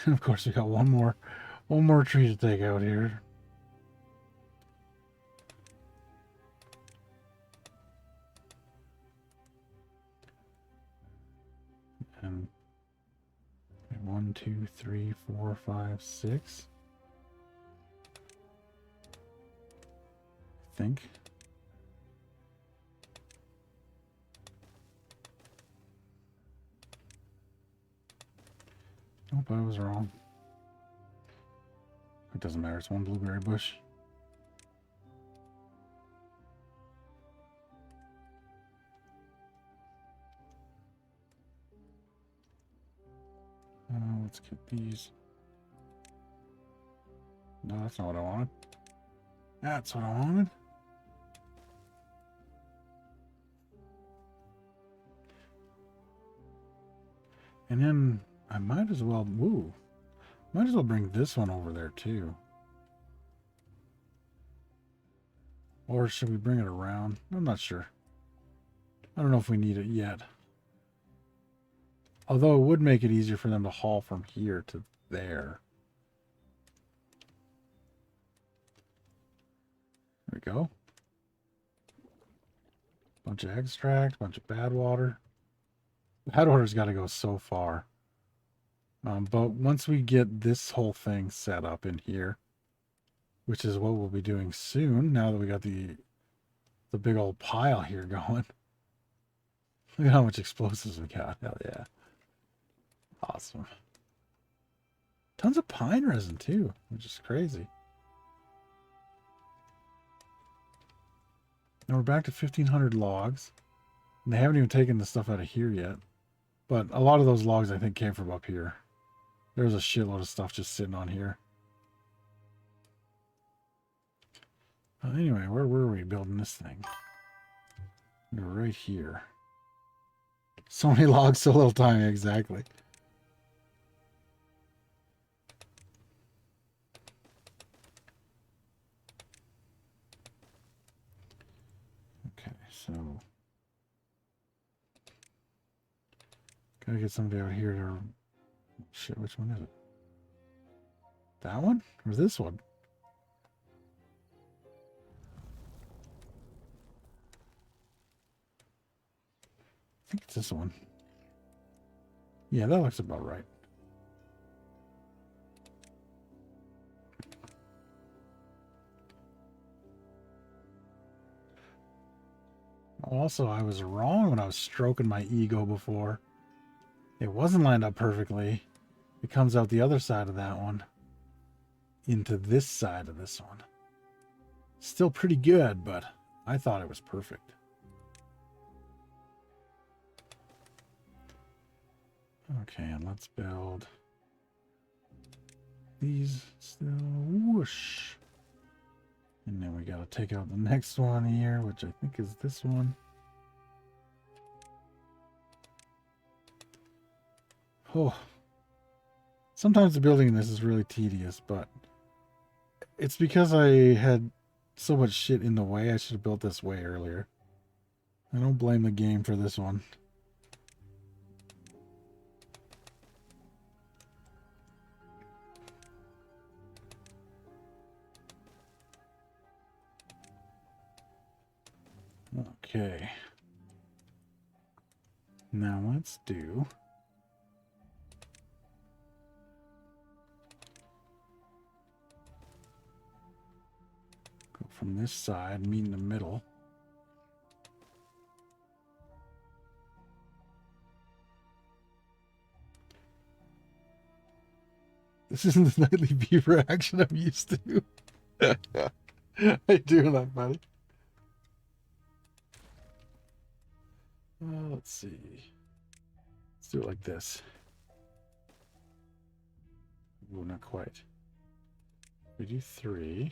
And of course, we got one more tree to take out here. And 1, 2, 3, 4, 5, 6. I think. Nope, I was wrong. It doesn't matter, it's one blueberry bush. Let's get these. No, that's not what I wanted. That's what I wanted. And then I might as well, might as well bring this one over there too. Or should we bring it around? I'm not sure. I don't know if we need it yet. Although it would make it easier for them to haul from here to there. There we go. Bunch of extract, bunch of bad water. Bad water's got to go so far. But once we get this whole thing set up in here, which is what we'll be doing soon, now that we got the big old pile here going. Look at how much explosives we got. Hell yeah. Awesome. Tons of pine resin too, which is crazy. Now we're back to 1,500 logs. And they haven't even taken the stuff out of here yet. But a lot of those logs, I think, came from up here. There's a shitload of stuff just sitting on here. Anyway, where were we building this thing? We were right here. So many logs, so little time, exactly. Okay, so... gotta get somebody out here to... Shit, which one is it? That one? Or this one? I think it's this one. Yeah, that looks about right. Also, I was wrong when I was stroking my ego before. It wasn't lined up perfectly. It comes out the other side of that one into this side of this one. Still pretty good, but I thought it was perfect. Okay, and let's build these still. Whoosh. And then we got to take out the next one here, which I think is this one. Oh. Sometimes the building in this is really tedious, but it's because I had so much shit in the way. I should have built this way earlier. I don't blame the game for this one. Okay. Now let's do... go from this side, meet in the middle. This isn't the nightly beaver action I'm used to. How you doing that, buddy? Let's see. Let's do it like this. Ooh, not quite. We do 3.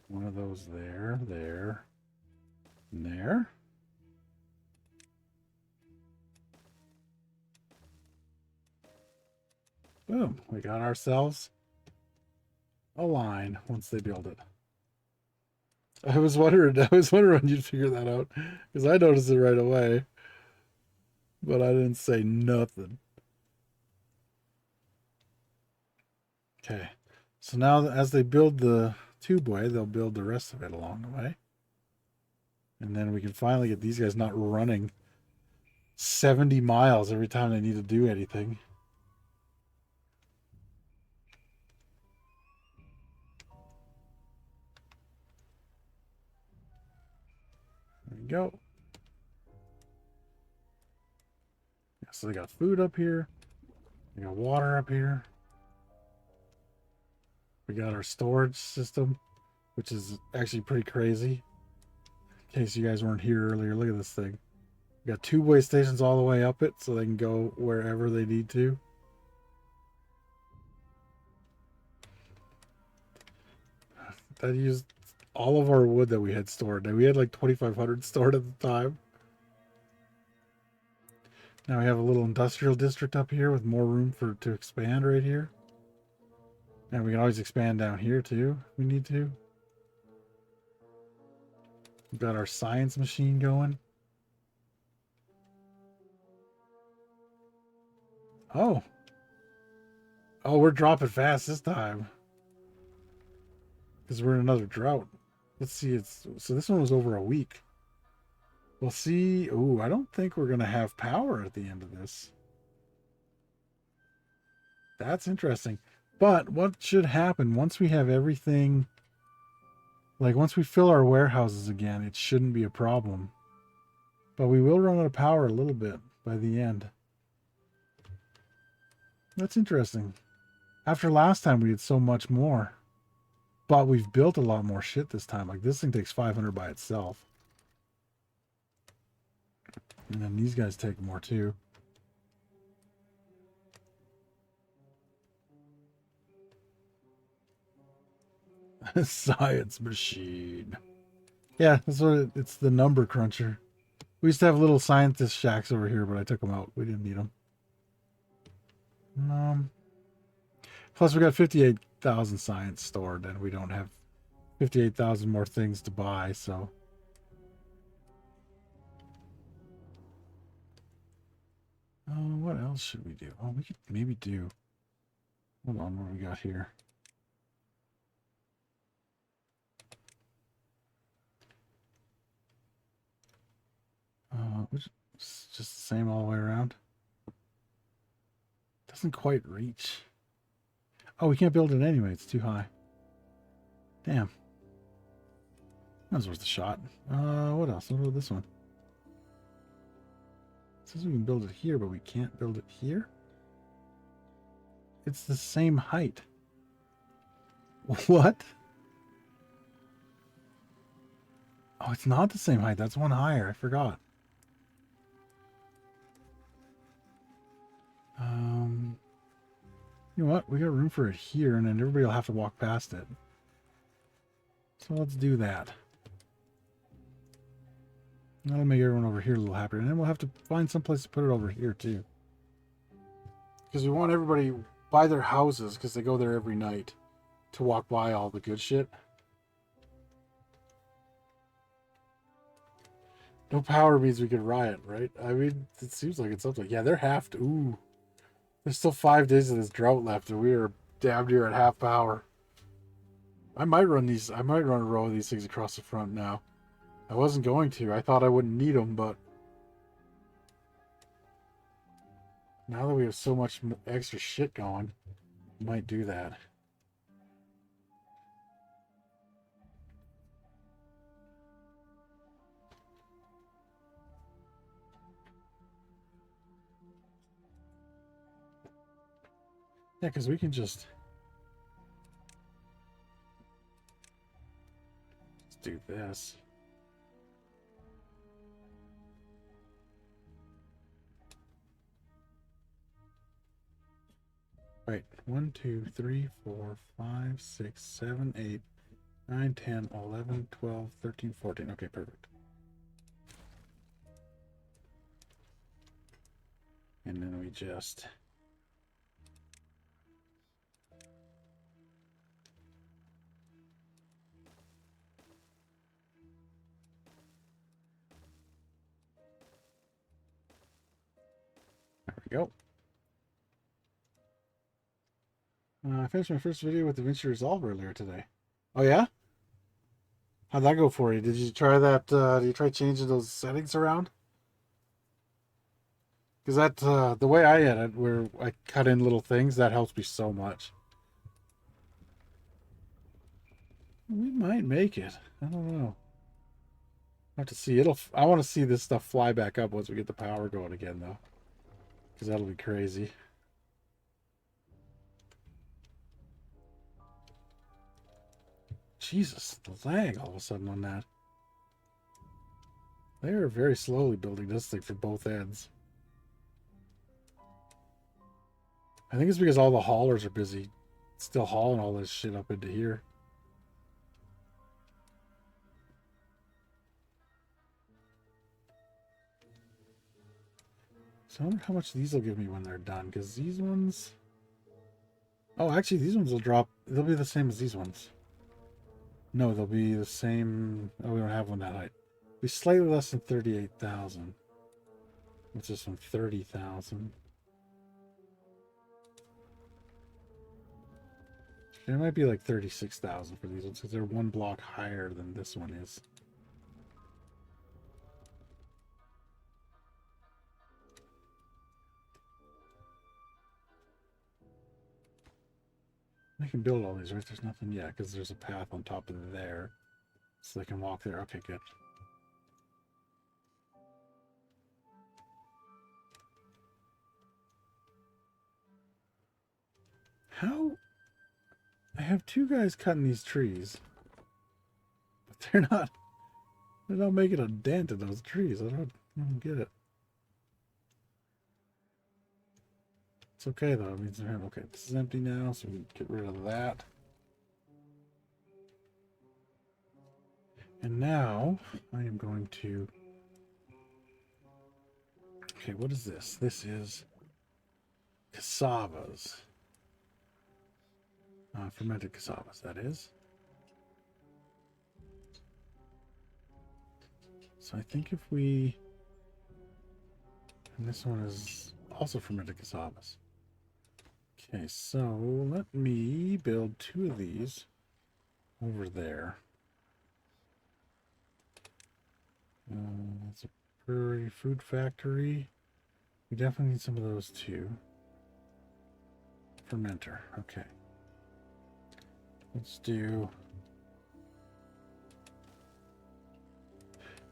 One of those there, and there. Boom, we got ourselves a line once they build it. I was wondering when you'd figure that out, because I noticed it right away, but I didn't say nothing. Okay, so now as they build the tubeway, they'll build the rest of it along the way. And then we can finally get these guys not running 70 miles every time they need to do anything. There we go. Yeah, so they got food up here. We got water up here. We got our storage system, which is actually pretty crazy. In case you guys weren't here earlier, look at this thing. We got 2 way stations all the way up it, so they can go wherever they need to. That used all of our wood that we had stored. Now we had like 2,500 stored at the time. Now we have a little industrial district up here with more room to expand right here. And we can always expand down here too if we need to. We've got our science machine going. Oh. Oh, we're dropping fast this time. Because we're in another drought. Let's see, so this one was over a week. We'll see. Ooh, I don't think we're going to have power at the end of this. That's interesting. But what should happen once we have everything, like once we fill our warehouses again, it shouldn't be a problem. But we will run out of power a little bit by the end. That's interesting. After last time we had so much more. But we've built a lot more shit this time. Like this thing takes 500 by itself. And then these guys take more too. Science machine. Yeah, that's what it's the number cruncher. We used to have little scientist shacks over here, but I took them out. We didn't need them. Plus we got 58,000 science stored, and we don't have 58,000 more things to buy, so. What else should we do? Oh, we could maybe do. Hold on, what do we got here? It's just the same all the way around. Doesn't quite reach. Oh, we can't build it anyway. It's too high. Damn. That was worth a shot. What else? What about this one? It says we can build it here, but we can't build it here. It's the same height. What? Oh, it's not the same height. That's one higher. I forgot. You know what? We got room for it here, and then everybody will have to walk past it. So let's do that. That'll make everyone over here a little happier. And then we'll have to find some place to put it over here, too. Because we want everybody by their houses, because they go there every night, to walk by all the good shit. No power means we could riot, right? I mean, it seems like it's something. Yeah, they're half. Ooh. There's still 5 days of this drought left, and we are damn near at half power. I might run a row of these things across the front now. I wasn't going to. I thought I wouldn't need them, but now that we have so much extra shit going, I might do that. Yeah, because we can just do this. Right. 1, 2, 3, 4, 5, 6, 7, 8, 9, 10, 11, 12, 13, 14. Okay, perfect. And then we just... There we go. I finished my first video with DaVinci Resolve earlier today. Oh, yeah? How'd that go for you? Did you try that? Did you try changing those settings around? Because that, the way I edit, where I cut in little things, that helps me so much. We might make it. I don't know. I have to see. I want to see this stuff fly back up once we get the power going again, though. Because that'll be crazy. Jesus, the lag all of a sudden on that. They are very slowly building this thing for both ends. I think it's because all the haulers are busy still hauling all this shit up into here. So I wonder how much these will give me when they're done, because these ones... Oh, actually, these ones will drop. They'll be the same as these ones. No, they'll be the same... Oh, we don't have one that height. Be slightly less than 38,000. What's this one? 30,000. It might be like 36,000 for these ones, because they're one block higher than this one is. They can build all these, right? There's nothing yet, because there's a path on top of there. So they can walk there. Okay, good. How? I have two guys cutting these trees. But they're not making a dent in those trees. I don't get it. It's okay though. It means they're okay. This is empty now, so we can get rid of that. And now I am going to... Okay, what is this? This is cassavas. Fermented cassavas, that is. So I think if we... And this one is also fermented cassavas. Okay, so let me build two of these over there. It's a brewery, food factory. We definitely need some of those too. Fermenter, okay. Let's do...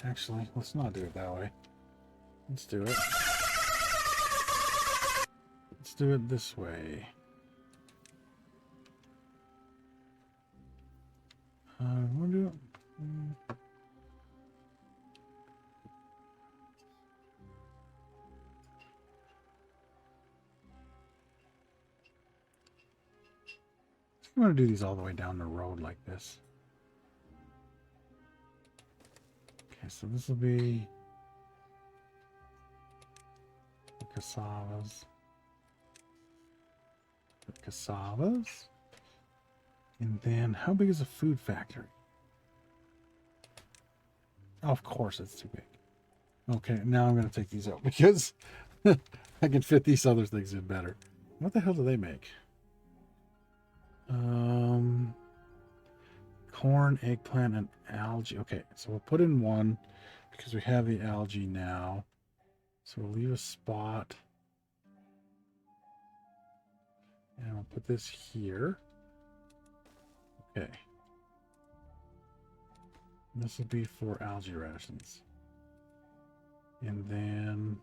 Actually, let's not do it that way. Let's do it. Let's do it this way. We'll do it. I'm going to do these all the way down the road like this. Okay, so this will be the cassavas. The cassavas. And then, how big is a food factory? Oh, of course, it's too big. Okay, now I'm going to take these out because I can fit these other things in better. What the hell do they make? Corn, eggplant, and algae. Okay, so we'll put in one because we have the algae now. So we'll leave a spot. And I'll put this here. Okay. This will be for algae rations. And then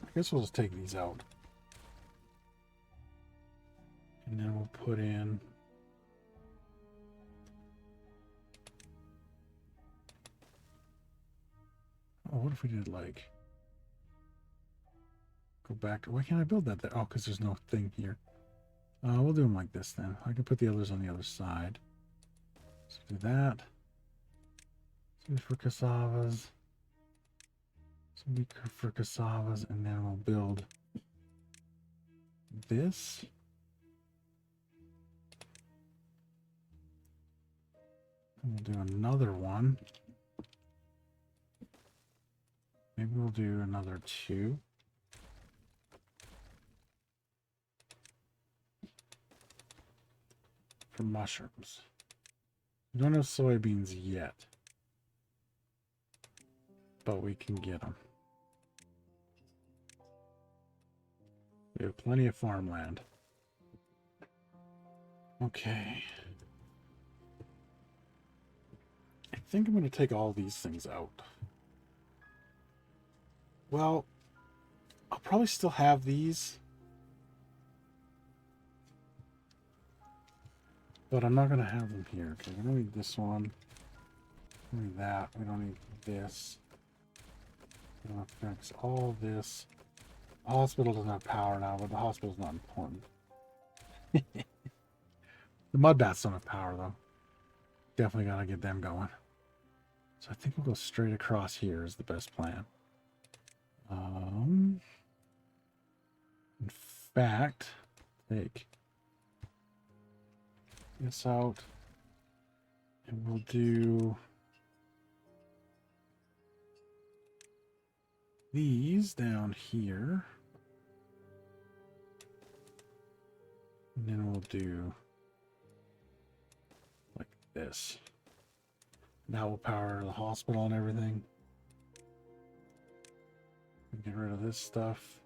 I guess we'll just take these out. And then we'll put in what if we did like Go back to, why can't I build that there? Oh, because there's no thing here. We'll do them like this then. I can put the others on the other side. So do that. Two for cassavas. Some for cassavas, and then we'll build this. And we'll do another one. Maybe we'll do another 2. For mushrooms. We don't have soybeans yet. But we can get them. We have plenty of farmland. Okay. I think I'm going to take all these things out. Well, I'll probably still have these. But I'm not going to have them here. Okay, we don't need this one. We don't need that. We don't need this. We don't have to fix all this. The hospital doesn't have power now, but the hospital's not important. The mud bats don't have power, though. Definitely got to get them going. So I think we'll go straight across here is the best plan. In fact, take this out, and we'll do these down here, and then we'll do like this. Now we'll power the hospital and everything. Get rid of this stuff.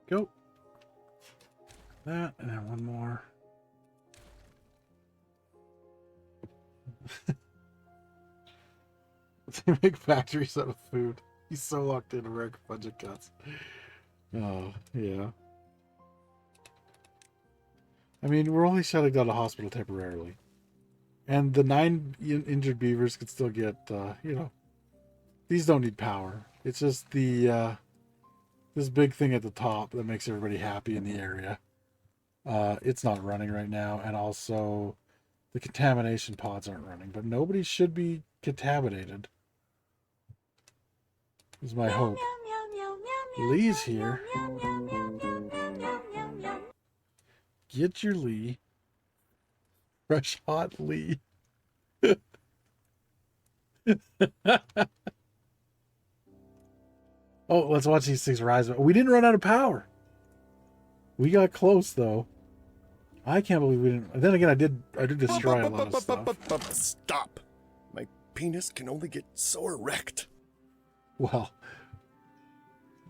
Go. That, and then one more. They make factories out of food. He's so locked in American budget cuts. Oh, yeah. I mean, we're only shutting down the hospital temporarily. And the 9 injured beavers could still get, you know, these don't need power. It's just the, this big thing at the top that makes everybody happy in the area. It's not running right now. And also the contamination pods aren't running, but nobody should be contaminated. Is my hope. Lee's here. Get your Lee. Fresh hot Lee. Oh, let's watch these things rise. We didn't run out of power. We got close though. I can't believe we didn't. Then again, I did destroy a lot of stuff. Stop. My penis can only get so erect. Well,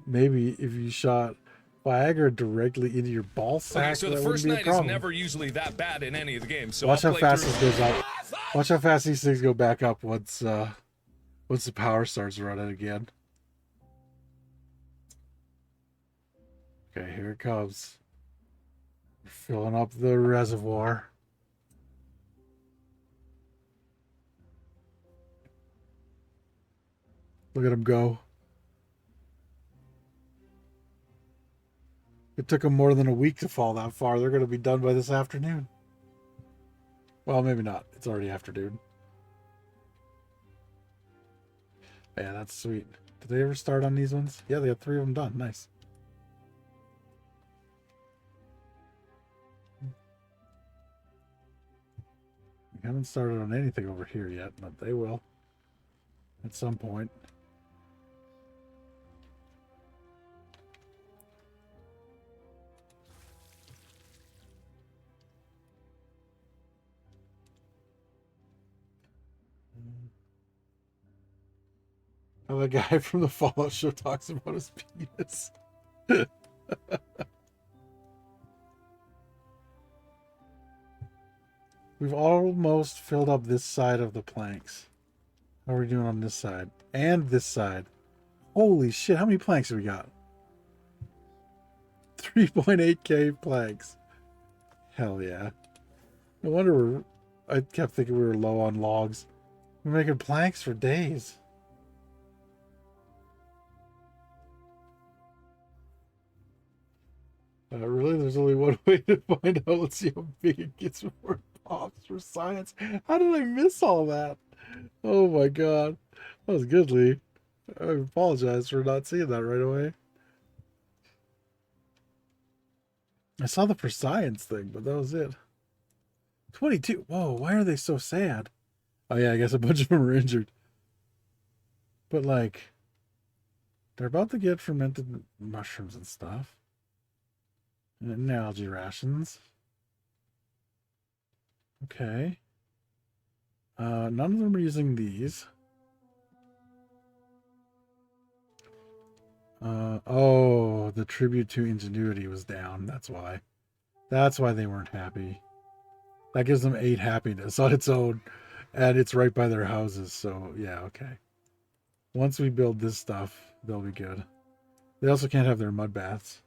maybe if you shot Viagra directly into your ball sack, Okay, so the first night is never usually that bad in any of the games. So watch how fast this goes up. Watch how fast these things go back up once the power starts running again. Okay, here it comes. We're filling up the reservoir. Look at them go. It took them more than a week to fall that far. They're going to be done by this afternoon. Well, maybe not. It's already afternoon. Yeah, that's sweet. Did they ever start on these ones? Yeah, they got 3 of them done. Nice. We haven't started on anything over here yet, but they will at some point. How the guy from the Fallout show talks about his penis. We've almost filled up this side of the planks. How are we doing on this side? And this side. Holy shit, how many planks have we got? 3.8k planks. Hell yeah. No wonder we're I kept thinking we were low on logs. We're making planks for days. Really? There's only one way to find out. Let's see how big it gets before it pops for science. How did I miss all that? Oh my god. That was good, Lee. I apologize for not seeing that right away. I saw the for science thing, but that was it. 22. Whoa, why are they so sad? Oh yeah, I guess a bunch of them are injured. But like, they're about to get fermented mushrooms and stuff. And algae rations. Okay. None of them are using these. Oh, the tribute to ingenuity was down. That's why. That's why they weren't happy. That gives them 8 happiness on its own. And it's right by their houses. So, yeah, okay. Once we build this stuff, they'll be good. They also can't have their mud baths.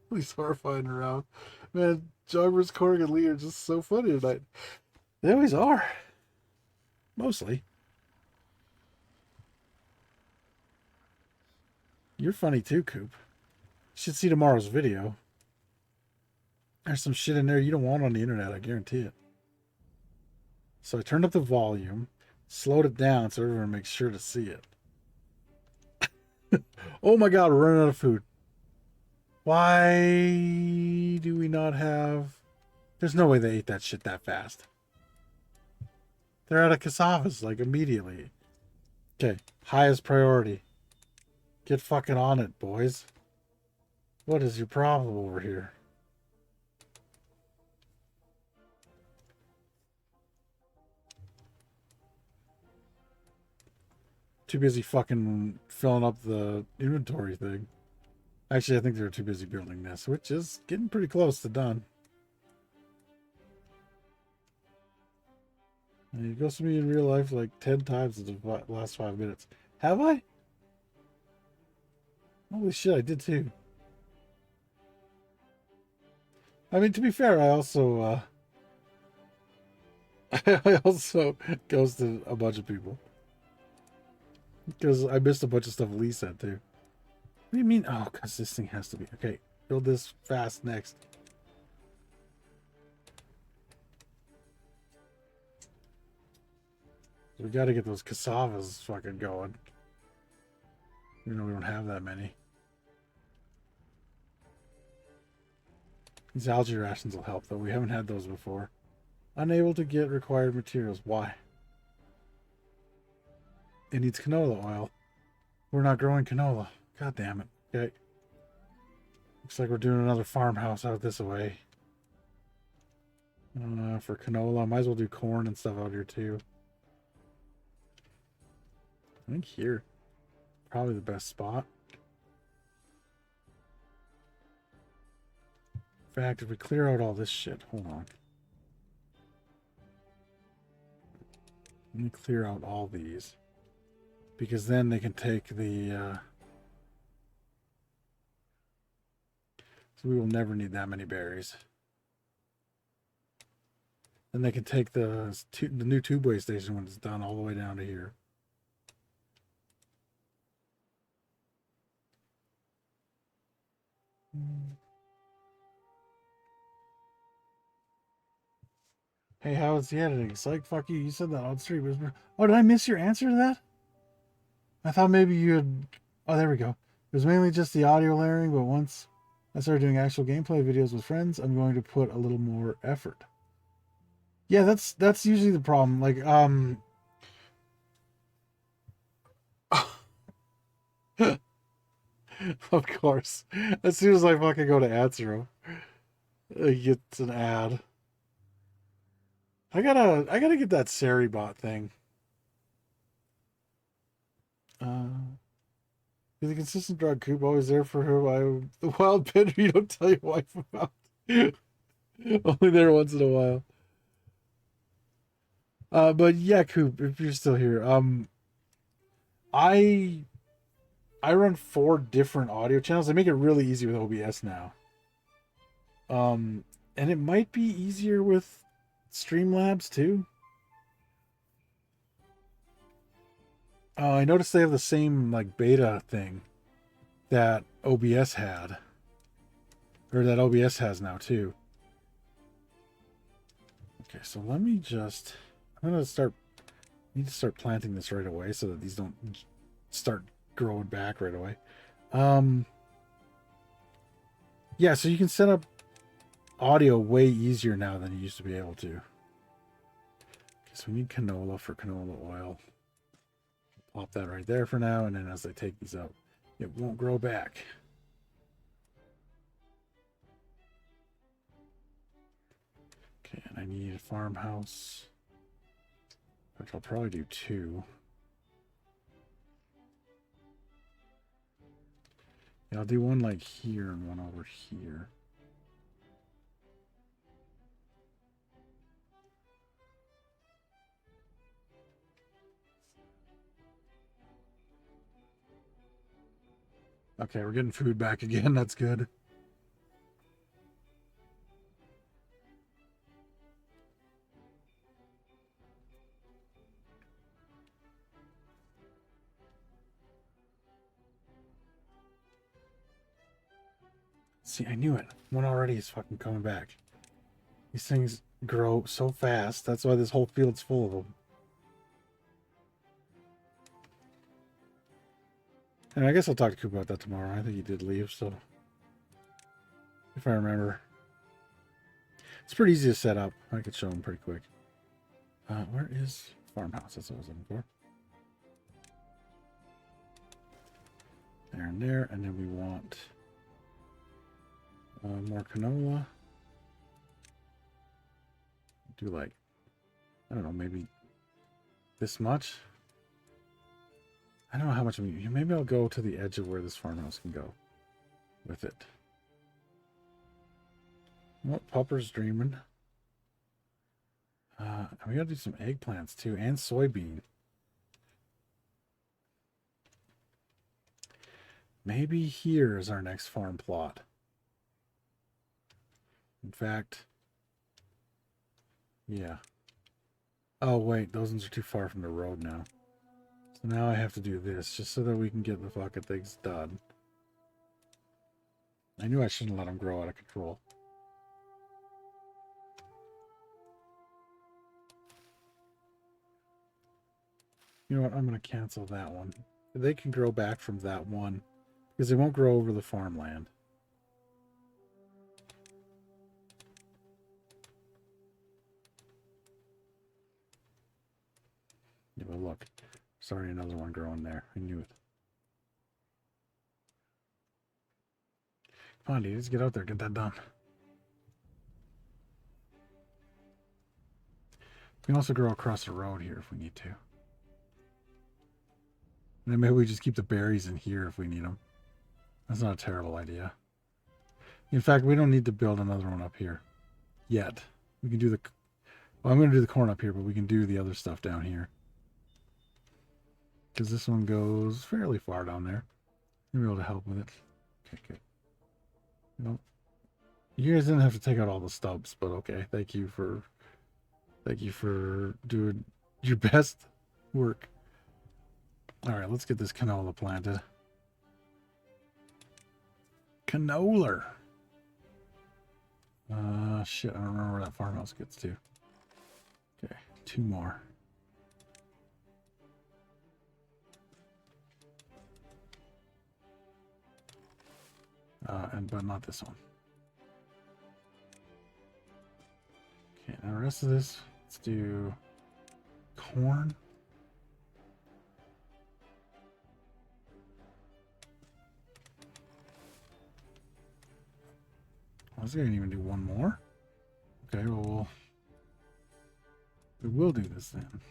He's horrifying around. Man, Joggers, Korg, and Lee are just so funny tonight. They always are. Mostly. You're funny too, Coop. You should see tomorrow's video. There's some shit in there you don't want on the internet, I guarantee it. So I turned up the volume, slowed it down so everyone makes sure to see it. Oh my god, we're running out of food. Why do we not have... There's no way they ate that shit that fast. They're out of cassavas, like, immediately. Okay, highest priority. Get fucking on it, boys. What is your problem over here? Too busy fucking filling up the inventory thing. Actually, I think they're too busy building this, which is getting pretty close to done. And you go to me in real life like 10 times in the last 5 minutes. Have I? Holy shit, I did too. I mean, to be fair, I also I also ghosted a bunch of people. Because I missed a bunch of stuff Lee said too. What do you mean? Oh, because this thing has to be... Okay, build this fast next. We got to get those cassavas fucking going. Even though we don't have that many. These algae rations will help, though. We haven't had those before. Unable to get required materials. Why? It needs canola oil. We're not growing canola. God damn it. Okay. Looks like we're doing another farmhouse out this way. For canola, might as well do corn and stuff out here too. I think here. Probably the best spot. In fact, if we clear out all this shit, hold on. Let me clear out all these. Because then they can take the... So we will never need that many berries. Then they can take the new tubeway station when it's done all the way down to here. Hey, how is the editing? It's like, fuck you. You said that on stream. Oh, did I miss your answer to that? I thought maybe you had... Oh, there we go. It was mainly just the audio layering, but once I started doing actual gameplay videos with friends, I'm going to put a little more effort. Yeah, that's usually the problem. Like, of course. As soon as I fucking go to answer him, it gets an ad. I gotta get that Seribot thing. Is the consistent drug Coop always there for her? The wild pender you don't tell your wife about. Only there once in a while. But yeah, Coop, if you're still here, I run 4 different audio channels. They make it really easy with OBS now. And it might be easier with Streamlabs too. I noticed they have the same like beta thing that OBS had, or that OBS has now too. Okay, so let me just, I'm gonna need to start planting this right away so that these don't start growing back right away. Yeah, so you can set up audio way easier now than you used to be able to. Okay, so we need canola for canola oil. Pop that right there for now, and then as I take these out, it won't grow back. Okay, and I need a farmhouse, which I'll probably do 2. Yeah, I'll do one like here and one over here. Okay, we're getting food back again. That's good. See, I knew it. One already is fucking coming back. These things grow so fast. That's why this whole field's full of them. And I guess I'll talk to Coop about that tomorrow. I think he did leave, so if I remember. It's pretty easy to set up. I could show him pretty quick. Where is farmhouse? That's what I was looking for. There and there. And then we want more canola. Do like, I don't know, maybe this much. I don't know how much. Maybe I'll go to the edge of where this farmhouse can go with it. What Pupper's dreaming. We gotta do some eggplants too, and soybean. Maybe here is our next farm plot. In fact, yeah. Oh wait, those ones are too far from the road now. So now I have to do this just so that we can get the fucking things done. I knew I shouldn't let them grow out of control. You know what? I'm going to cancel that one. They can grow back from that one because they won't grow over the farmland. Yeah, but look. Sorry, another one growing there. I knew it. Come on, dude. Let's get out there. Get that done. We can also grow across the road here if we need to. And then maybe we just keep the berries in here if we need them. That's not a terrible idea. In fact, we don't need to build another one up here yet. We can do the... Well, I'm going to do the corn up here, but we can do the other stuff down here. Because this one goes fairly far down there. You'll be able to help with it. Okay, good. Nope. You guys didn't have to take out all the stubs, but okay. Thank you for doing your best work. All right, let's get this canola planted. Canola. Shit, I don't remember where that farmhouse gets to. Okay, 2 more. But not this one. Okay, now the rest of this, let's do corn. I was gonna even do one more. Okay, well, we will do this then.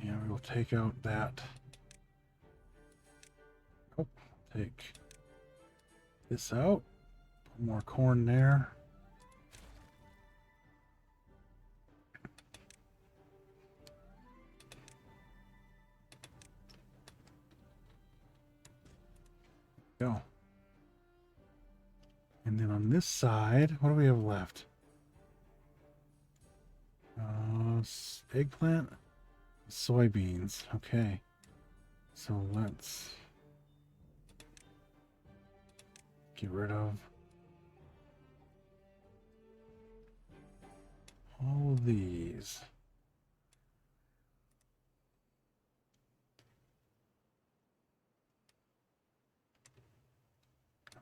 Yeah, we will take out that. Oh, take this out. Put more corn there. Go. And then on this side, what do we have left? Eggplant, soybeans. Okay. So let's get rid of all of these.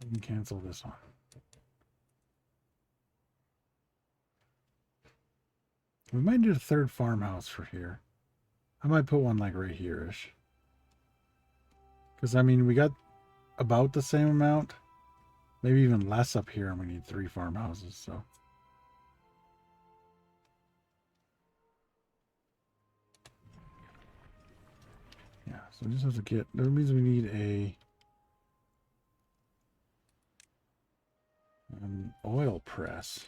We can cancel this one. We might need a third farmhouse for here. I might put one like right here-ish. Because, I mean, we got about the same amount. Maybe even less up here, and we need 3 farmhouses, so. Yeah, so we just have to get... That means we need an oil press.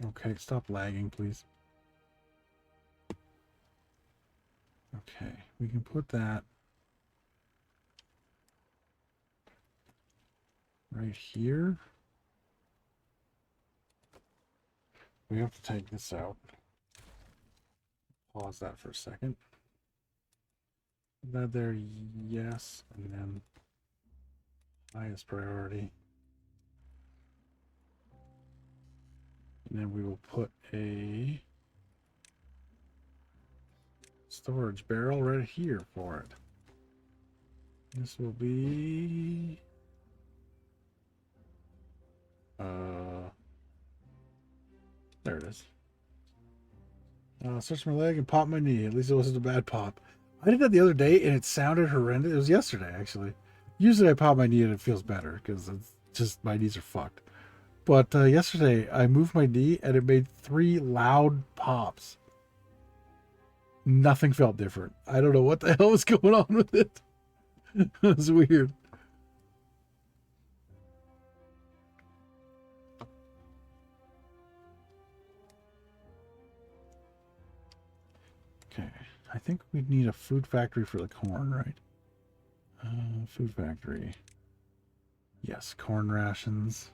Okay, stop lagging, please. Okay, we can put that right here. We have to take this out. Pause that for a second. That there, yes, and then highest priority. And then we will put a storage barrel right here for it. This will be there it is. Search my leg and pop my knee. At least it wasn't a bad pop. I did that the other day and it sounded horrendous. It was yesterday actually. Usually I pop my knee and it feels better because it's just my knees are fucked. But yesterday I moved my knee and it made 3 loud pops. Nothing felt different. I don't know what the hell was going on with it. It was weird. Okay, I think we'd need a food factory for the corn, right? Food factory. Yes, corn rations.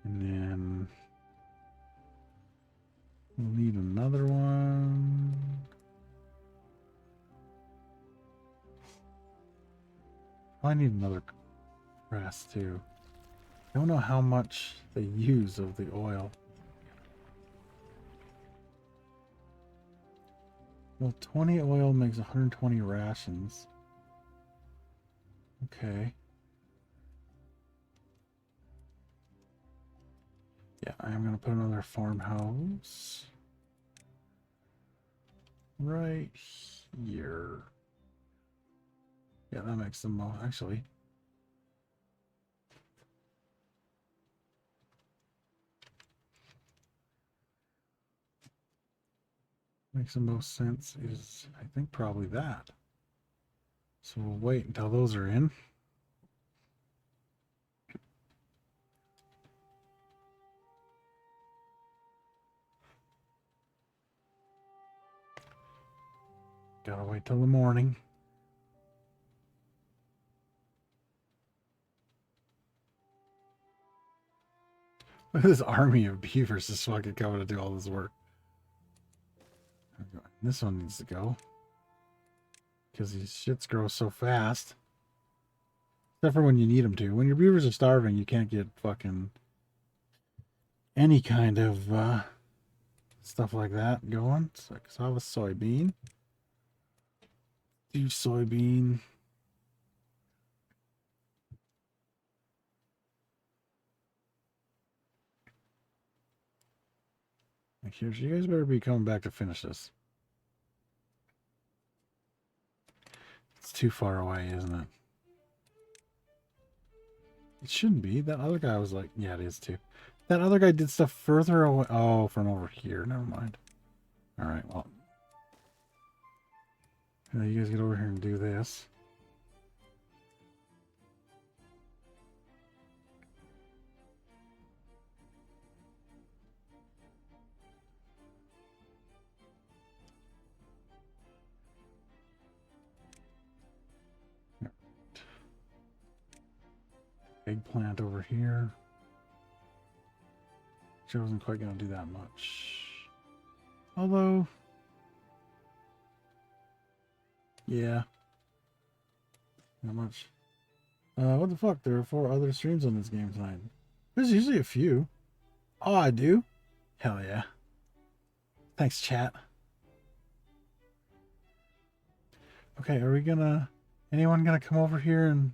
And then we'll need another one. I need another press too. I don't know how much they use of the oil. Well, 20 oil makes 120 rations. Okay. Yeah, I am going to put another farmhouse right here. Yeah, that makes the most, actually. Makes the most sense is, I think, probably that. So we'll wait until those are in. Gotta wait till the morning. Look at this army of beavers just fucking coming to do all this work. This one needs to go. Because these shits grow so fast. Except for when you need them to. When your beavers are starving, you can't get fucking any kind of stuff like that going. So I have a soybean. Do soybean. Like here, so you guys better be coming back to finish this. It's too far away, isn't it? It shouldn't be. That other guy was like, yeah, it is too. That other guy did stuff further away. Oh, from over here. Never mind. All right, well. You guys get over here and do this. Eggplant over here. Which I wasn't quite going to do that much. Although, yeah, not much. What the fuck? There are 4 other streams on this game tonight. There's usually a few. Oh, I do? Hell yeah. Thanks, chat. Okay, are we gonna... Anyone gonna come over here and...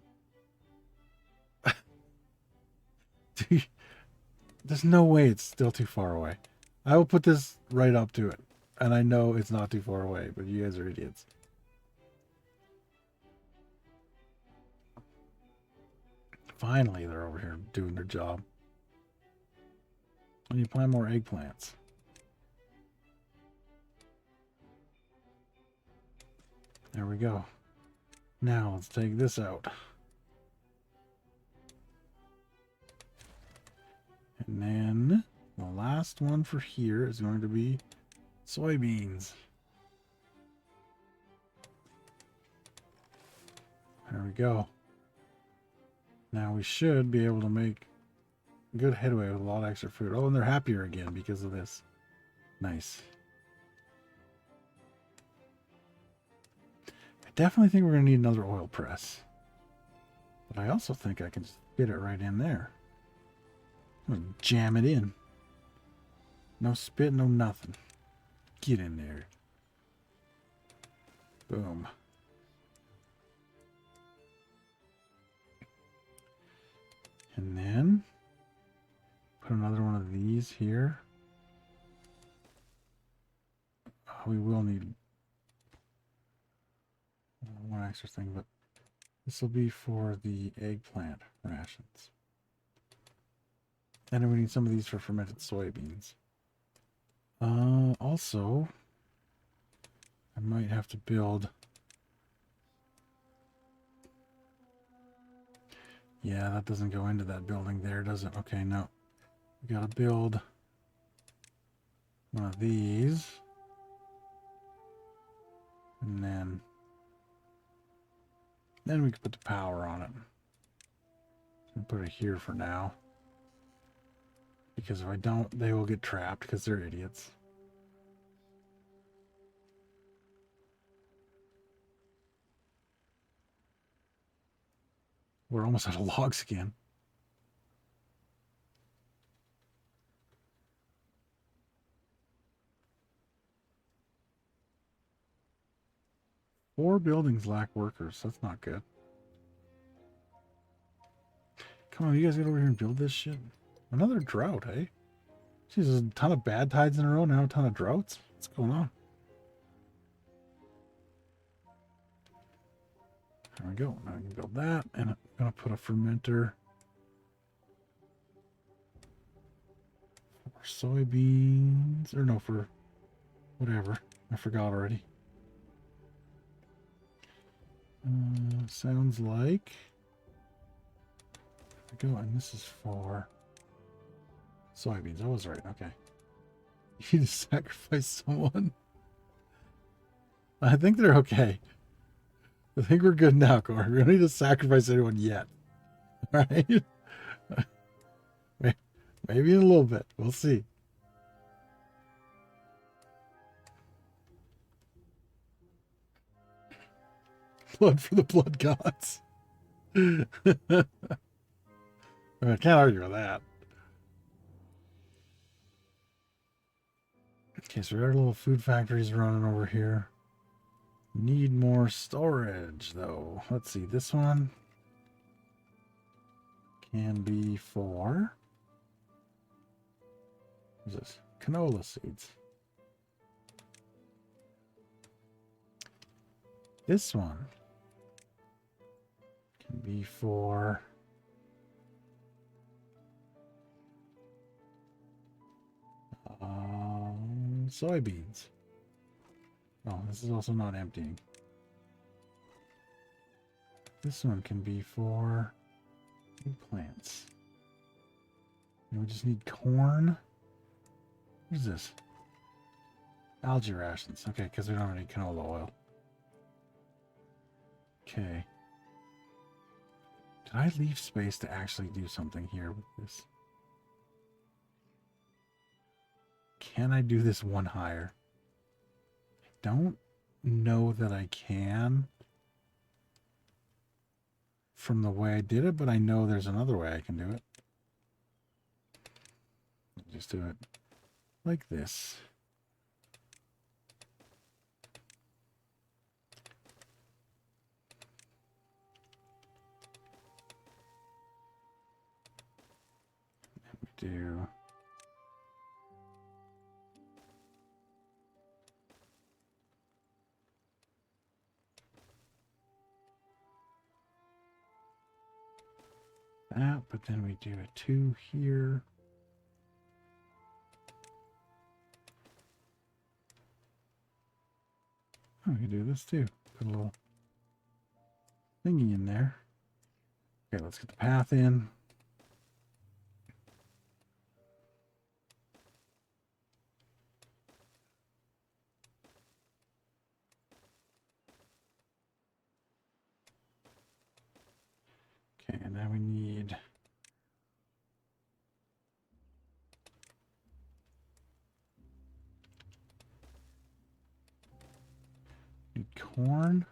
There's no way it's still too far away. I will put this right up to it. And I know it's not too far away, but you guys are idiots. Finally, they're over here doing their job. I need to plant more eggplants. There we go. Now let's take this out. And then the last one for here is going to be soybeans. There we go. Now we should be able to make good headway with a lot of extra food. Oh, and they're happier again because of this. Nice. I definitely think we're going to need another oil press. But I also think I can just fit it right in there. I'm going to jam it in. No spit, no nothing. Get in there. Boom. And then put another one of these here. Oh, we will need one extra thing, but this will be for the eggplant rations. And then we need some of these for fermented soybeans. Also, I might have to build... Yeah, that doesn't go into that building there, does it? Okay, no. We gotta build one of these. And then we can put the power on it. I'll put it here for now. Because if I don't, they will get trapped because they're idiots. We're almost out of logs again. Four buildings lack workers. That's not good. Come on, you guys get over here and build this shit. Another drought, eh? Jeez, there's a ton of bad tides in a row, now a ton of droughts. What's going on? There we go. Now I can build that, and I'm going to put a fermenter for soybeans, or no, for whatever. I forgot already. Sounds like... There we go, and this is for soybeans. I was right, okay. You need to sacrifice someone. I think they're okay. I think we're good now, Corey. We don't need to sacrifice anyone yet. Alright? Maybe in a little bit. We'll see. Blood for the blood gods. I can't argue with that. Okay, so our little food factory's running over here. Need more storage, though. Let's see. This one can be for... What's this? Canola seeds. This one can be for... soybeans. Oh, this is also not emptying. This one can be for eggplants. And we just need corn. What is this? Algae rations. Okay, because we don't have any canola oil. Okay. Did I leave space to actually do something here with this? Can I do this one higher? I don't know that I can from the way I did it, but I know there's another way I can do it. Just do it like this. And we do that, but then we do a 2 here. Oh, we can do this too. Put a little thingy in there. Okay, let's get the path in. Okay, and now we need corn.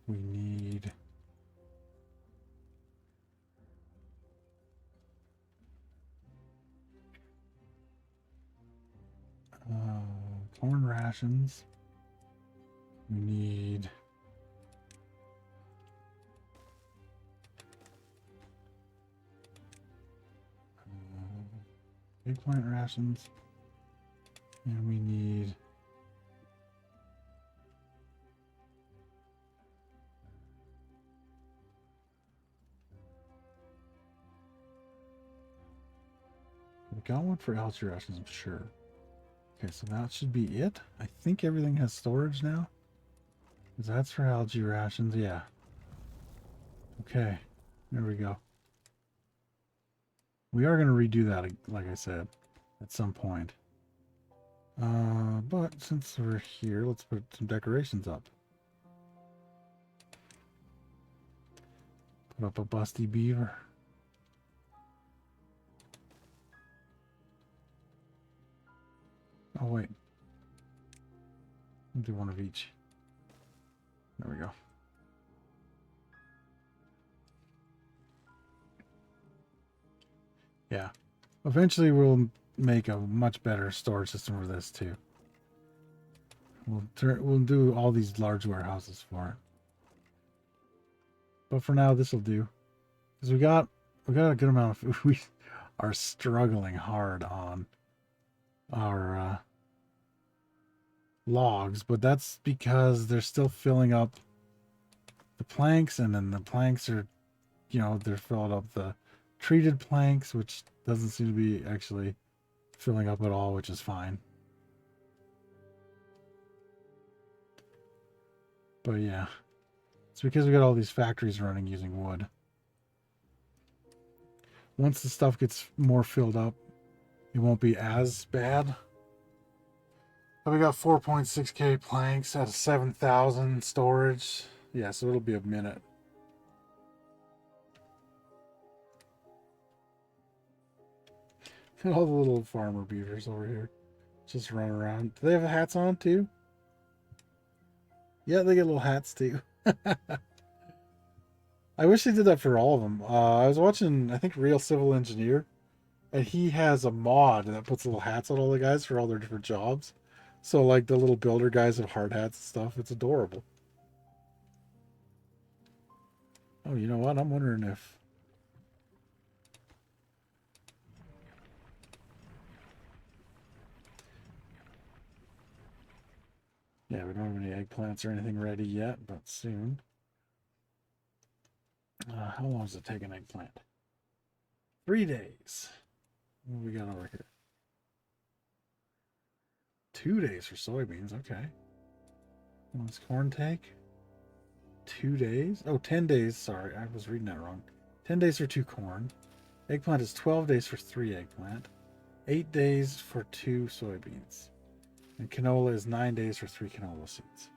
We need corn rations. We need eggplant rations, and we need we got one for algae rations, I'm sure. Okay, so that should be it. I think everything has storage now. Because that's for algae rations, yeah. Okay, there we go. We are going to redo that, like I said, at some point. But since we're here, let's put some decorations up. Put up a busty beaver. Oh, wait. I'll do one of each. There we go. Yeah. Eventually we'll make a much better storage system for this too. We'll do all these large warehouses for it. But for now this will do. Because we got a good amount of food. We are struggling hard on our logs, but that's because they're still filling up the planks, and then the planks are, you know, they're filling up the treated planks, which doesn't seem to be actually filling up at all, which is fine. But yeah, it's because we got all these factories running using wood. Once the stuff gets more filled up, it won't be as bad. But we got 4.6k planks out of 7,000 storage. Yeah, so it'll be a minute. And all the little farmer beavers over here just run around. Do they have hats on too? Yeah, they get little hats too. I wish they did that for all of them. I was watching, I think, Real Civil Engineer, and he has a mod that puts little hats on all the guys for all their different jobs. So, like, the little builder guys have hard hats and stuff. It's adorable. Oh, you know what? I'm wondering if... Yeah, we don't have any eggplants or anything ready yet, but soon. How long does it take an eggplant? 3 days. What do we got over here? 2 days for soybeans, okay. What does corn take? 2 days? Oh, 10 days, sorry, I was reading that wrong. 10 days for 2 corn. Eggplant is 12 days for 3 eggplant. 8 days for 2 soybeans. And canola is 9 days for 3 canola seeds.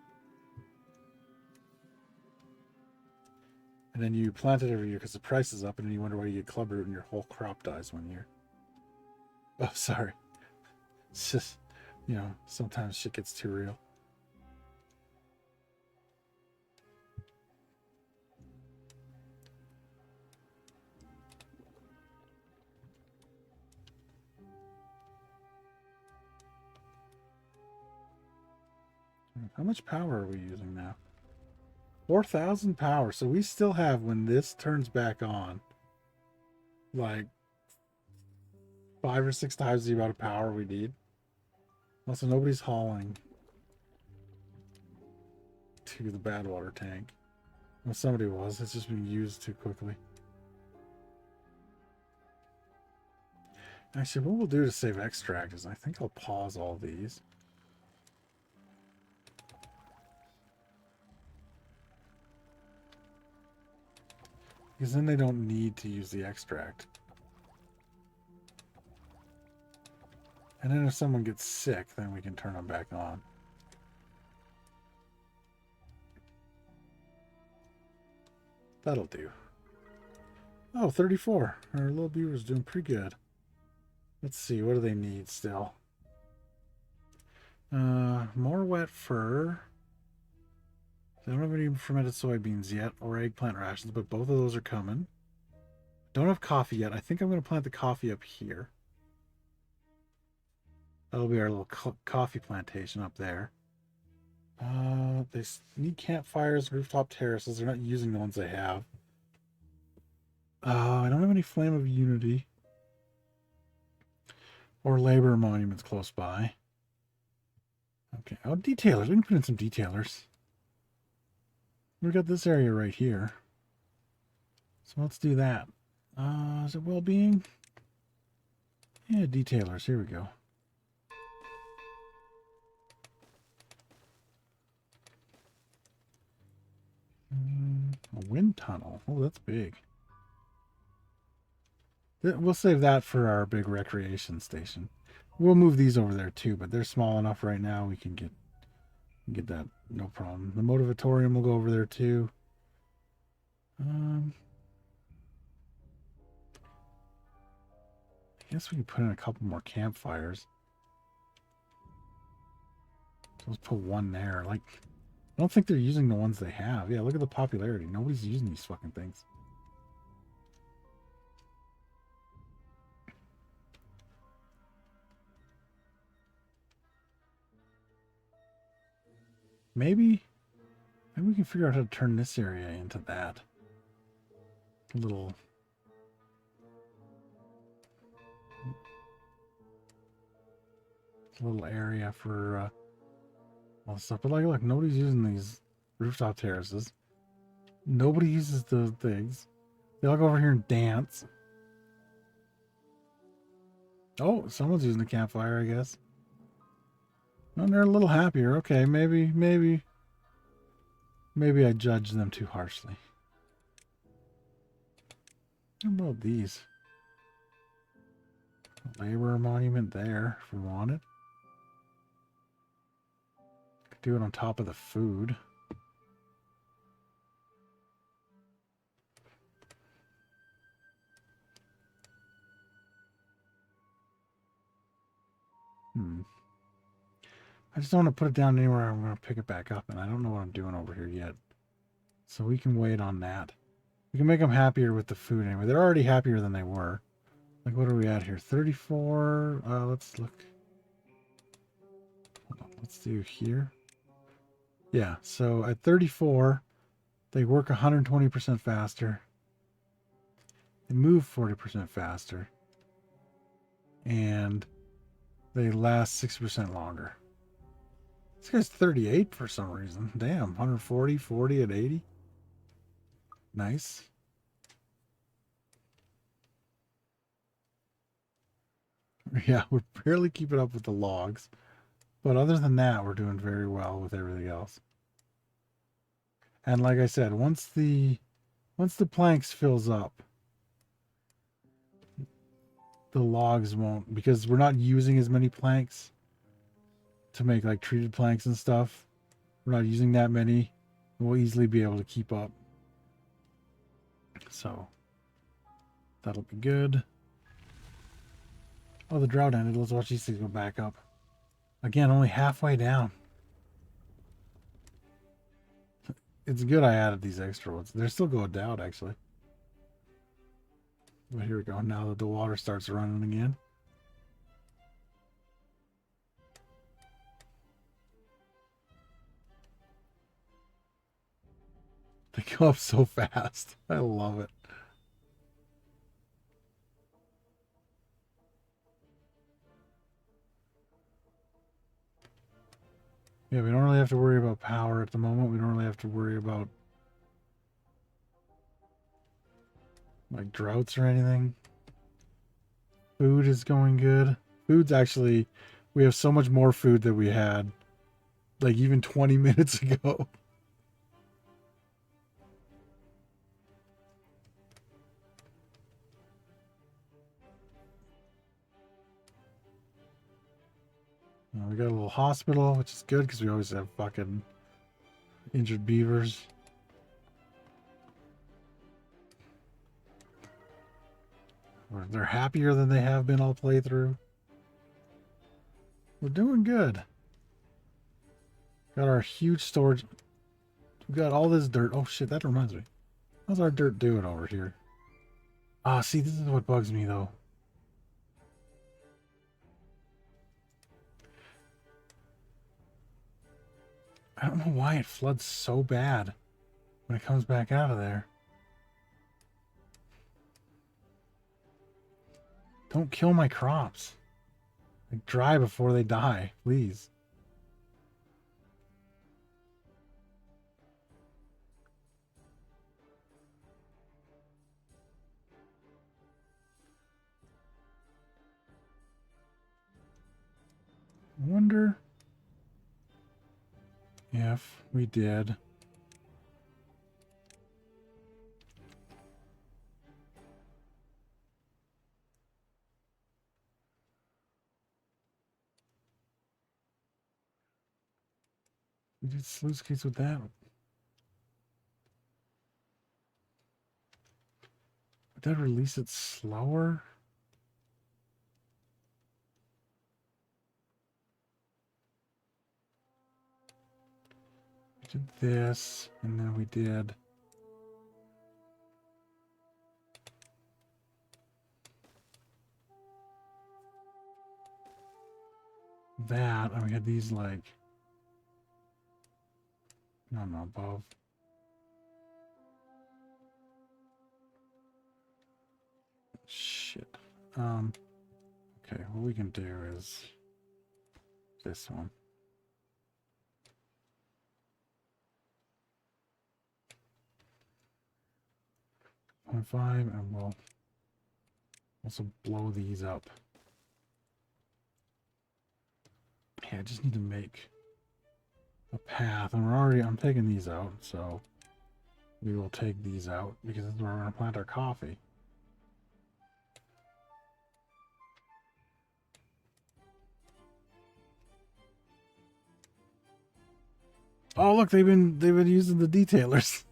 And then you plant it every year because the price is up, and then you wonder why you get clubroot and your whole crop dies one year. Oh, sorry. It's just, you know, sometimes shit gets too real. How much power are we using now? 4,000 power. So we still have, when this turns back on, like 5 or 6 times the amount of power we need. Also, nobody's hauling to the bad water tank. Well, somebody was. It's just being used too quickly. Actually, what we'll do to save extract is I think I'll pause all these. Because then they don't need to use the extract. And then if someone gets sick, then we can turn them back on. That'll do. Oh, 34. Our little beaver's doing pretty good. Let's see, what do they need still? More wet fur. They don't have any fermented soybeans yet, or eggplant rations, but both of those are coming. Don't have coffee yet. I think I'm going to plant the coffee up here. That'll be our little coffee plantation up there. They need campfires, rooftop terraces. They're not using the ones they have. I don't have any Flame of Unity or labor monuments close by. Okay, oh, detailers. We can put in some detailers. We've got this area right here. So let's do that. Is it well-being? Yeah, detailers. Here we go. A wind tunnel. Oh, that's big. We'll save that for our big recreation station. We'll move these over there too, but they're small enough right now we can get that, no problem. The motivatorium will go over there too. I guess we can put in a couple more campfires. So let's put one there. Like, I don't think they're using the ones they have. Yeah, look at the popularity. Nobody's using these fucking things. Maybe we can figure out how to turn this area into that. A little area for all this stuff. But like, look, nobody's using these rooftop terraces. Nobody uses those things. They all go over here and dance. Oh, someone's using the campfire, I guess. Oh, they're a little happier. Okay, maybe I judged them too harshly. How about these? Labor monument there, if we want it. Could do it on top of the food. I just don't want to put it down anywhere I'm going to pick it back up, and I don't know what I'm doing over here yet. So we can wait on that. We can make them happier with the food anyway. They're already happier than they were. Like, what are we at here? 34. Let's look. Hold on, let's do here. Yeah, so at 34, they work 120% faster. They move 40% faster. And they last 6% longer. This guy's 38 for some reason. Damn, 140, 40 at 80. Nice. Yeah, we're barely keeping up with the logs. But other than that, we're doing very well with everything else. And like I said, once the planks fills up, the logs won't, because we're not using as many planks to make like treated planks and stuff. We're not using that many. We'll easily be able to keep up. So that'll be good. Oh, the drought ended. Let's watch these things go back up. Again, only halfway down. It's good I added these extra ones. They're still going down, actually. But here we go. Now that the water starts running again. They go up so fast. I love it. Yeah, we don't really have to worry about power at the moment. We don't really have to worry about like droughts or anything. Food is going good. Food's actually, we have so much more food than we had like even 20 minutes ago. We got a little hospital, which is good because we always have fucking injured beavers. They're happier than they have been all playthrough. We're doing good. Got our huge storage. We got all this dirt. Oh shit, that reminds me. How's our dirt doing over here? Ah, see, this is what bugs me though. I don't know why it floods so bad when it comes back out of there. Don't kill my crops. Like, dry before they die, please. I wonder if we did sluice gates with that. Would that release it slower? We did this, and then we did that, and we had these like no above. Shit. Okay, what we can do is this one. 0.5, and we'll also blow these up. Yeah, I just need to make a path, and I'm taking these out, so we will take these out because this is where we're going to plant our coffee. Oh look, they've been using the detailers.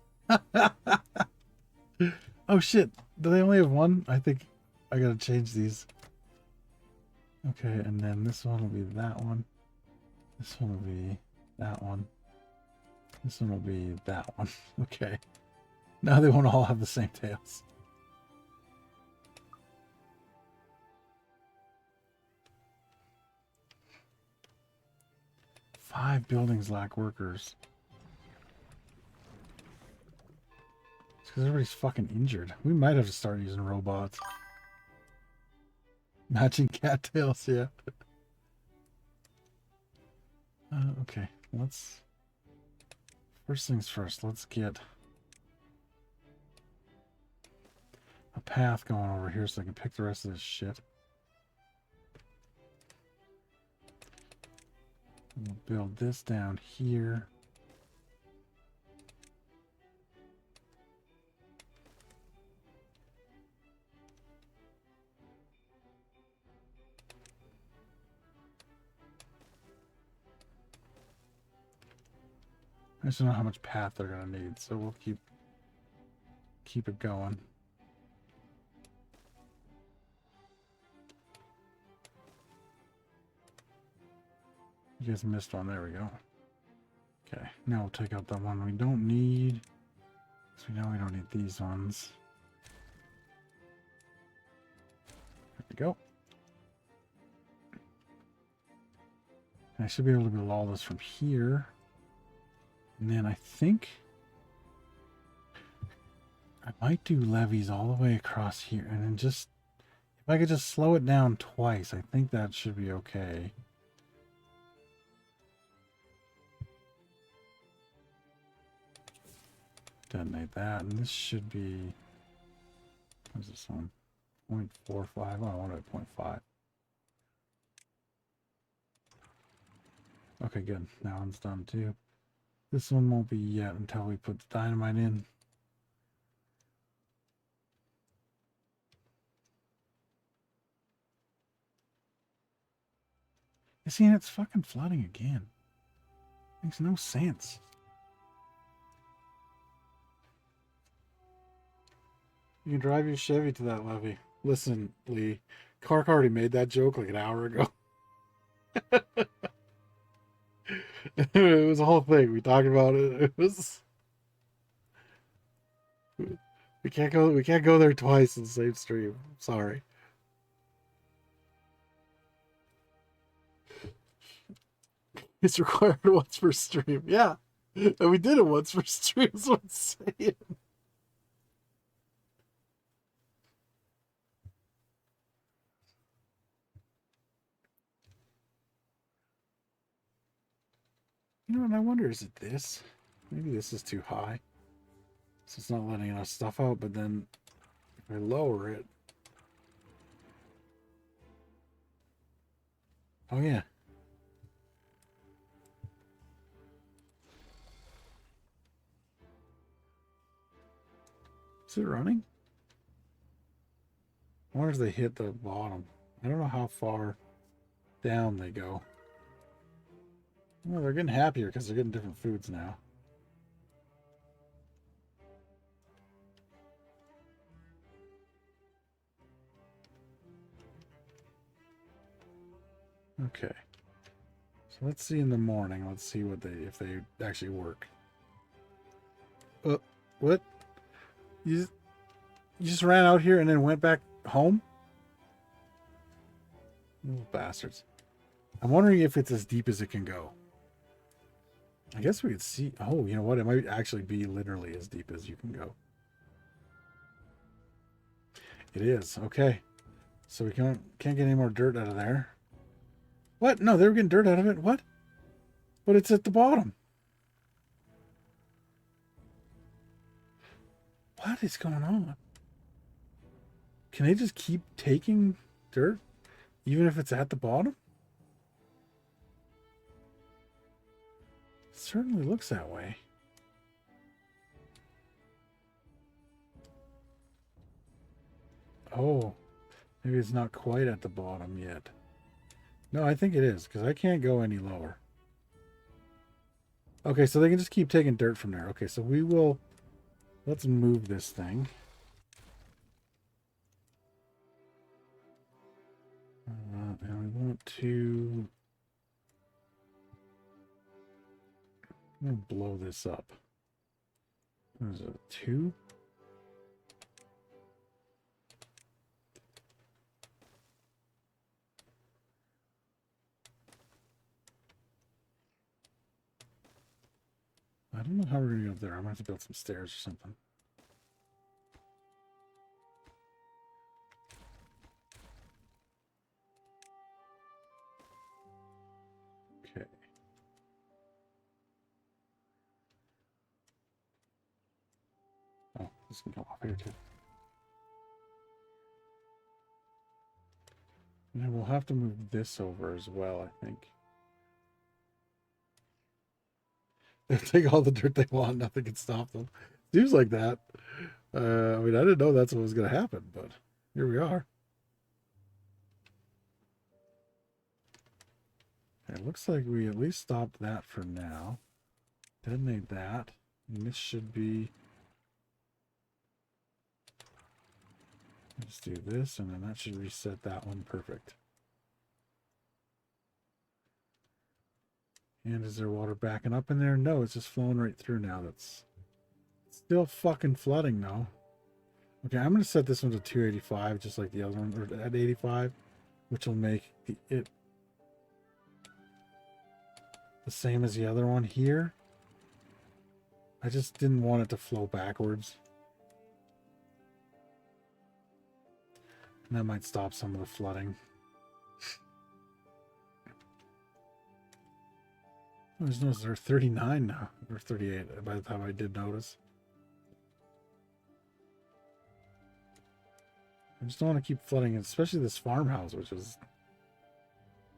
Oh shit, do they only have one? I think I gotta change these. Okay, and then this one will be that one. This one will be that one. This one will be that one. Okay. Now they won't all have the same tails. Five buildings lack workers. It's because everybody's fucking injured. We might have to start using robots. Matching cattails, yeah. Okay, let's... First things first, let's get a path going over here so I can pick the rest of this shit. We'll build this down here. I just don't know how much path they're gonna need, so we'll keep it going. You guys missed one. There we go. Okay, now we'll take out the one we don't need. So we know we don't need these ones. There we go. And I should be able to build all this from here. And then I think I might do levees all the way across here. And then just, if I could just slow it down twice, I think that should be okay. Detonate that, and this should be, what is this one? 0.45. Oh, I want it at 0.5. Okay, good. That one's done too. This one won't be yet until we put the dynamite in. You see, it's fucking flooding again. Makes no sense. You can drive your Chevy to that levee. Listen, Lee, Clark already made that joke like an hour ago. It was a whole thing. We talked about it. It was. We can't go there twice in the same stream. Sorry. It's required once per stream. Yeah. And we did it once per stream, is what I'm saying. You know what, I wonder, is it this? Maybe this is too high. So it's not letting enough stuff out, but then if I lower it... Oh yeah. Is it running? I wonder if they hit the bottom. I don't know how far down they go. Well, they're getting happier because they're getting different foods now. Okay. So let's see in the morning. Let's see what if they actually work. What? You just ran out here and then went back home? Little bastards. I'm wondering if it's as deep as it can go. I guess we could see. Oh, you know what? It might actually be literally as deep as you can go. It is. Okay. So we can't get any more dirt out of there. What? No, they were getting dirt out of it. What? But it's at the bottom. What is going on? Can they just keep taking dirt even if it's at the bottom? It certainly looks that way. Oh, maybe it's not quite at the bottom yet. No, I think it is, because I can't go any lower. Okay, so they can just keep taking dirt from there. Okay, so we will... Let's move this thing. And we want to... I'm going to blow this up. What is it, 2? I don't know how we're going to get up there. I'm going to have to build some stairs or something. Okay. Oh, this can come off here too. And then we'll have to move this over as well, I think. They'll take all the dirt they want. Nothing can stop them. Seems like that. I mean, I didn't know that's what was going to happen, but here we are. It looks like we at least stopped that for now. Detonate that. And this should be... Let's do this, and then that should reset that one. Perfect. And is there water backing up in there? No, it's just flowing right through now. That's still fucking flooding though. Okay, I'm going to set this one to 285, just like the other one, or at 85, which will make it the same as the other one here. I just didn't want it to flow backwards. And that might stop some of the flooding. I just noticed they're 39 now, or 38 by the time I did notice. I just don't want to keep flooding, especially this farmhouse, which is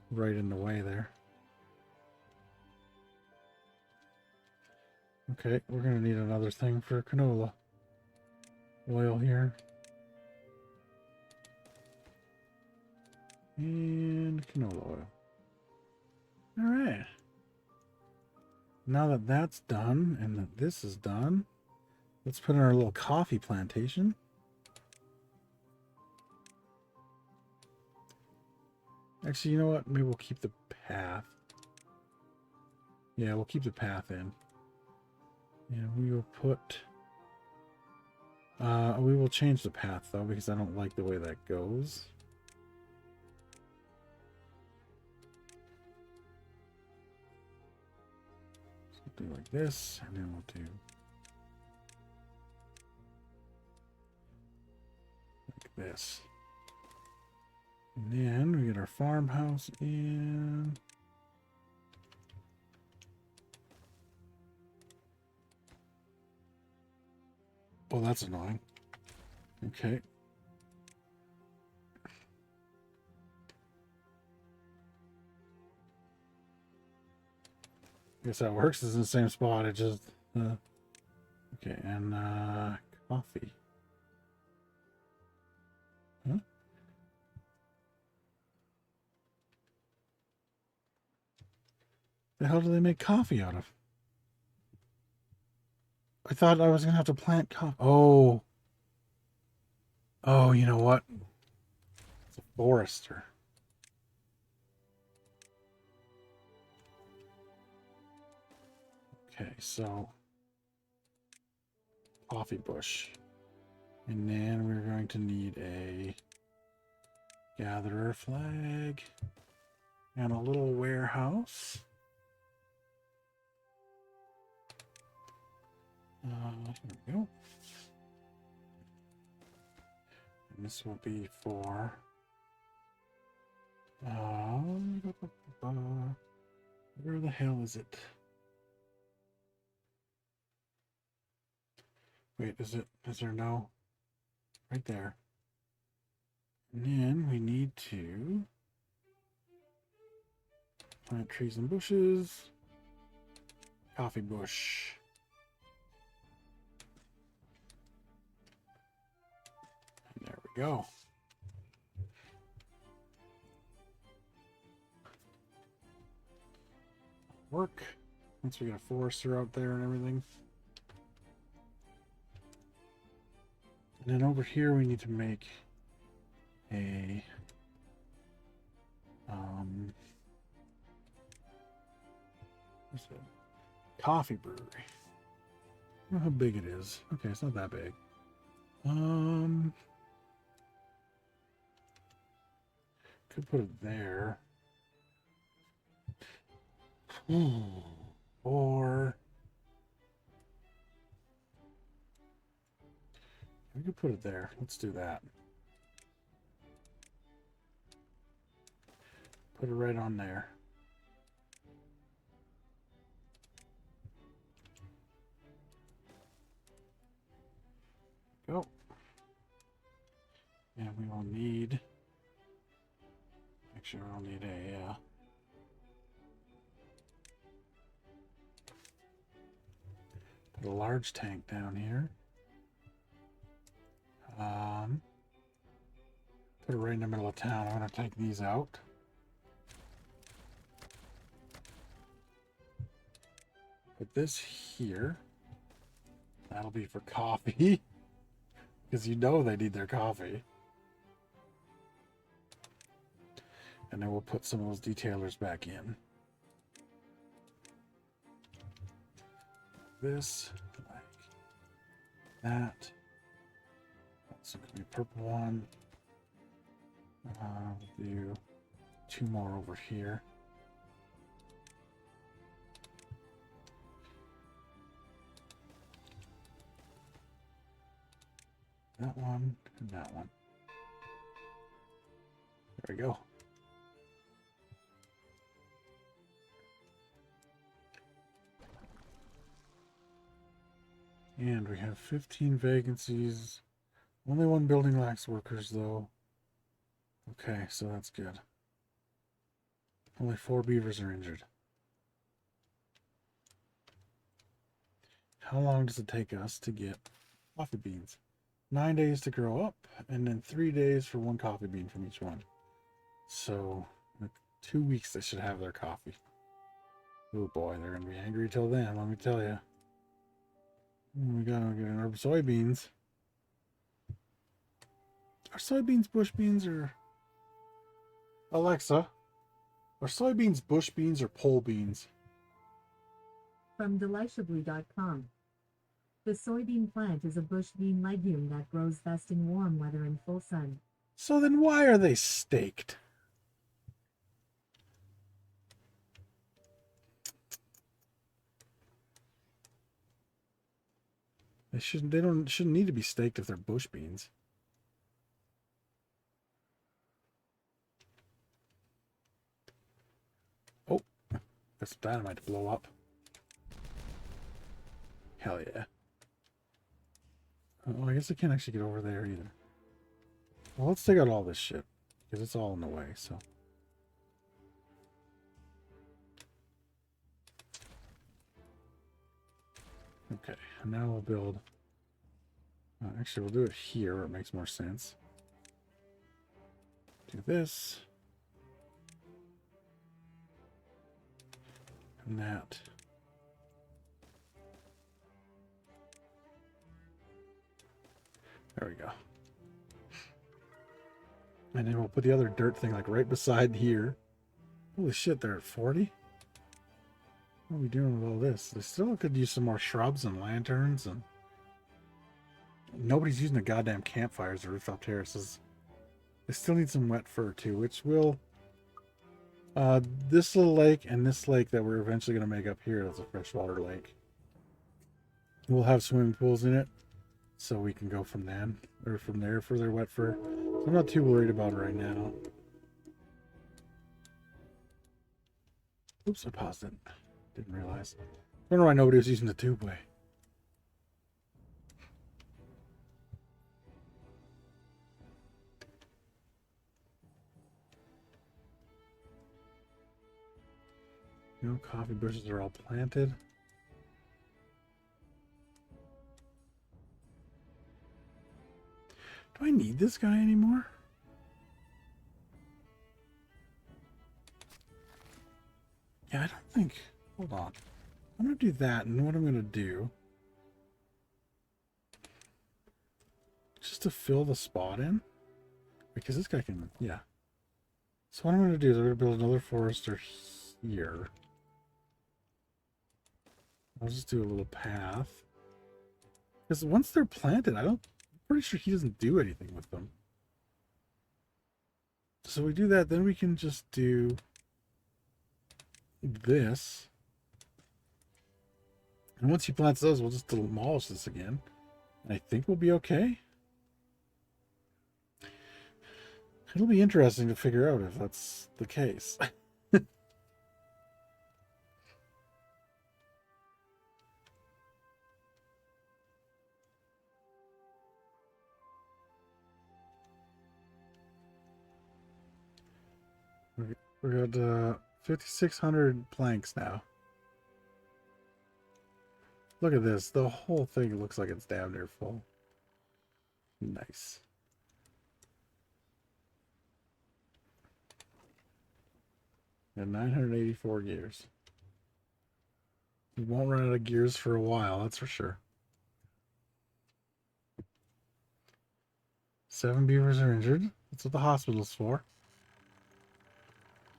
right in the way there. Okay, we're going to need another thing for canola oil here. And canola oil. Alright. Now that that's done and that this is done, let's put in our little coffee plantation. Actually, you know what? Maybe we'll keep the path. Yeah, we'll keep the path in. And we will put... we will change the path, though, because I don't like the way that goes. So we'll do like this, and then we'll do... like this. And then we get our farmhouse in. Oh, that's annoying. Okay. I guess that works. It's in the same spot. It just... okay, and coffee. Huh? The hell do they make coffee out of? I thought I was going to have to plant coffee. Oh. Oh, you know what? It's a forester. Okay, so coffee bush. And then we're going to need a gatherer flag and a little warehouse. Here we go. And this will be for where the hell is it? Wait, is there no? Right there. And then we need to plant trees and bushes. Coffee bush. And there we go. Work. Once we get a forester out there and everything. And then over here we need to make a what's it? Coffee brewery. I don't know how big it is. Okay, it's not that big. Could put it there. Or we could put it there. Let's do that. Put it right on there. Go. And we will need... Actually, we'll need a... put a large tank down here. Put it right in the middle of town. I'm going to take these out. Put this here. That'll be for coffee. Because you know they need their coffee. And then we'll put some of those detailers back in. This, like that. That's going to be a purple one. We'll do 2 more over here. That one and that one. There we go. And we have 15 vacancies. Only 1 building lacks workers, though. Okay, so that's good. Only 4 beavers are injured. How long does it take us to get coffee beans? 9 days to grow up, and then 3 days for 1 coffee bean from each one. So, in 2 weeks they should have their coffee. Oh boy, they're going to be angry till then, let me tell you. We gotta get our soybeans. Are soybeans bush beans or... Alexa, are soybeans bush beans or pole beans? From deliciously.com. The soybean plant is a bush bean legume that grows best in warm weather and full sun. So then why are they staked? They shouldn't need to be staked if they're bush beans. Oh, got some dynamite to blow up. Hell yeah. Oh, I guess I can't actually get over there either. Well, let's take out all this shit, because it's all in the way, so. Okay, and now we'll build... actually, we'll do it here where it makes more sense. Do this. And that. There we go. And then we'll put the other dirt thing like right beside here. Holy shit, they're at 40? What are we doing with all this? They still could use some more shrubs and lanterns, and nobody's using the goddamn campfires or rooftop terraces. They still need some wet fur too, which will this little lake and this lake that we're eventually going to make up here as a freshwater lake. We'll have swimming pools in it, so we can go from then or from there for their wet fur. So I'm not too worried about it right now. Oops, I paused it. Didn't realize. I wonder why nobody was using the tubeway. No coffee bushes are all planted. Do I need this guy anymore? Yeah, I don't think. Hold on. I'm going to do that, and what I'm going to do, just to fill the spot in, because this guy can, yeah. So what I'm going to do is I'm going to build another forester here. I'll just do a little path. Because once they're planted, I'm pretty sure he doesn't do anything with them. So we do that, then we can just do this. And once he plants those, we'll just demolish this again. And I think we'll be okay. It'll be interesting to figure out if that's the case. We're at 5,600 planks now. Look at this. The whole thing looks like it's damn near full. Nice. And 984 gears. We won't run out of gears for a while, that's for sure. 7 beavers are injured. That's what the hospital's for.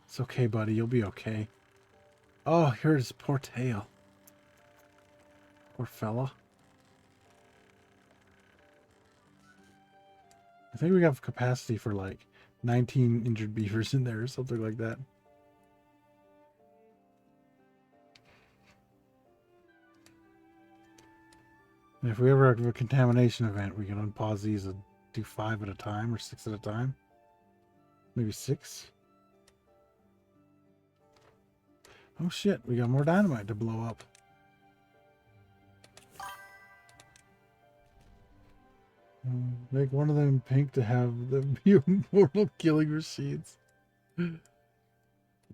It's okay, buddy. You'll be okay. Oh, here it is. Poor tail. Poor fella. I think we have capacity for like 19 injured beavers in there or something like that. And if we ever have a contamination event, we can unpause these and do 5 at a time or 6 at a time. Maybe 6. Oh shit, we got more dynamite to blow up. Make one of them pink to have them be mortal killing machines.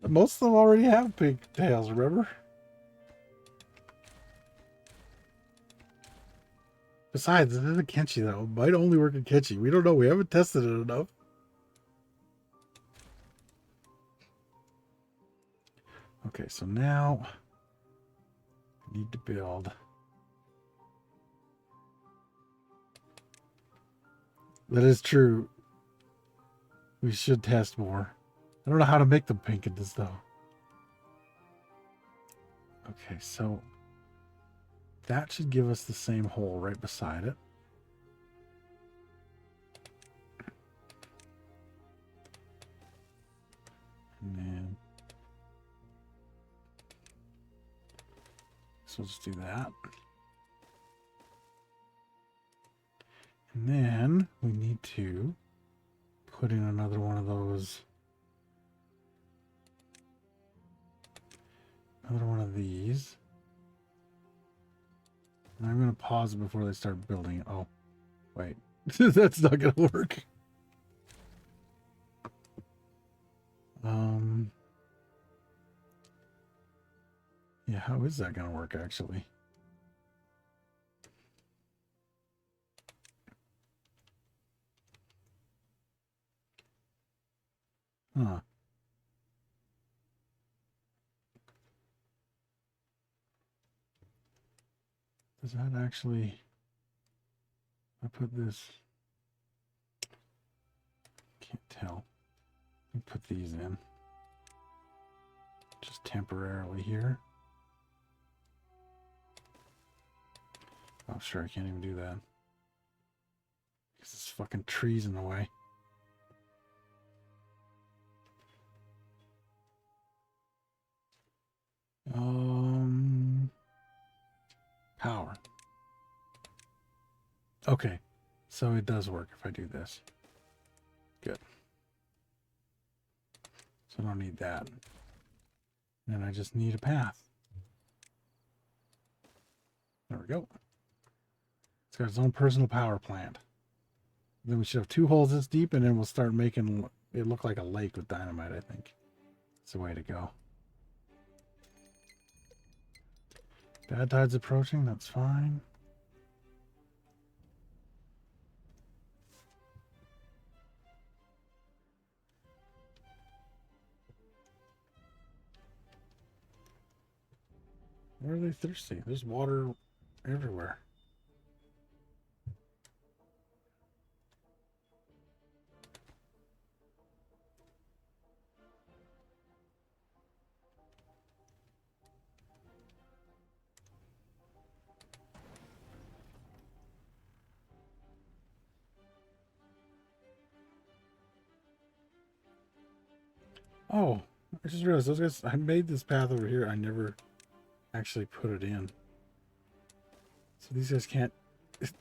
Most of them already have pink tails, remember? Besides, this isn't Kenshi though. It might only work in Kenshi. We don't know. We haven't tested it enough. Okay, so now I need to build. That is true. We should test more. I don't know how to make them pink in this though. Okay, so that should give us the same hole right beside it. And then so we'll just do that. And then we need to put in another one of those. Another one of these. And I'm going to pause before they start building. Oh, wait. That's not going to work. Yeah, how is that going to work actually? Huh. Does that actually... I put this... Can't tell. Let me put these in. Just temporarily here. Oh, sure, I can't even do that. Because this fucking tree's in the way. Power. Okay, so it does work if I do this. Good. So I don't need that. And I just need a path. There we go. It's got its own personal power plant. Then we should have 2 holes this deep, and then we'll start making it look like a lake with dynamite, I think. It's the way to go. Bad tide's approaching, that's fine. Where are they thirsty? There's water everywhere. Oh, I just realized those guys, I made this path over here. I never actually put it in. So these guys can't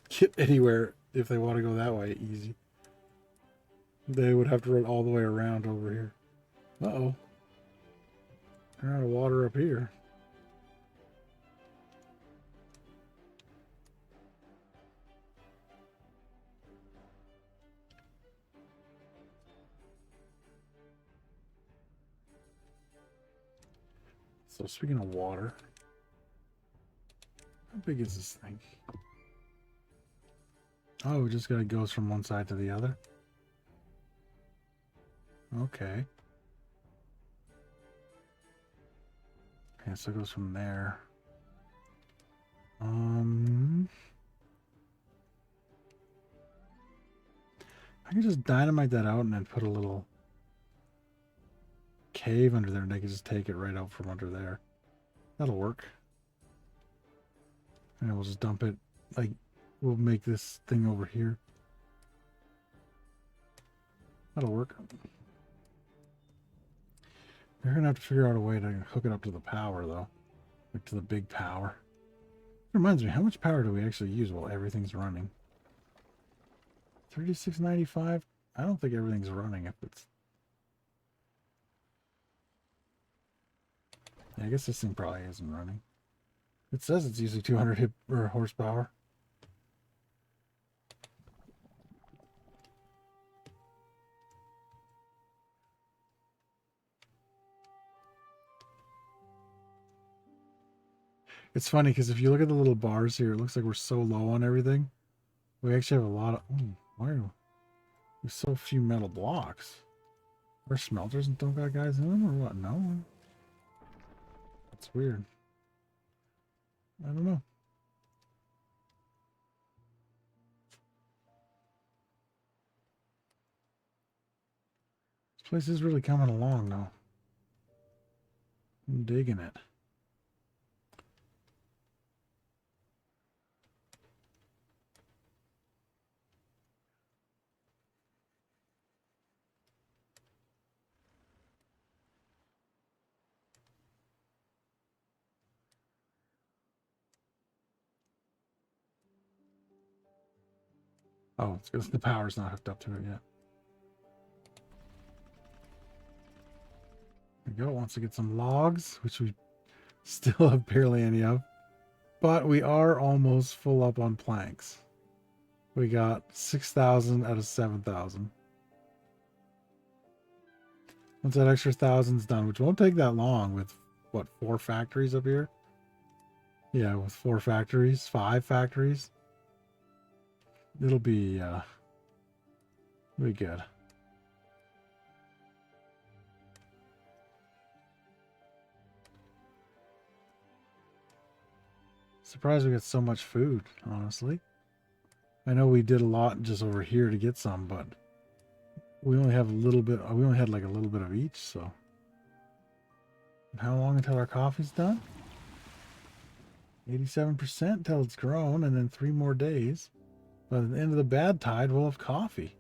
get anywhere if they want to go that way easy. They would have to run all the way around over here. Uh-oh. They're out of water up here. So speaking of water, how big is this thing? Oh, it just goes from one side to the other. Okay. Okay, so it goes from there I can just dynamite that out and then put a little cave under there, and they can just take it right out from under there. That'll work. And we'll just dump it, like, we'll make this thing over here. That'll work. We're gonna have to figure out a way to hook it up to the power, though. Like, to the big power. It reminds me, how much power do we actually use while everything's running? 36.95? I don't think everything's running if it's... Yeah, I guess this thing probably isn't running. It says it's usually 200 horsepower. It's funny because if you look at the little bars here, it looks like we're so low on everything. We actually have a lot of... why are there's so few metal blocks? Our smelters don't got guys in them or what? No. That's weird. I don't know. This place is really coming along now. I'm digging it. Oh, it's because the power's not hooked up to it yet. There we go. Wants to get some logs, which we still have barely any of. But we are almost full up on planks. We got 6,000 out of 7,000. Once that extra 1,000's done, which won't take that long with, what, 4 factories up here? Yeah, with 4 factories, 5 factories. It'll be good. Surprised we got so much food, honestly. I know we did a lot just over here to get some, but we only have a little bit. We only had like a little bit of each, so. And how long until our coffee's done? 87% until it's grown, and then 3 more days. By the end of the bad tide, we'll have coffee.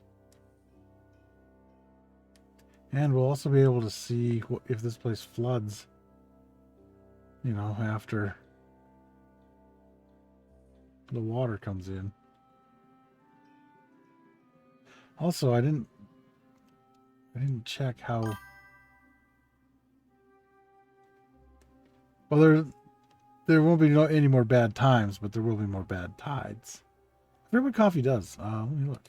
And we'll also be able to see if this place floods, you know, after the water comes in. Also, I didn't check how... Well, there won't be any more bad times, but there will be more bad tides. I forget what coffee does. Let me look.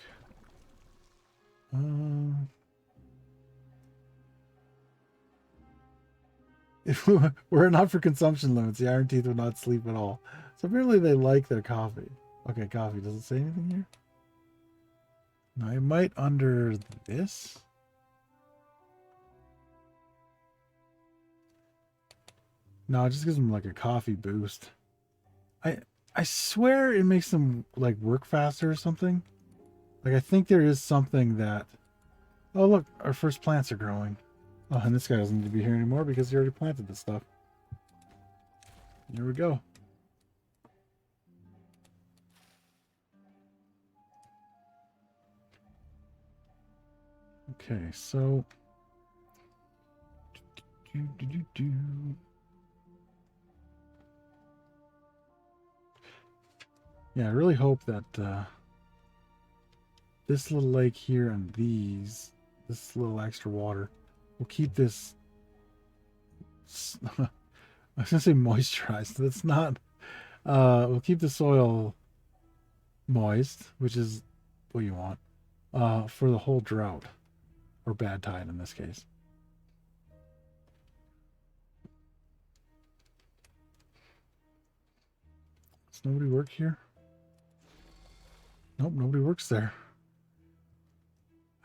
If we were not for consumption limits, the Iron Teeth would not sleep at all. So apparently they like their coffee. Okay, coffee. Does it say anything here? No, it might under this. No, it just gives them like a coffee boost. I swear it makes them like work faster or something. Like I think there is something that... Oh look, our first plants are growing. Oh, and this guy doesn't need to be here anymore because he already planted this stuff. Here we go. Okay, so... Yeah, I really hope that this little lake here and this little extra water will keep this... I was going to say moisturized. That's not... we'll keep the soil moist, which is what you want, for the whole drought. Or bad tide in this case. Does nobody work here? Nope, nobody works there.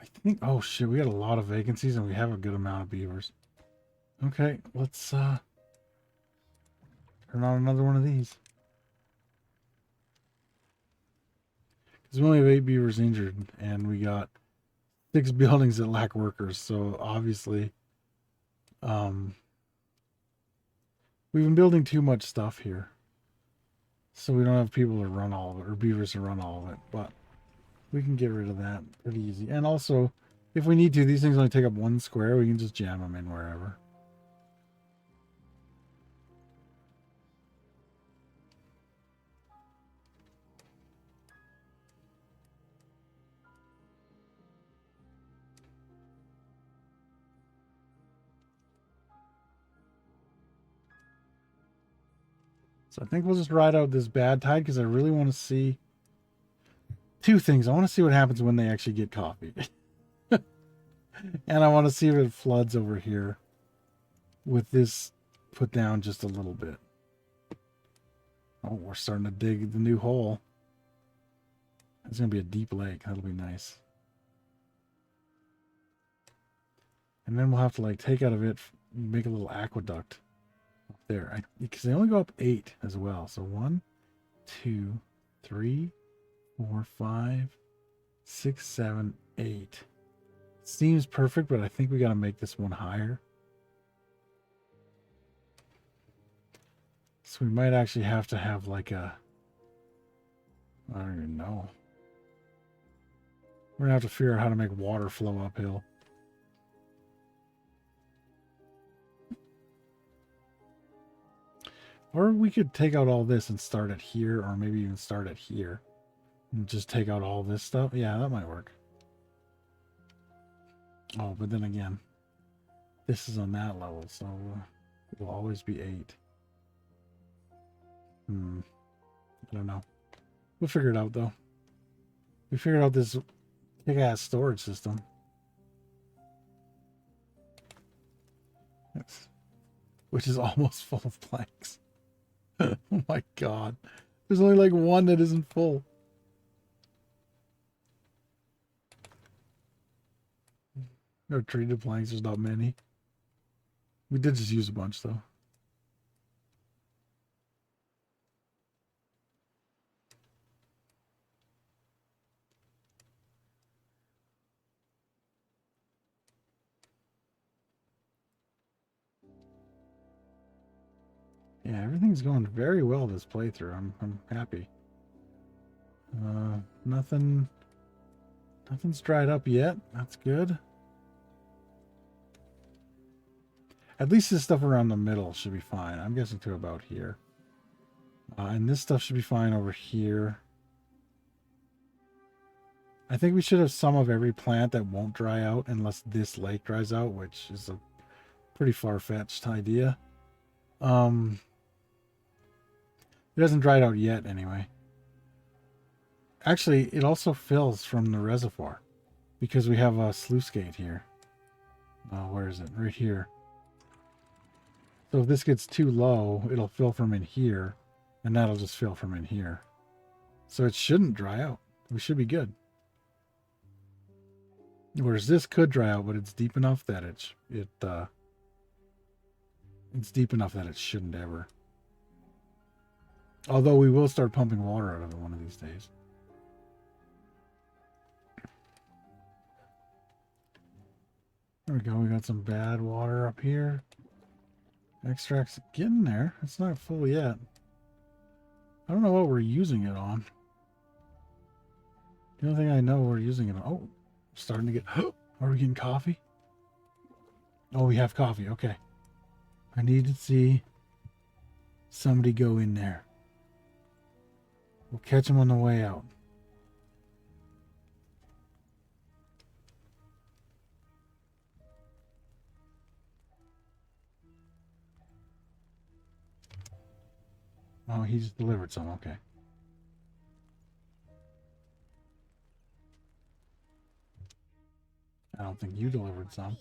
I think... Oh shit, we got a lot of vacancies and we have a good amount of beavers. Okay, let's turn on another one of these. Because we only have 8 beavers injured, and we got 6 buildings that lack workers. So obviously, we've been building too much stuff here. So we don't have people to run all of it, or beavers to run all of it. But we can get rid of that pretty easy. And also, if we need to, these things only take up 1 square. We can just jam them in wherever. So I think we'll just ride out this bad tide because I really want to see 2 things. I want to see what happens when they actually get coffee. And I want to see if it floods over here with this put down just a little bit. Oh, we're starting to dig the new hole. It's going to be a deep lake. That'll be nice. And then we'll have to like take out of it, make a little aqueduct up there. Because they only go up 8 as well. So 1, 2, 3, 4, 5, 6, 7, 8. Seems perfect, but I think we got to make this one higher. So we might actually have to have like a... I don't even know. We're going to have to figure out how to make water flow uphill. Or we could take out all this and start it here, or maybe even start it here. And just take out all this stuff. Yeah, that might work. Oh, but then again, this is on that level, so it will always be 8. I don't know. We'll figure it out, though. We figured out this big-ass storage system. Which is almost full of planks. Oh my god. There's only like 1 that isn't full. No treated planks, there's not many. We did just use a bunch though. Yeah, everything's going very well this playthrough. I'm happy. Nothing's dried up yet. That's good. At least this stuff around the middle should be fine. I'm guessing to about here. And this stuff should be fine over here. I think we should have some of every plant that won't dry out unless this lake dries out, which is a pretty far-fetched idea. It hasn't dried out yet anyway. Actually, it also fills from the reservoir because we have a sluice gate here. Where is it? Right here. So if this gets too low, it'll fill from in here, and that'll just fill from in here. So it shouldn't dry out. We should be good. Whereas this could dry out, but it's deep enough that it's deep enough that it shouldn't ever. Although we will start pumping water out of it one of these days. There we go. We got some bad water up here. Extract's getting there. It's not full yet. I don't know what we're using it on. The only thing I know we're using it on... Oh, starting to get... Are we getting coffee? Oh, we have coffee. Okay. I need to see somebody go in there. We'll catch them on the way out. Oh, he just delivered some. Okay. I don't think you delivered some.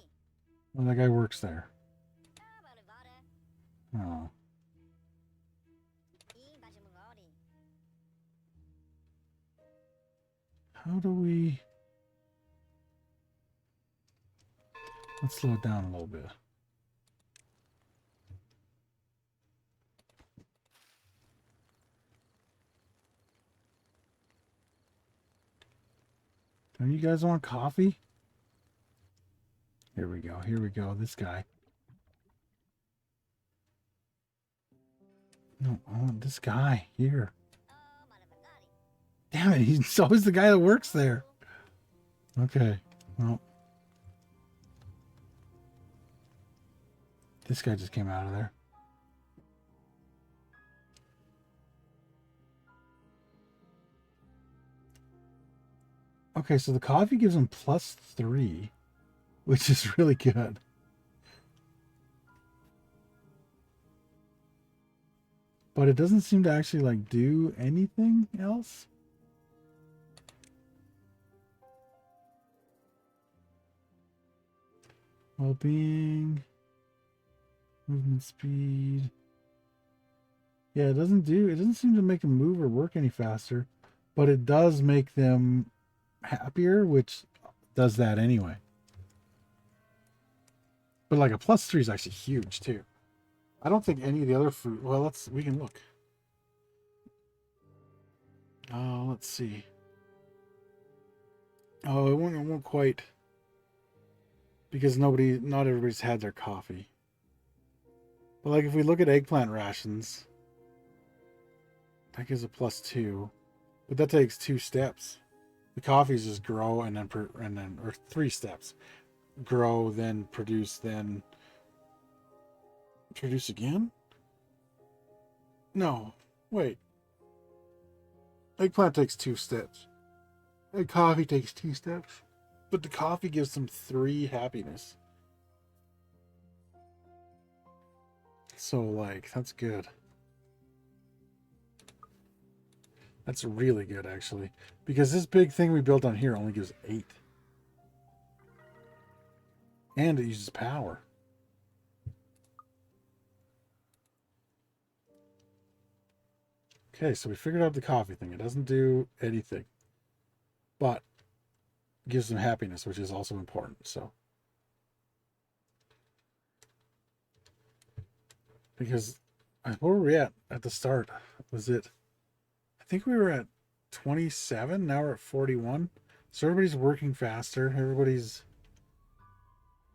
Well, that guy works there. Oh. How do we... Let's slow it down a little bit. Don't you guys want coffee? Here we go. Here we go. This guy. No, I want this guy here. Damn it, he's always the guy that works there. Okay, well. This guy just came out of there. Okay, so the coffee gives him +3, which is really good. But it doesn't seem to actually, like, do anything else. Well-being. Movement speed. Yeah, it doesn't seem to make them move or work any faster. But it does make them happier, which does that anyway. But like a +3 is actually huge, too. I don't think any of the other food... Well, we can look. Oh, let's see. Oh, it won't quite... Because not everybody's had their coffee. But like if we look at eggplant rations, that gives a +2. But that takes 2 steps. The coffees just grow and then or 3 steps. Grow, then produce again? No, wait. Eggplant takes 2 steps. And coffee takes 2 steps. But the coffee gives them 3 happiness. So, like, that's good. That's really good, actually. Because this big thing we built on here only gives 8. And it uses power. Okay, so we figured out the coffee thing. It doesn't do anything. But gives them happiness, which is also important. So, because where were we at the start? Was it? I think we were at 27. Now we're at 41. So everybody's working faster. Everybody's,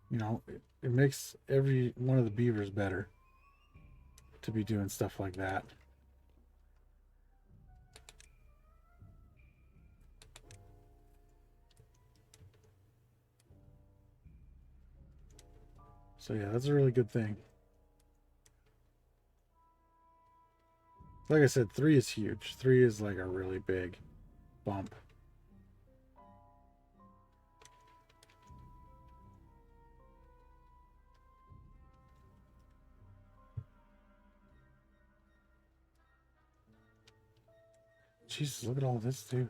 it makes every one of the beavers better to be doing stuff like that. So yeah, that's a really good thing. Like I said, 3 is huge. 3 is like a really big bump. Jesus, look at all this too.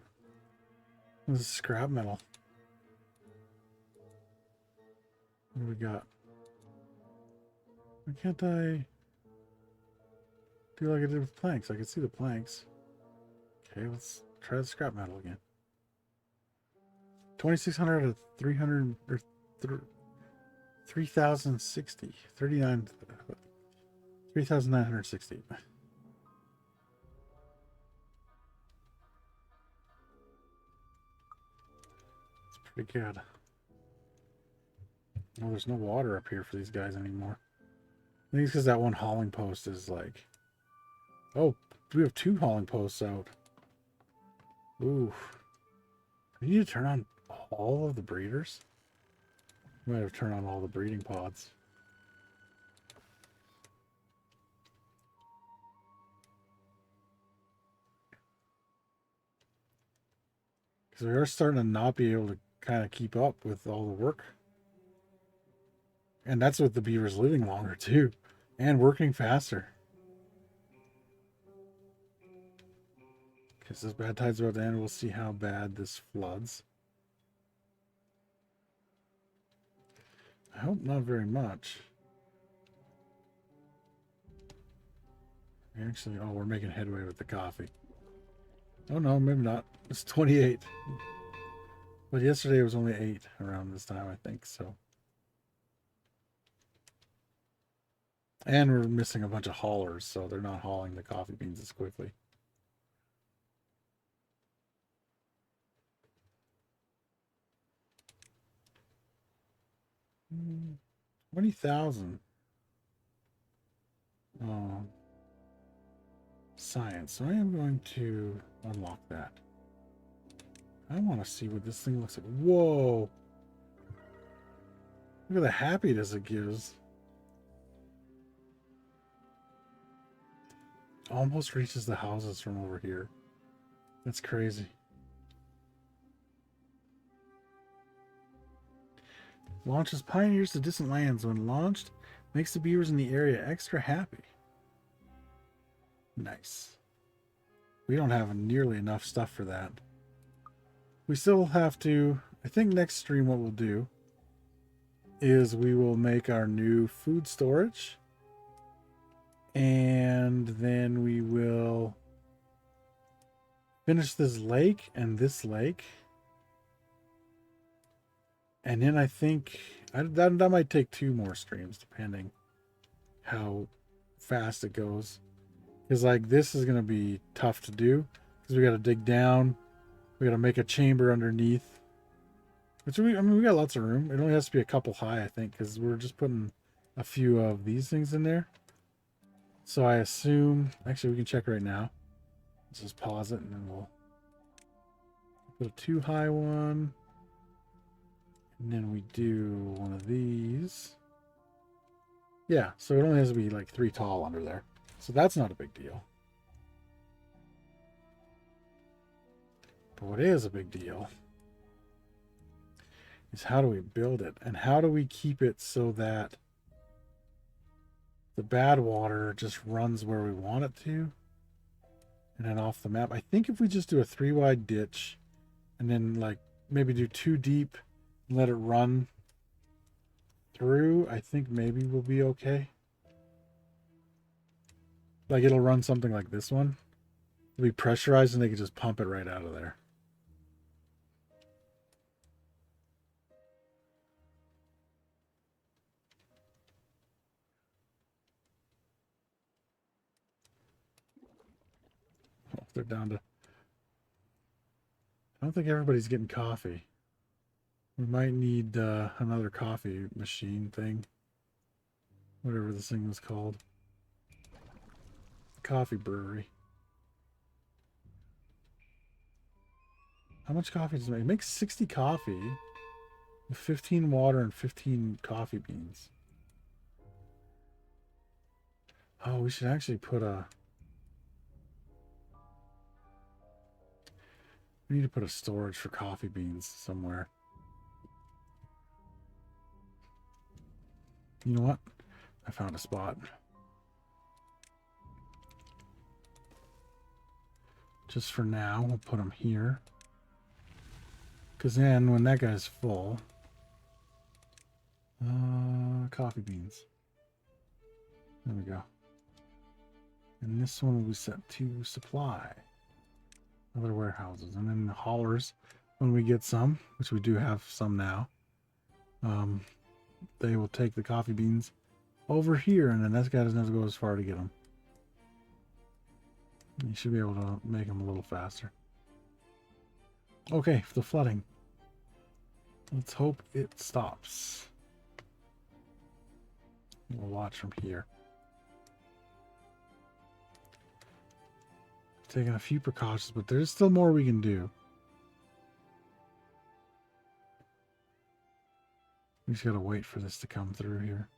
This is scrap metal. What do we got? Why can't I do like I did with planks? I can see the planks. Okay, let's try the scrap metal again. 2,600 out of 300 or 3,060. 3,960. It's pretty good. Oh, there's no water up here for these guys anymore. I think it's because that one hauling post is like... Oh, we have 2 hauling posts out. Ooh. We need to turn on all of the breeders? We might have turned on all the breeding pods. Because we are starting to not be able to kind of keep up with all the work. And that's with the beavers living longer too. And working faster. Because this bad tide's about to end. We'll see how bad this floods. I hope not very much. Actually, oh, we're making headway with the coffee. Oh no, maybe not. It's 28. But yesterday it was only 8 around this time, I think, so. And we're missing a bunch of haulers, so they're not hauling the coffee beans as quickly. 20,000. Science. So I am going to unlock that. I want to see what this thing looks like. Whoa! Look at the happiness it gives. Almost reaches the houses from over here. That's crazy. Launches pioneers to distant lands. When launched, makes the beavers in the area extra happy. Nice. We don't have nearly enough stuff for that. We still have to... I think next stream what we'll do is we will make our new food storage. And then we will finish this lake and this lake. And then I think that might take 2 more streams, depending how fast it goes. Because like this is going to be tough to do, because we got to dig down, we got to make a chamber underneath. Which we got lots of room. It only has to be a couple high, I think, because we're just putting a few of these things in there. So I assume, actually, we can check right now. Let's just pause it, and then we'll put a 2 high one. And then we do one of these. Yeah, so it only has to be like 3 tall under there. So that's not a big deal. But what is a big deal is how do we build it? And how do we keep it so that the bad water just runs where we want it to? And then off the map. I think if we just do a 3 wide ditch and then like maybe do 2 deep, let it run through, I think maybe we'll be okay. Like it'll run something like this one. It'll be pressurized and they can just pump it right out of there. Oh, they're down to... I don't think everybody's getting coffee. We might need another coffee machine thing. Whatever this thing was called. Coffee brewery. How much coffee does it make? It makes 60 coffee with 15 water and 15 coffee beans. Oh, we should actually put a... We need to put a storage for coffee beans somewhere. You know what? I found a spot. Just for now, we'll put them here. Because then, when that guy's full... coffee beans. There we go. And this one will be set to supply. Other warehouses. And then the haulers, when we get some, which we do have some now, they will take the coffee beans over here, and then that guy doesn't have to go as far to get them. You should be able to make them a little faster. Okay, the flooding. Let's hope it stops. We'll watch from here. Taking a few precautions, but there's still more we can do. We just gotta wait for this to come through here.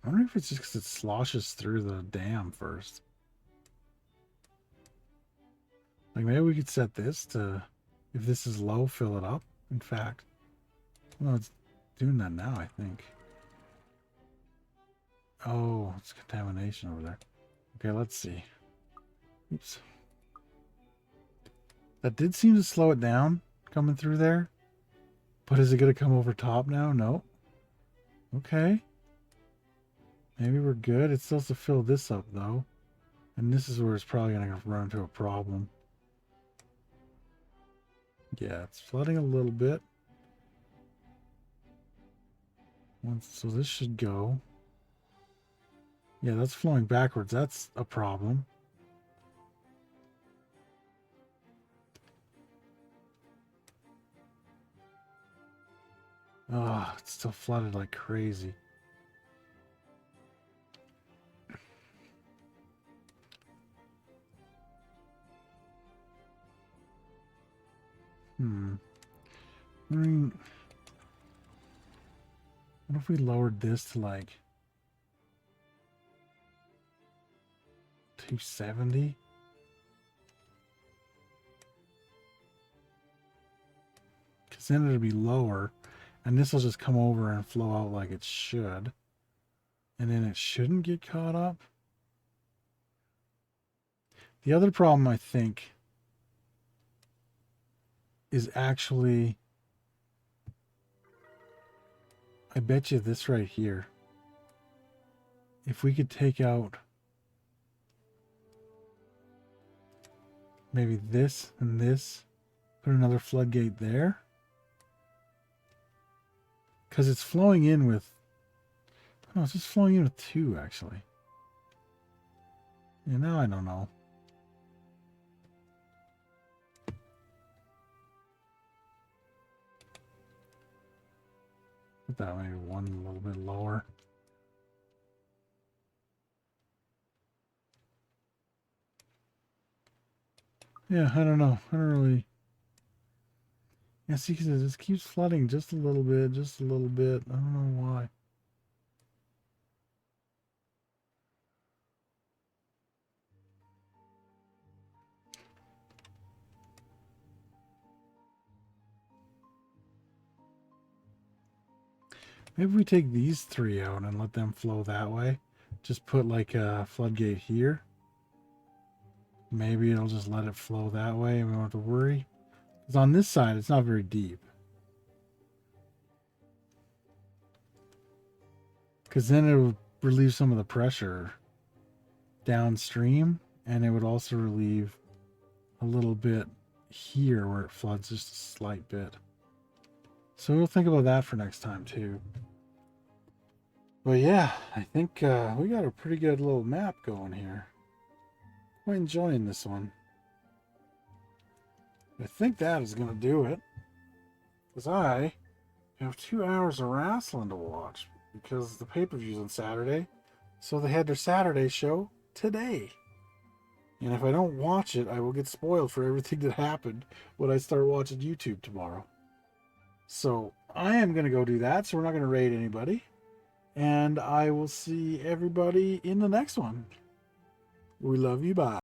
I wonder if it's just because it sloshes through the dam first. Like maybe we could set this to, if this is low, fill it up. In fact, well, it's doing that now, I think. Oh, it's contamination over there. Okay, let's see. Oops. That did seem to slow it down coming through there. But is it going to come over top now? No. Okay. Maybe we're good. It still has to fill this up, though. And this is where it's probably going to run into a problem. Yeah, it's flooding a little bit. So this should go. Yeah, that's flowing backwards. That's a problem. Oh, it's still flooded like crazy. I mean, what if we lowered this to like 270? Because then it'll be lower, and this will just come over and flow out like it should. And then it shouldn't get caught up. The other problem, I think, is actually, I bet you this right here. If we could take out maybe this and this, put another floodgate there. Because it's flowing in with, no, it's just flowing in with 2 actually. Yeah, now I don't know. Put that maybe 1 a little bit lower. Yeah, I don't know. I don't really. Yeah, see, because it just keeps flooding just a little bit, just a little bit. I don't know why. Maybe we take these 3 out and let them flow that way. Just put like a floodgate here. Maybe it'll just let it flow that way and we don't have to worry. Because on this side, it's not very deep. Because then it would relieve some of the pressure downstream. And it would also relieve a little bit here where it floods just a slight bit. So we'll think about that for next time too. But yeah, I think we got a pretty good little map going here. Quite enjoying this one. I think that is going to do it. Because I have 2 hours of wrestling to watch. Because the pay-per-view's on Saturday. So they had their Saturday show today. And if I don't watch it, I will get spoiled for everything that happened when I start watching YouTube tomorrow. So I am going to go do that. So we're not going to raid anybody. And I will see everybody in the next one. We love you. Bye.